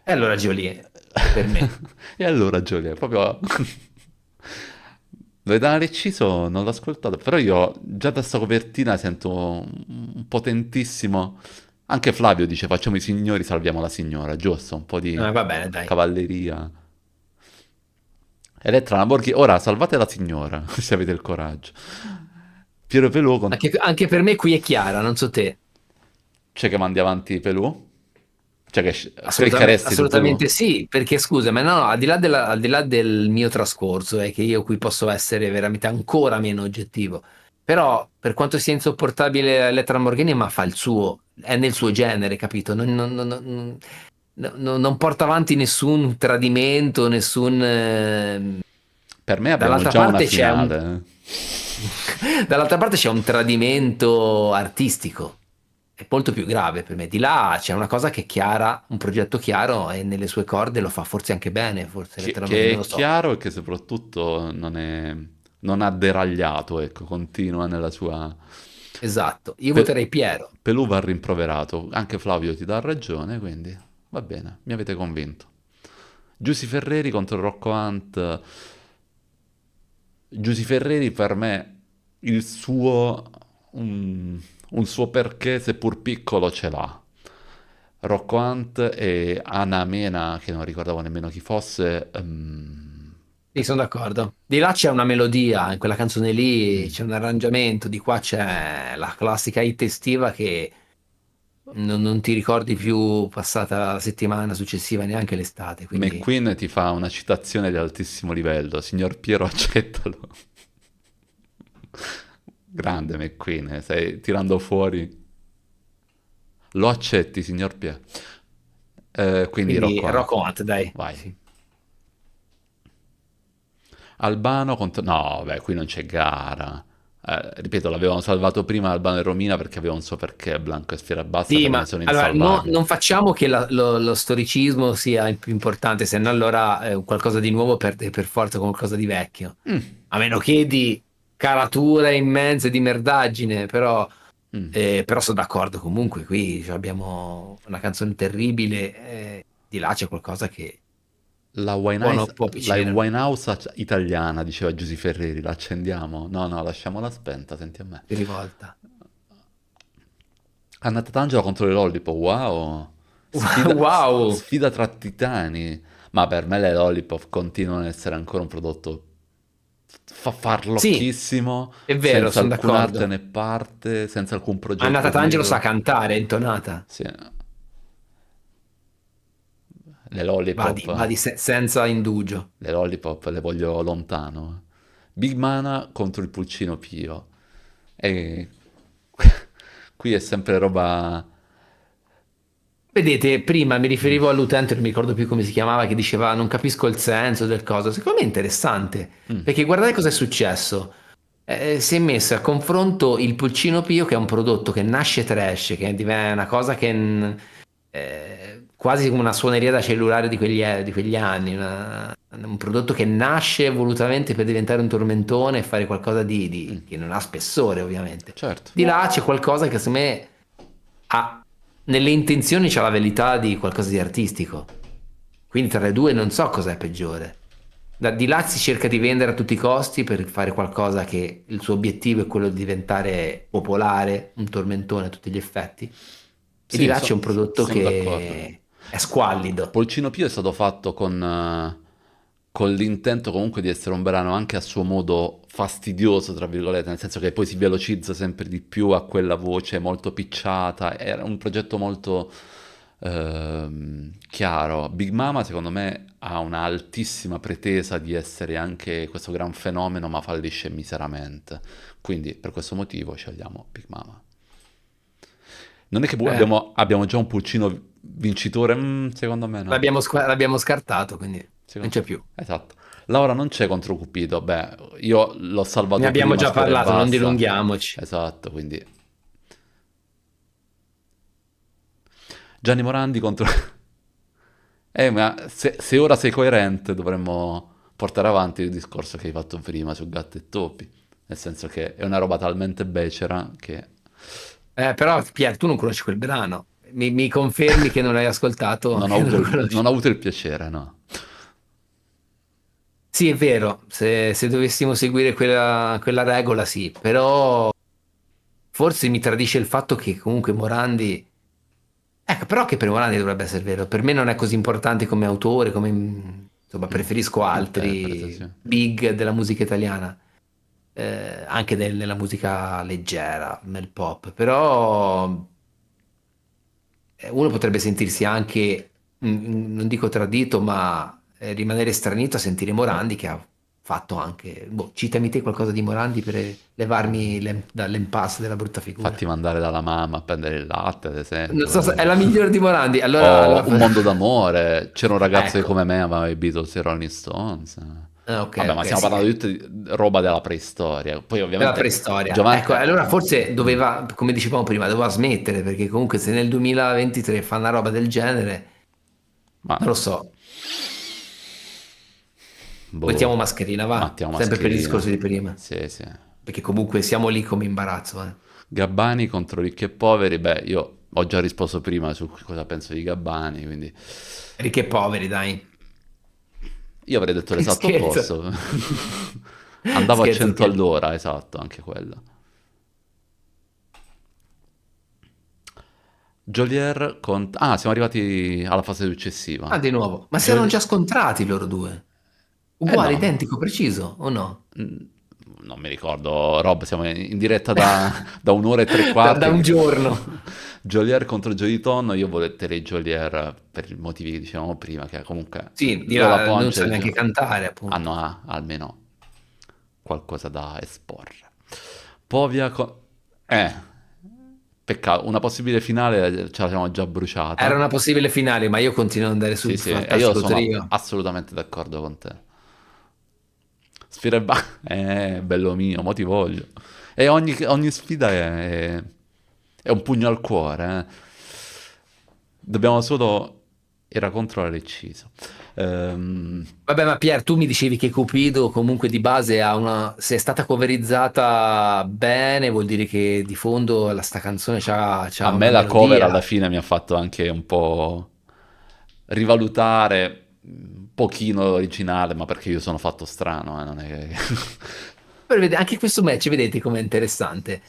E allora Geolier, per me. E allora Giulia, proprio... Loredana Reciso non l'ho ascoltato, però io già da sta copertina sento un potentissimo... Anche Flavio dice facciamo i signori, salviamo la signora, giusto? Un po' di Va bene, dai. cavalleria. Elettra Lamborghini, ora salvate la signora, se avete il coraggio. Piero Pelù, Anche per me qui è chiara, non so te. c'è che mandi avanti Pelù? Cioè che cliccheresti su Pelù? Assolutamente sì, perché scusa, ma no, al di là del mio trascorso, è che io qui posso essere veramente ancora meno oggettivo, però per quanto sia insopportabile Elettra Lamborghini, ma fa il suo, è nel suo genere, capito? Non porta avanti nessun tradimento, nessun... Per me abbiamo Dall'altra già una parte c'è un... finale. Dall'altra parte c'è un tradimento artistico, è molto più grave per me. Di là c'è una cosa che è chiara, un progetto chiaro e nelle sue corde lo fa forse anche bene, forse letteralmente, Che non è lo so. chiaro e che soprattutto non ha deragliato, ecco, continua nella sua... Esatto, io Pe- voterei Piero. Pelù va rimproverato, anche Flavio ti dà ragione, quindi va bene, mi avete convinto. Giusy Ferreri contro Rocco Hunt. Giusy Ferreri per me il suo un suo perché, seppur piccolo, ce l'ha. Rocco Hunt e Ana Mena, che non ricordavo nemmeno chi fosse. Sì, sono d'accordo. Di là c'è una melodia, in quella canzone lì Mm. c'è un arrangiamento, di qua c'è la classica hit estiva che non ti ricordi più passata la settimana successiva, neanche l'estate, quindi... McQueen ti fa una citazione di altissimo livello. Signor Piero, accettalo. Grande McQueen, stai tirando fuori. Lo accetti, signor Piero. Quindi Quindi Rocco Hunt. Rock Hunt, dai. Vai. Sì. Albano contro... No, beh, qui non c'è gara. Ripeto, l'avevamo salvato prima Albano e Romina perché aveva un so perché Blanco e Sfera Bassa Sì, per me ma sono allora insalvabili. non facciamo che lo storicismo sia il più importante, se no allora qualcosa di nuovo perde per forza qualcosa di vecchio. Mm, A meno che di caratura immensa e di merdaggine, mm. però sono d'accordo comunque, qui cioè, abbiamo una canzone terribile, di là c'è qualcosa che può La piacere, Winehouse italiana, diceva Giusy Ferreri, la accendiamo? No, no, lasciamola spenta, senti a me. di rivolta. Anna Tatangelo contro le Lollipop, wow. Wow! Sfida tra titani. Ma per me le Lollipop continuano ad essere ancora un prodotto Sì, farlocchissimo, è vero, senza sono alcun arte d'accordo. né parte, senza alcun Anna progetto Tatangelo sa dietro. cantare, è intonata. Sì. Le Lollipop, Senza indugio. le Lollipop le voglio lontano. Big Mana contro il Pulcino Pio. E qui è sempre roba... Vedete, prima mi Mm. riferivo all'utente, non mi ricordo più come si chiamava, che diceva non capisco il senso del coso. Secondo me è interessante, Mm. perché guardate cosa è successo. Si è messo a confronto il Pulcino Pio, che è un prodotto che nasce trash, che è una cosa che quasi come una suoneria da cellulare di quegli anni, un prodotto che nasce volutamente per diventare un tormentone e fare qualcosa che non ha spessore, ovviamente. Certo. Di là c'è qualcosa che secondo me ha, nelle intenzioni c'ha la verità di qualcosa di artistico. Quindi tra le due non so cos'è peggiore. Di là si cerca di vendere a tutti i costi per fare qualcosa che il suo obiettivo è quello di diventare popolare, un tormentone a tutti gli effetti. E di Sì, là c'è un prodotto sono d'accordo. che è squallido. Polcino Pio è stato fatto con l'intento comunque di essere un brano anche a suo modo fastidioso, tra virgolette, nel senso che poi si velocizza sempre di più a quella voce molto picciata. Era un progetto molto chiaro. Big Mama, secondo me, ha una altissima pretesa di essere anche questo gran fenomeno, ma fallisce miseramente. Quindi, per questo motivo, scegliamo Big Mama. Non è che Eh, abbiamo già un pulcino vincitore? Secondo me no. l'abbiamo scartato, quindi non Secondo- c'è più. Esatto. Laura non c'è contro Cupido. Beh, io l'ho Ne salvato abbiamo prima, già spera e parlato, non basta. dilunghiamoci. Esatto, quindi... Gianni Morandi contro... ma se ora sei coerente dovremmo portare avanti il discorso che hai fatto prima su Gatti e Topi. Nel senso che è una roba talmente becera che... Però Pier, tu non conosci quel brano. Mi confermi che non l'hai ascoltato? Non ho Che non avuto lo conosci? non ho avuto il piacere, no. Sì, è vero, se dovessimo seguire quella regola, sì, però forse mi tradisce il fatto che comunque Morandi... Ecco, però che per Morandi dovrebbe essere vero. Per me non è così importante come autore, come insomma, preferisco altri Interprete, sì. big della musica italiana, anche nella musica leggera, nel pop, però uno potrebbe sentirsi anche, non dico tradito, ma rimanere stranito a sentire Morandi che ha fatto anche, boh, citami te qualcosa di Morandi per levarmi dall'impasse della brutta figura. Fatti mandare dalla mamma a prendere il latte, ad Non esempio. so se è la migliore di Morandi, O Un allora mondo d'amore. C'era un ragazzo che ecco. come me amava i Beatles e i Rolling Stones. Ok, Vabbè, ma ok, stiamo sì. parlando di roba della preistoria. Poi Della ovviamente preistoria. Giovanni... Ecco, allora forse doveva, come dicevamo prima, doveva smettere, perché comunque se nel 2023 fa una roba del genere, Ma... non lo so. Boh. Mettiamo mascherina, va. Matteo Sempre per il Mascherina. discorso di prima. Sì, sì. Perché comunque siamo lì come imbarazzo, eh. Gabbani contro ricchi e poveri. Beh, io ho già risposto prima su cosa penso di Gabbani, quindi... Ricchi e poveri, dai. Io avrei detto l'esatto Scherzo. opposto. Andavo a Scherzo, 100 scherzo. all'ora, esatto, anche quello. Jolier contro... Ah, siamo arrivati alla fase Ah, successiva. di nuovo. Ma si erano Jolier... già scontrati loro due. Eh Uguale, no, identico, preciso, o no? mm, non mi ricordo, Rob, siamo in diretta da un'ora e tre Da quarti. un giorno. Jolier contro Joliton, io voletterei Jolier per i motivi che dicevamo prima, che comunque Sì, di Lola là non sa Ponce neanche cantare, appunto. hanno almeno qualcosa da esporre. Povia peccato, una possibile finale ce l'abbiamo già bruciata. Era una possibile finale, ma io continuo ad andare Sì, sul sì, e io fantastico sono trio. assolutamente d'accordo con te. Sfida e bello mio, mo ti voglio. E ogni sfida è un pugno al cuore. Dobbiamo solo... Era contro la Reciso. Vabbè, ma Pier, tu mi dicevi che Cupido comunque di base ha una... se è stata coverizzata bene, vuol dire che di fondo sta canzone A c'ha me una la cover alla melodia. fine mi ha fatto anche un po' rivalutare un pochino l'originale, ma perché io sono fatto strano, non è che... Però anche questo match, vedete com'è interessante.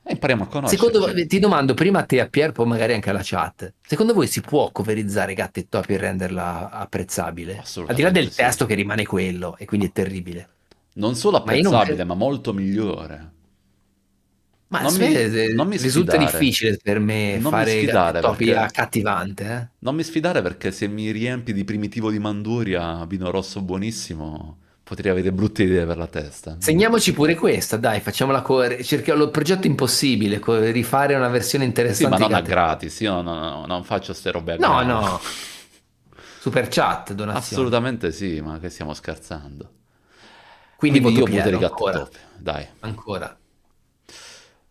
impariamo a Secondo conoscerci. ti domando prima a te e a Pier, poi magari anche alla chat. Secondo voi si può coverizzare Gatti e Topi e renderla apprezzabile? Al di là Assolutamente del sì. testo che rimane quello e quindi è terribile. Non solo Ma io non apprezzabile, credo. ma molto migliore. Ma Non mi, non mi risulta sfidare. difficile per me Non mi fare Gatti e sfidare Topi perché... accattivante, eh? Non mi sfidare perché se mi riempi di primitivo di Manduria, vino rosso buonissimo, potrei avere brutte idee per la testa. Segniamoci pure questa, dai, facciamo cerchiamo il progetto impossibile, rifare una versione Sì, ma interessante di non a Gatti e Topi. gratis, io non faccio ste robe a No, grano. no, super chat, donazioni. Assolutamente sì, ma che stiamo scherzando. Quindi Quindi voto io voterei Piero, Gatte e ancora, Topi, dai. ancora.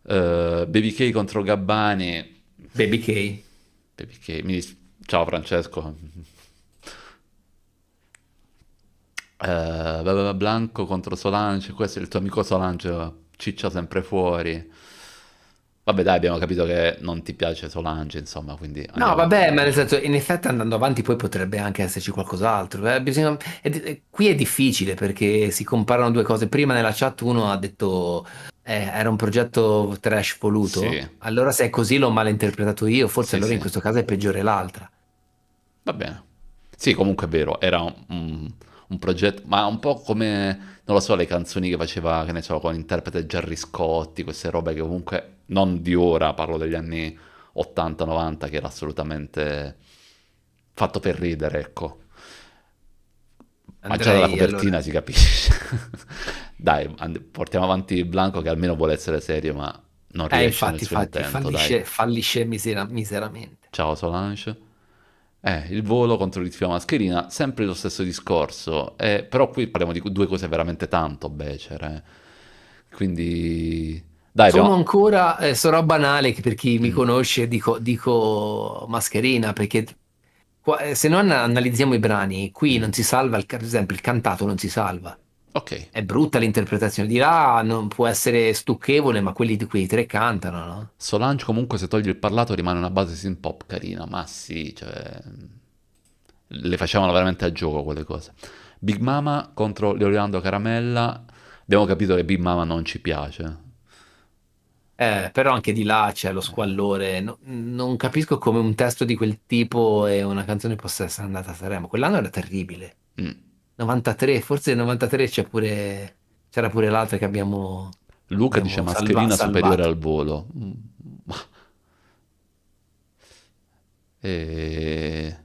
Baby K contro Gabbani. Baby K. Baby K, ciao Francesco. Blanco contro Solange, questo è il tuo amico Solange, ciccia sempre fuori. Vabbè, dai, abbiamo capito che non ti piace Solange, insomma, quindi No, andiamo vabbè, ma nel avanti. senso, in effetti andando avanti poi potrebbe anche esserci qualcos'altro. Qui è difficile perché si comparano due cose. Prima nella chat uno ha detto era un progetto trash Sì, voluto. Allora se è così l'ho malinterpretato io, forse sì, allora in sì, questo caso è peggiore l'altra. va bene. Sì, comunque è vero, era un progetto, ma un po' come, non lo so, le canzoni che faceva, che ne so, con l'interprete Gerry Scotti, queste robe che comunque, non di ora, parlo degli anni 80-90, che era assolutamente fatto per ridere, ecco. Ma già dalla Andrei allora. copertina si capisce. Dai, portiamo avanti il Blanco che almeno vuole essere serio, ma non riesce nel Infatti, suo infatti, intento, dai. fallisce miseramente. Ciao Solange. Il volo contro l'Itifia Mascherina, sempre lo stesso discorso, però qui parliamo di due cose veramente tanto becere. Quindi, dai, Sono abbiamo... ancora, sarò banale che per chi mi conosce dico mascherina, perché se non analizziamo i brani, qui non si salva, per esempio il cantato non si salva. Ok, È brutta l'interpretazione, di là non può essere stucchevole, ma quelli di quei tre cantano, no? Solange comunque se togli il parlato rimane una base synth pop carina, ma sì, cioè... Le facevano veramente a gioco quelle cose. Big Mama contro Leonardo Caramella, abbiamo capito che Big Mama non ci piace. Però anche di là c'è lo squallore. Non capisco come un testo di quel tipo e una canzone possa essere andata a Sanremo. Quell'anno era terribile. Mm. 93, forse nel 93 c'era pure l'altra che Luca dice abbiamo mascherina superiore salvato. al volo. Ma- E...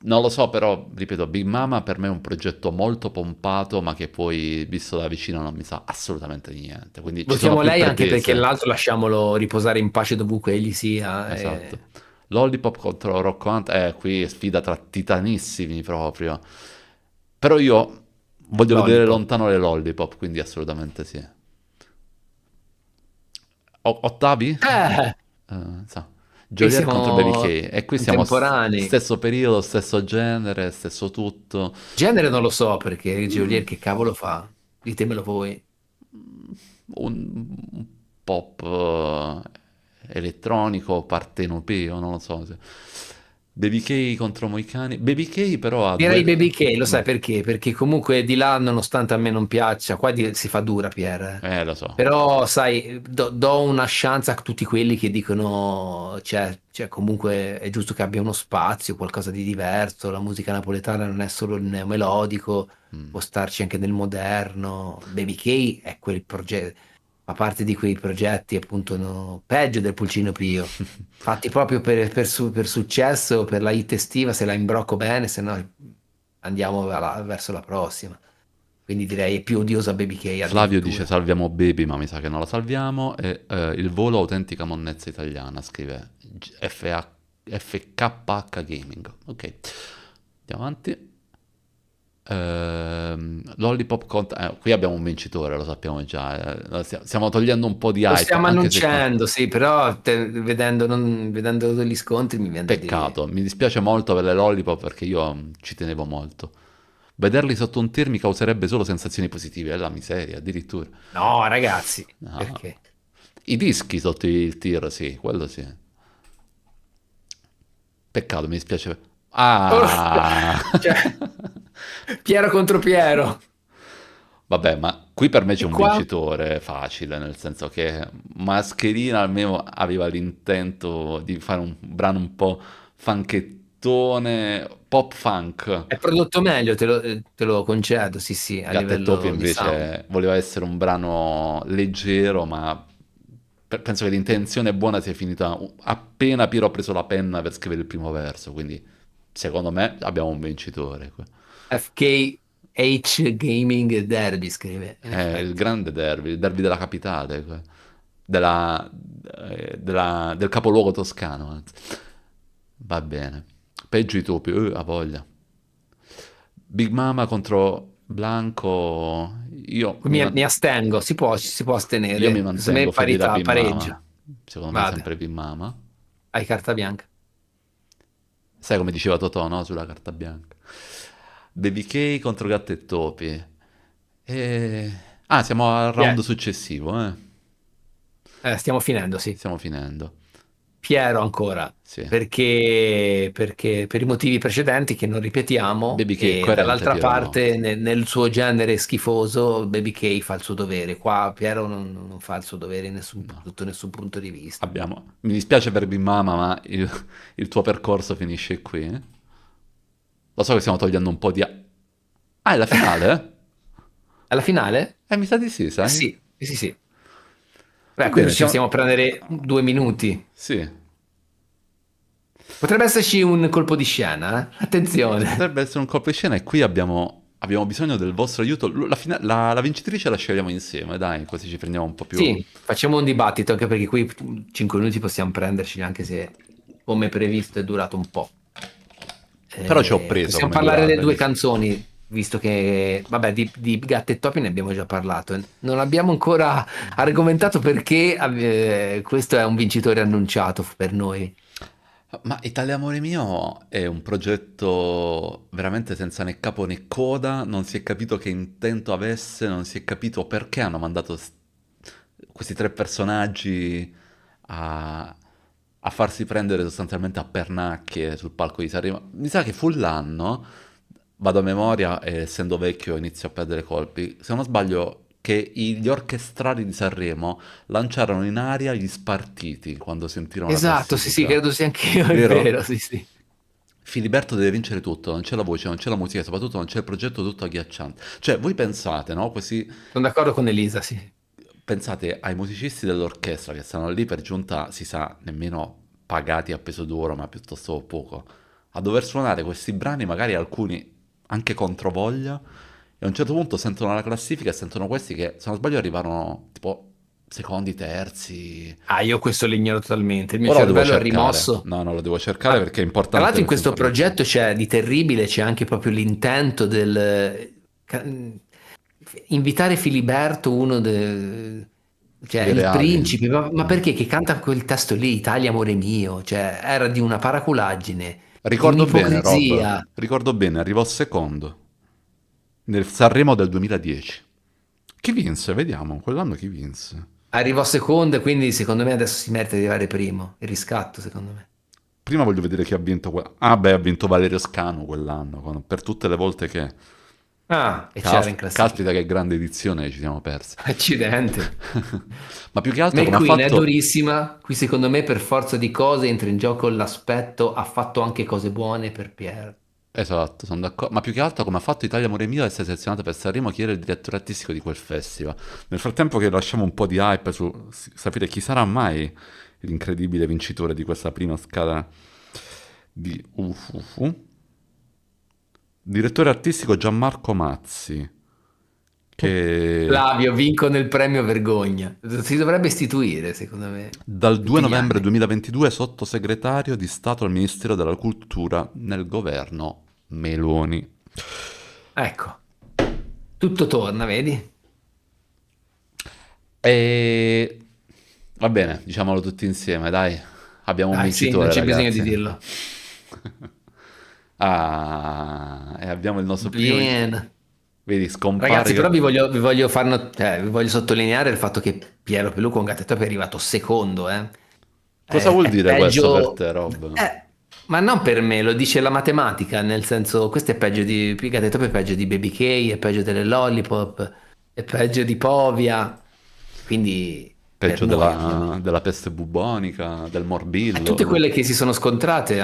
Non lo so, però, ripeto, Big Mama per me è un progetto molto pompato, ma che poi, visto da vicino, non mi sa assolutamente di niente. Quindi ci sono Votiamo più lei anche perché pretese. l'altro lasciamolo riposare in pace dovunque egli sia. Esatto. Lollipop contro Rocco Hunt, qui sfida tra titanissimi proprio. Però io voglio vedere Lollipop. lontano le Lollipop, quindi assolutamente sì. Ottavi? Eh, Sa. qui Joliet contro Baby K. siamo E qui siamo contemporanei. stesso periodo, stesso genere, stesso tutto. Genere non lo so perché Geolier che cavolo fa? Ditemelo voi. Un pop elettronico partenopeo, non lo so. Baby K contro Moicani. Baby K però ha Direi due... Baby K, lo Mm, sai perché? Perché comunque di là, nonostante a me non piaccia, qua si fa dura, Pier. lo so. Però, sai, do una chance a tutti quelli che dicono, cioè, comunque è giusto che abbia uno spazio, qualcosa di diverso. La musica napoletana non è solo il neomelodico, Mm. può starci anche nel moderno. Baby K è quel progetto, fa parte di quei progetti appunto peggio del Pulcino Pio. Fatti proprio per successo, per la hit estiva, se la imbrocco bene, se no andiamo verso la prossima. Quindi direi è più odiosa Baby K Flavio dice addirittura. salviamo Baby, ma mi sa che non la salviamo. E il volo autentica monnezza italiana, scrive FKH Gaming. Ok, andiamo avanti. Lollipop qui abbiamo un vincitore, lo sappiamo già. Stiamo togliendo un po' di Lo hype, stiamo anche se annunciando, sì, però vedendo gli scontri mi viene da dire... peccato. Mi dispiace molto per le Lollipop perché io ci tenevo molto. Vederli sotto un tir mi causerebbe solo sensazioni positive, è la miseria, addirittura. No, ragazzi, No. perché? I dischi sotto il tir, sì, quello sì. Peccato, mi dispiace. Ah! Cioè, Piero contro Piero. Vabbè, ma qui per me c'è E un qua? vincitore facile, nel senso che Mascherina almeno aveva l'intento di fare un brano un po' funkettone, pop funk. È prodotto meglio, te lo concedo, sì, sì, a Gatta e Topi livello di sound. invece voleva essere un brano leggero, ma penso che l'intenzione buona sia finita appena Piero ha preso la penna per scrivere il primo verso, quindi secondo me abbiamo un vincitore qua. FKH Gaming Derby, scrive, in È il effetti. grande derby, il derby della capitale, della- del capoluogo toscano, anzi. Va bene. Peggio i topi, ha voglia. Big Mama contro Blanco, Mi astengo, si può io mi astenere. Secondo me mantengo fedele a parità, Big pareggio. Mama. Secondo me Vade, sempre Big Mama. hai carta bianca. Sai come diceva Totò, no? Sulla carta bianca. Baby K contro Gatte e Topi. E... Ah, siamo al Yeah. round successivo, eh. Stiamo finendo, sì. Stiamo finendo. Piero ancora, Sì. perché per i motivi precedenti che non ripetiamo, Baby K è e coerente, dall'altra Piero no. parte nel suo genere schifoso, Baby K fa il suo dovere. Qua Piero non fa il suo dovere No. sotto nessun punto di vista. Mi dispiace per Big Mama, ma il tuo percorso finisce qui. Lo so che stiamo togliendo un po' di... Ah, è la finale? Alla finale? Mi sa di sì, sai? Sì, sì, sì, sì. Va Beh, quindi bene, ci siamo... stiamo a prendere 2 minuti. Sì, Potrebbe esserci un colpo di scena, eh? Attenzione. potrebbe essere un colpo di scena e qui abbiamo bisogno del vostro aiuto. La vincitrice la scegliamo insieme, dai, così ci prendiamo un po' più... Sì, facciamo un dibattito, anche perché qui 5 minuti possiamo prenderci, anche se come previsto è durato un po'. Però ci ho preso Possiamo come parlare delle durata, due dici. canzoni, visto che, vabbè, di Gatte e Topi ne abbiamo già parlato. Non abbiamo ancora argomentato perché questo è un vincitore annunciato per noi. Ma Italia Amore Mio è un progetto veramente senza né capo né coda, non si è capito che intento avesse, non si è capito perché hanno mandato questi tre personaggi a farsi prendere sostanzialmente a pernacchie sul palco di Sanremo. Mi sa che fu l'anno, vado a memoria e essendo vecchio inizio a perdere colpi, se non sbaglio che gli orchestrali di Sanremo lanciarono in aria gli spartiti quando sentirono la Esatto, sì, sì, classifica. credo sia anch'io, è Vero? vero, sì, sì. Filiberto deve vincere tutto, non c'è la voce, non c'è la musica, soprattutto non c'è il progetto tutto agghiacciante. Cioè, voi pensate, no? Sono d'accordo con Elisa, sì. Pensate ai musicisti dell'orchestra che stanno lì per giunta, si sa, nemmeno pagati a peso d'oro, ma piuttosto poco, a dover suonare questi brani, magari alcuni anche controvoglia, e a un certo punto sentono la classifica e sentono questi che, se non sbaglio, arrivarono tipo secondi, terzi. Ah, io questo lo ignoro totalmente. Il mio Ora lo devo cervello è cercare. rimosso. No, no, lo devo cercare Ah, perché è tra importante l'altro in questa questo informazione. progetto c'è di terribile, c'è anche proprio l'intento del invitare Filiberto, cioè Dei il reali. principe, ma Mm. perché che canta quel testo lì, Italia amore mio, cioè era di una paraculaggine, di Ricordo bene, Rob. un'ipocrisia. Ricordo bene, arrivò secondo nel Sanremo del 2010. Chi vinse? Vediamo, quell'anno chi vinse? Arrivò secondo e quindi secondo me adesso si merita di arrivare primo, il riscatto secondo me. Prima voglio vedere chi ha vinto. Ah, beh, ha vinto Valerio Scanu quell'anno, per tutte le volte che. Ah, e c'era in Caspita, classifica. che grande edizione ci siamo persi. Accidente. Ma più che altro come ha McQueen è fatto. durissima, qui secondo me per forza di cose entra in gioco l'aspetto, ha fatto anche cose buone per Pierre. Esatto, sono d'accordo. Ma più che altro come ha fatto Italia Amore Mio ad essere selezionato per Sanremo, chi era il direttore artistico di quel festival. Nel frattempo che lasciamo un po' di hype su sapere chi sarà mai l'incredibile vincitore di questa prima scala di Ufufu. Direttore artistico Gianmarco Mazzi, che Flavio, vincono il premio vergogna. Si dovrebbe istituire, secondo me, dal 2 tutti gli novembre anni. 2022 è sottosegretario di Stato al Ministero della Cultura nel governo Meloni. Ecco, tutto torna, vedi? E va bene, diciamolo tutti insieme, dai. Abbiamo un Dai, sì, non vincitore, c'è bisogno di ragazzi. dirlo. Ah, e abbiamo il nostro primo. Bien. Vedi, scompare Ragazzi, però che. vi voglio sottolineare il fatto che Piero Pelù con Gatto e Topi è arrivato secondo, eh. Cosa vuol È dire questo per peggio. te, Rob? Ma non per me, lo dice la matematica, nel senso, questo è peggio di Gatto e Topi, è peggio di Baby K, è peggio delle Lollipop, è peggio di Povia. Quindi per Peggio noi, ovviamente. della peste bubonica, del E tutte morbillo. quelle che si sono scontrate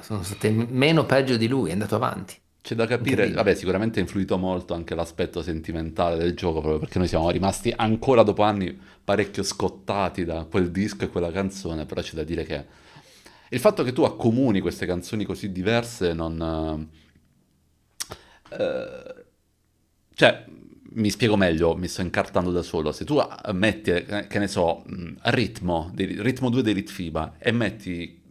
sono state meno peggio di lui, è andato avanti. C'è da capire, Incredibile. vabbè, sicuramente ha influito molto anche l'aspetto sentimentale del gioco, proprio perché noi siamo rimasti ancora dopo anni parecchio scottati da quel disco e quella canzone, però c'è da dire che il fatto che tu accomuni queste canzoni così diverse non. Cioè, mi spiego meglio, mi sto incartando da solo. Se tu metti, che ne so, ritmo 2 dei Litfiba e metti,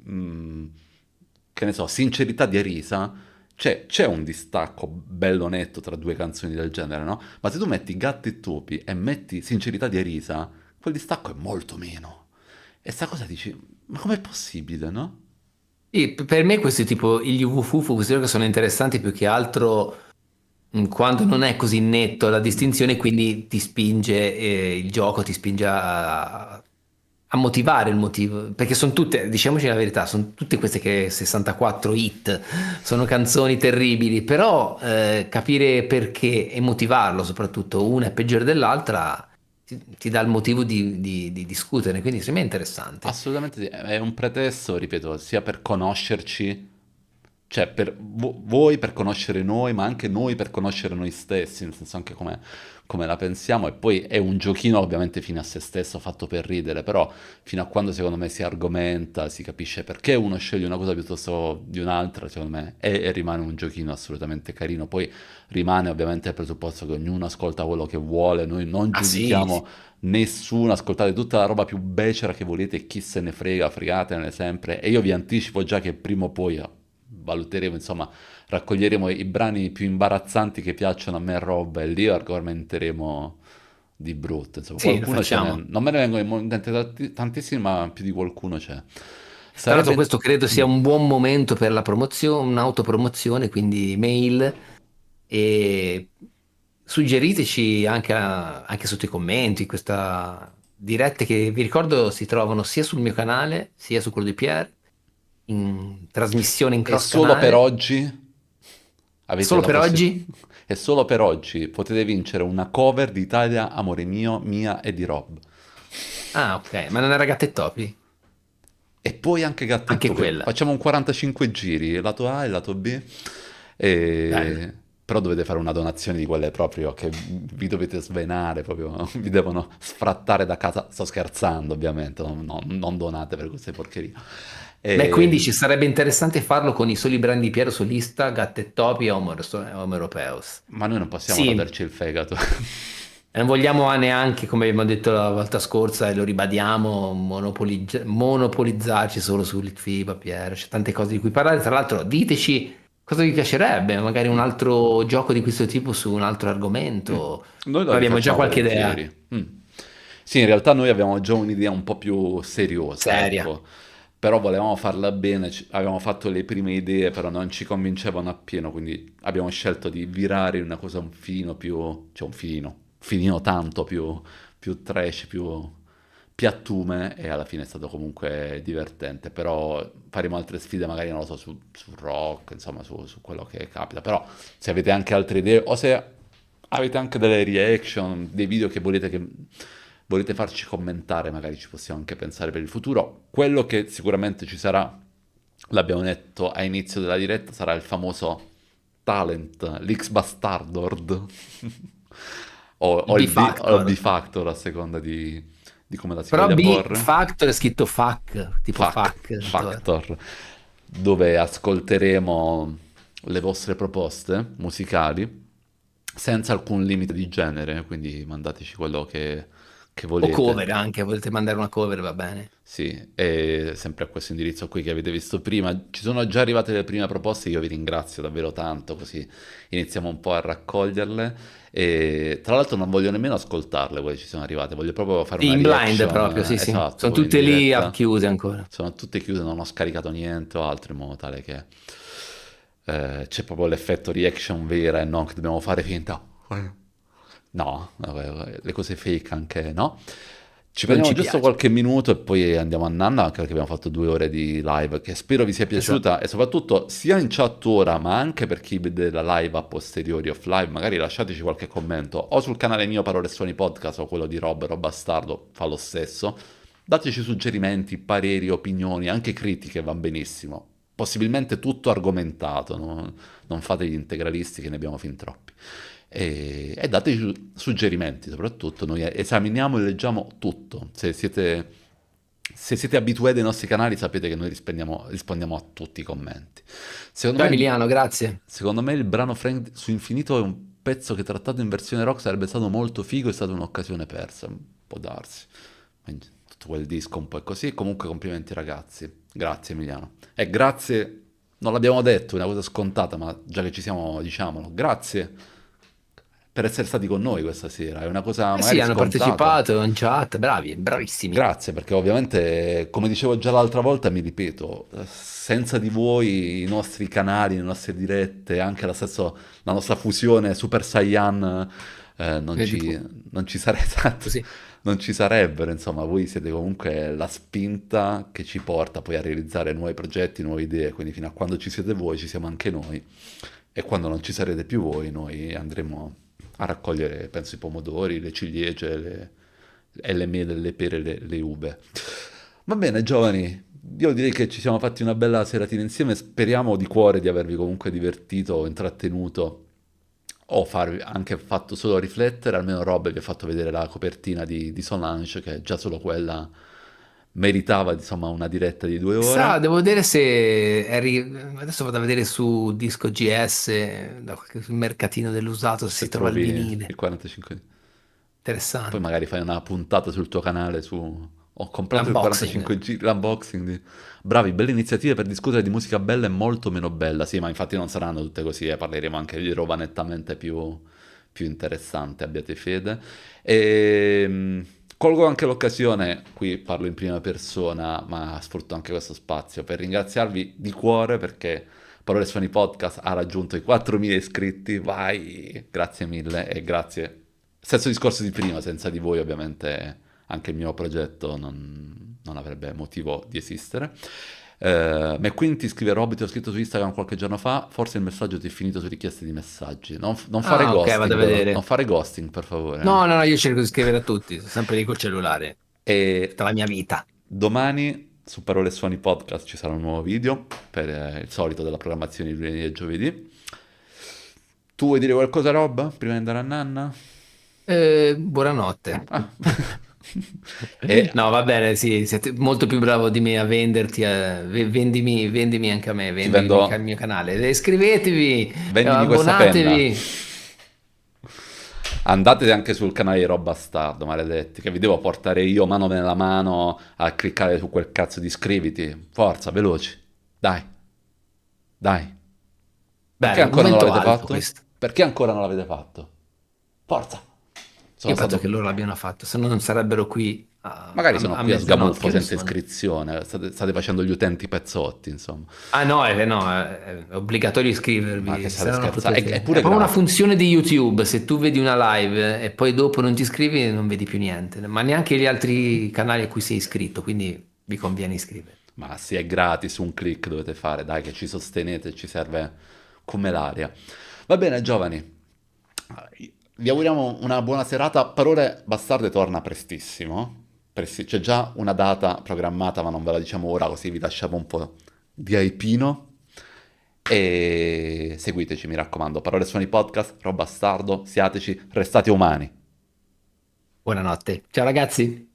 che ne so, sincerità di Arisa, c'è un distacco bello netto tra due canzoni del genere, no? Ma se tu metti Gatti e Topi e metti sincerità di Arisa, quel distacco è molto meno. E sta cosa dici, ma com'è possibile, no? Sì, per me questi tipo gli UFUFU, questi che sono interessanti più che altro quando non è così netto la distinzione, quindi ti spinge, il gioco ti spinge a motivare il motivo, perché sono tutte, diciamoci la verità, sono tutte queste che 64 hit, sono canzoni terribili, però capire perché e motivarlo soprattutto, una è peggiore dell'altra, ti dà il motivo di discutere, quindi secondo me è interessante. Assolutamente sì, è un pretesto, ripeto, sia per conoscerci, cioè per voi per conoscere noi, ma anche noi per conoscere noi stessi, nel senso anche come la pensiamo, e poi è un giochino ovviamente fine a se stesso, fatto per ridere, però fino a quando secondo me si argomenta, si capisce perché uno sceglie una cosa piuttosto di un'altra, secondo me, e rimane un giochino assolutamente carino, poi rimane ovviamente il presupposto che ognuno ascolta quello che vuole, noi non Ah sì, sì. giudichiamo nessuno, ascoltate tutta la roba più becera che volete, e chi se ne frega, fregatene sempre. E io vi anticipo già che prima o poi valuteremo, insomma, raccoglieremo i brani più imbarazzanti che piacciono a me e Rob, e lì argomenteremo di brutto. Insomma, Sì, lo qualcuno ce n'è, facciamo. non me ne vengono in mente tantissimi, ma più di qualcuno c'è. Tra l'altro Sarebbe. questo credo sia un buon momento per la promozione, un'autopromozione, quindi mail e suggeriteci anche sotto i commenti questa dirette che vi ricordo si trovano sia sul mio canale sia su quello di Pierre, in trasmissione in E cross solo per canale. oggi avete Solo la per possibilità. oggi? E solo per oggi potete vincere una cover di Italia, Amore mio, mia e di Rob. Ah, ok, ma non era Gatte e Topi? E poi anche Gatto e Anche Topi. quella. Facciamo un 45 giri, lato A e lato B. Bello. Però dovete fare una donazione di quelle proprio che vi dovete svenare, proprio vi devono sfrattare da casa. Sto scherzando, ovviamente, non donate per queste porcherie. Beh, quindi E- ci sarebbe interessante farlo con i soli brani di Piero solista, Gatto e Topi e Homo Europeus. Ma noi non possiamo Sì, roderci il fegato. e non vogliamo neanche, come abbiamo detto la volta scorsa, e lo ribadiamo, monopolizzarci solo su Litfiba, Piero. C'è tante cose di cui parlare. Tra l'altro, diteci cosa vi piacerebbe, magari un altro gioco di questo tipo su un altro Mm. argomento. Noi lo Noi abbiamo già rifacciamo qualche idea volentieri. Mm. Sì, in realtà noi avevamo già un'idea un po' più seriosa, seria. ecco. Però volevamo farla bene, avevamo fatto le prime idee, però non ci convincevano appieno, quindi abbiamo scelto di virare in una cosa un fino più, cioè finino tanto più trash, più piattume, e alla fine è stato comunque divertente. Però faremo altre sfide, magari non lo so, su rock, insomma, su quello che capita. Però se avete anche altre idee, o se avete anche delle reaction, dei video che volete farci commentare, magari ci possiamo anche pensare per il futuro. Quello che sicuramente ci sarà, l'abbiamo detto a inizio della diretta, sarà il famoso talent, l'X Bastardord, o il o il B-Factor. B-Factor, a seconda di come la si Però voglia B porre. Factor è scritto FAC, tipo Fac, FAC. Factor, dove ascolteremo le vostre proposte musicali senza alcun limite di genere, quindi mandateci quello che O volete. cover anche, volete mandare una cover, va bene. Sì, e sempre a questo indirizzo qui che avete visto prima. Ci sono già arrivate le prime proposte, io vi ringrazio davvero tanto, così iniziamo un po' a raccoglierle. E tra l'altro non voglio nemmeno ascoltarle quelle che ci sono arrivate, voglio proprio fare Sì, una in blind reaction, proprio, sì, sì. esatto, Sono proprio in tutte lì diretta. chiuse ancora. Sono tutte chiuse, non ho scaricato niente o altro, in modo tale che c'è proprio l'effetto reaction vera e non che dobbiamo fare finta. No, vabbè, le cose fake anche no. Ci Non prendiamo ci giusto piace. qualche minuto e poi andiamo a nanna, anche perché abbiamo fatto 2 ore di live, che spero vi sia Esatto. piaciuta, e soprattutto sia in chat ora, ma anche per chi vede la live a posteriori offline, magari lasciateci qualche commento o sul canale mio Parole e Suoni Podcast o quello di Rob Bastardo, fa lo stesso. Dateci suggerimenti, pareri, opinioni, anche critiche, van benissimo. Possibilmente tutto argomentato, no? Non fate gli integralisti, che ne abbiamo fin troppi. E dateci suggerimenti, soprattutto noi esaminiamo e leggiamo tutto. Se siete abituati ai nostri canali, sapete che noi rispondiamo a tutti i commenti. Secondo Ciao me, Emiliano, grazie. secondo me il brano Frank su Infinito è un pezzo che, trattato in versione rock, sarebbe stato molto figo, è stata un'occasione persa, può darsi. Quindi tutto quel disco un po' è così. Comunque complimenti ragazzi, grazie Emiliano. E grazie, non l'abbiamo detto, è una cosa scontata, ma già che ci siamo, diciamolo, grazie per essere stati con noi questa sera. È una cosa Eh sì, magari hanno scontata. partecipato in chat, bravi, bravissimi. Grazie, perché ovviamente, come dicevo già l'altra volta, mi ripeto, senza di voi i nostri canali, le nostre dirette, anche la nostra fusione Super Saiyan, non Vedi tu, non ci esatto, così. non ci sarebbero. Insomma, voi siete comunque la spinta che ci porta poi a realizzare nuovi progetti, nuove idee, quindi fino a quando ci siete voi ci siamo anche noi, e quando non ci sarete più voi noi andremo a raccogliere, penso, i pomodori, le ciliegie, e le mele, le pere, le ube. Va bene, giovani, io direi che ci siamo fatti una bella seratina insieme. Speriamo di cuore di avervi comunque divertito o intrattenuto, o farvi anche fatto solo riflettere. Almeno Rob vi ha fatto vedere la copertina di Solange, che già solo quella meritava, insomma, una diretta di 2 ore. Devo vedere se adesso vado a vedere su Disco GS, da sul mercatino dell'usato, se Se si trova il trovi il vinile. 45. Poi Interessante. magari fai una puntata sul tuo canale su ho comprato il L'unboxing. 45G, l'unboxing Bravi, belle iniziative per discutere di musica bella e molto meno bella. Sì, ma infatti non saranno tutte così, parleremo anche di roba nettamente più interessante, abbiate fede. Colgo anche l'occasione, qui parlo in prima persona, ma sfrutto anche questo spazio per ringraziarvi di cuore, perché Parole e Suoni Podcast ha raggiunto i 4.000 iscritti. Vai, grazie mille, e grazie. Stesso discorso di prima, senza di voi ovviamente anche il mio progetto non avrebbe motivo di esistere. McQueen scrive: Robby, ti ho scritto su Instagram qualche giorno fa, forse il messaggio ti è finito su richieste di messaggi. Non fare Ah, ok, vado ghosting, a però. vedere. Non fare ghosting, per favore. No, no, no, io cerco di scrivere a tutti, sempre lì col cellulare, E tutta la mia vita. domani su Parole e Suoni Podcast ci sarà un nuovo video per il solito della programmazione di lunedì e giovedì. Tu vuoi dire qualcosa, Rob, prima di andare a nanna? Buonanotte. Ah. E No, va bene, sì, siete molto più bravo di me a venderti, vendimi anche a me, ti vendimi vendo, il mio canale. Iscrivetevi, vendimi questa penna. abbonatevi. Andate anche sul canale di Rob Bastardo, maledetti, che vi devo portare io mano nella mano a cliccare su quel cazzo di iscriviti. Forza, veloci. Dai, dai. Perché Bene, ancora non argomento l'avete alto fatto? questo. Perché ancora non l'avete fatto? Forza. Sono Io penso stato... che loro l'abbiano fatto, se no non sarebbero qui Magari sono a qui a mezzanotte. sgamuffo Che ore senza sono? iscrizione. State facendo gli utenti pezzotti, insomma. Ah no, no, è obbligatorio Ma che iscrivervi, se state no non scherzando? È potete. È pure proprio una gratis. funzione di YouTube, se tu vedi una live e poi dopo non ti iscrivi non vedi più niente, ma neanche gli altri canali a cui sei iscritto, quindi vi conviene iscrivervi. Ma sì, è gratis, un click dovete fare, dai, che ci sostenete, ci serve come l'aria. Va bene, giovani, vi auguriamo una buona serata. Parole Bastarde torna prestissimo. C'è già una data programmata, ma non ve la diciamo ora, così vi lasciamo un po' di aipino. E seguiteci, mi raccomando. Parole Suoni Podcast, Rob Bastardo, siateci, restate umani. Buonanotte. Ciao ragazzi.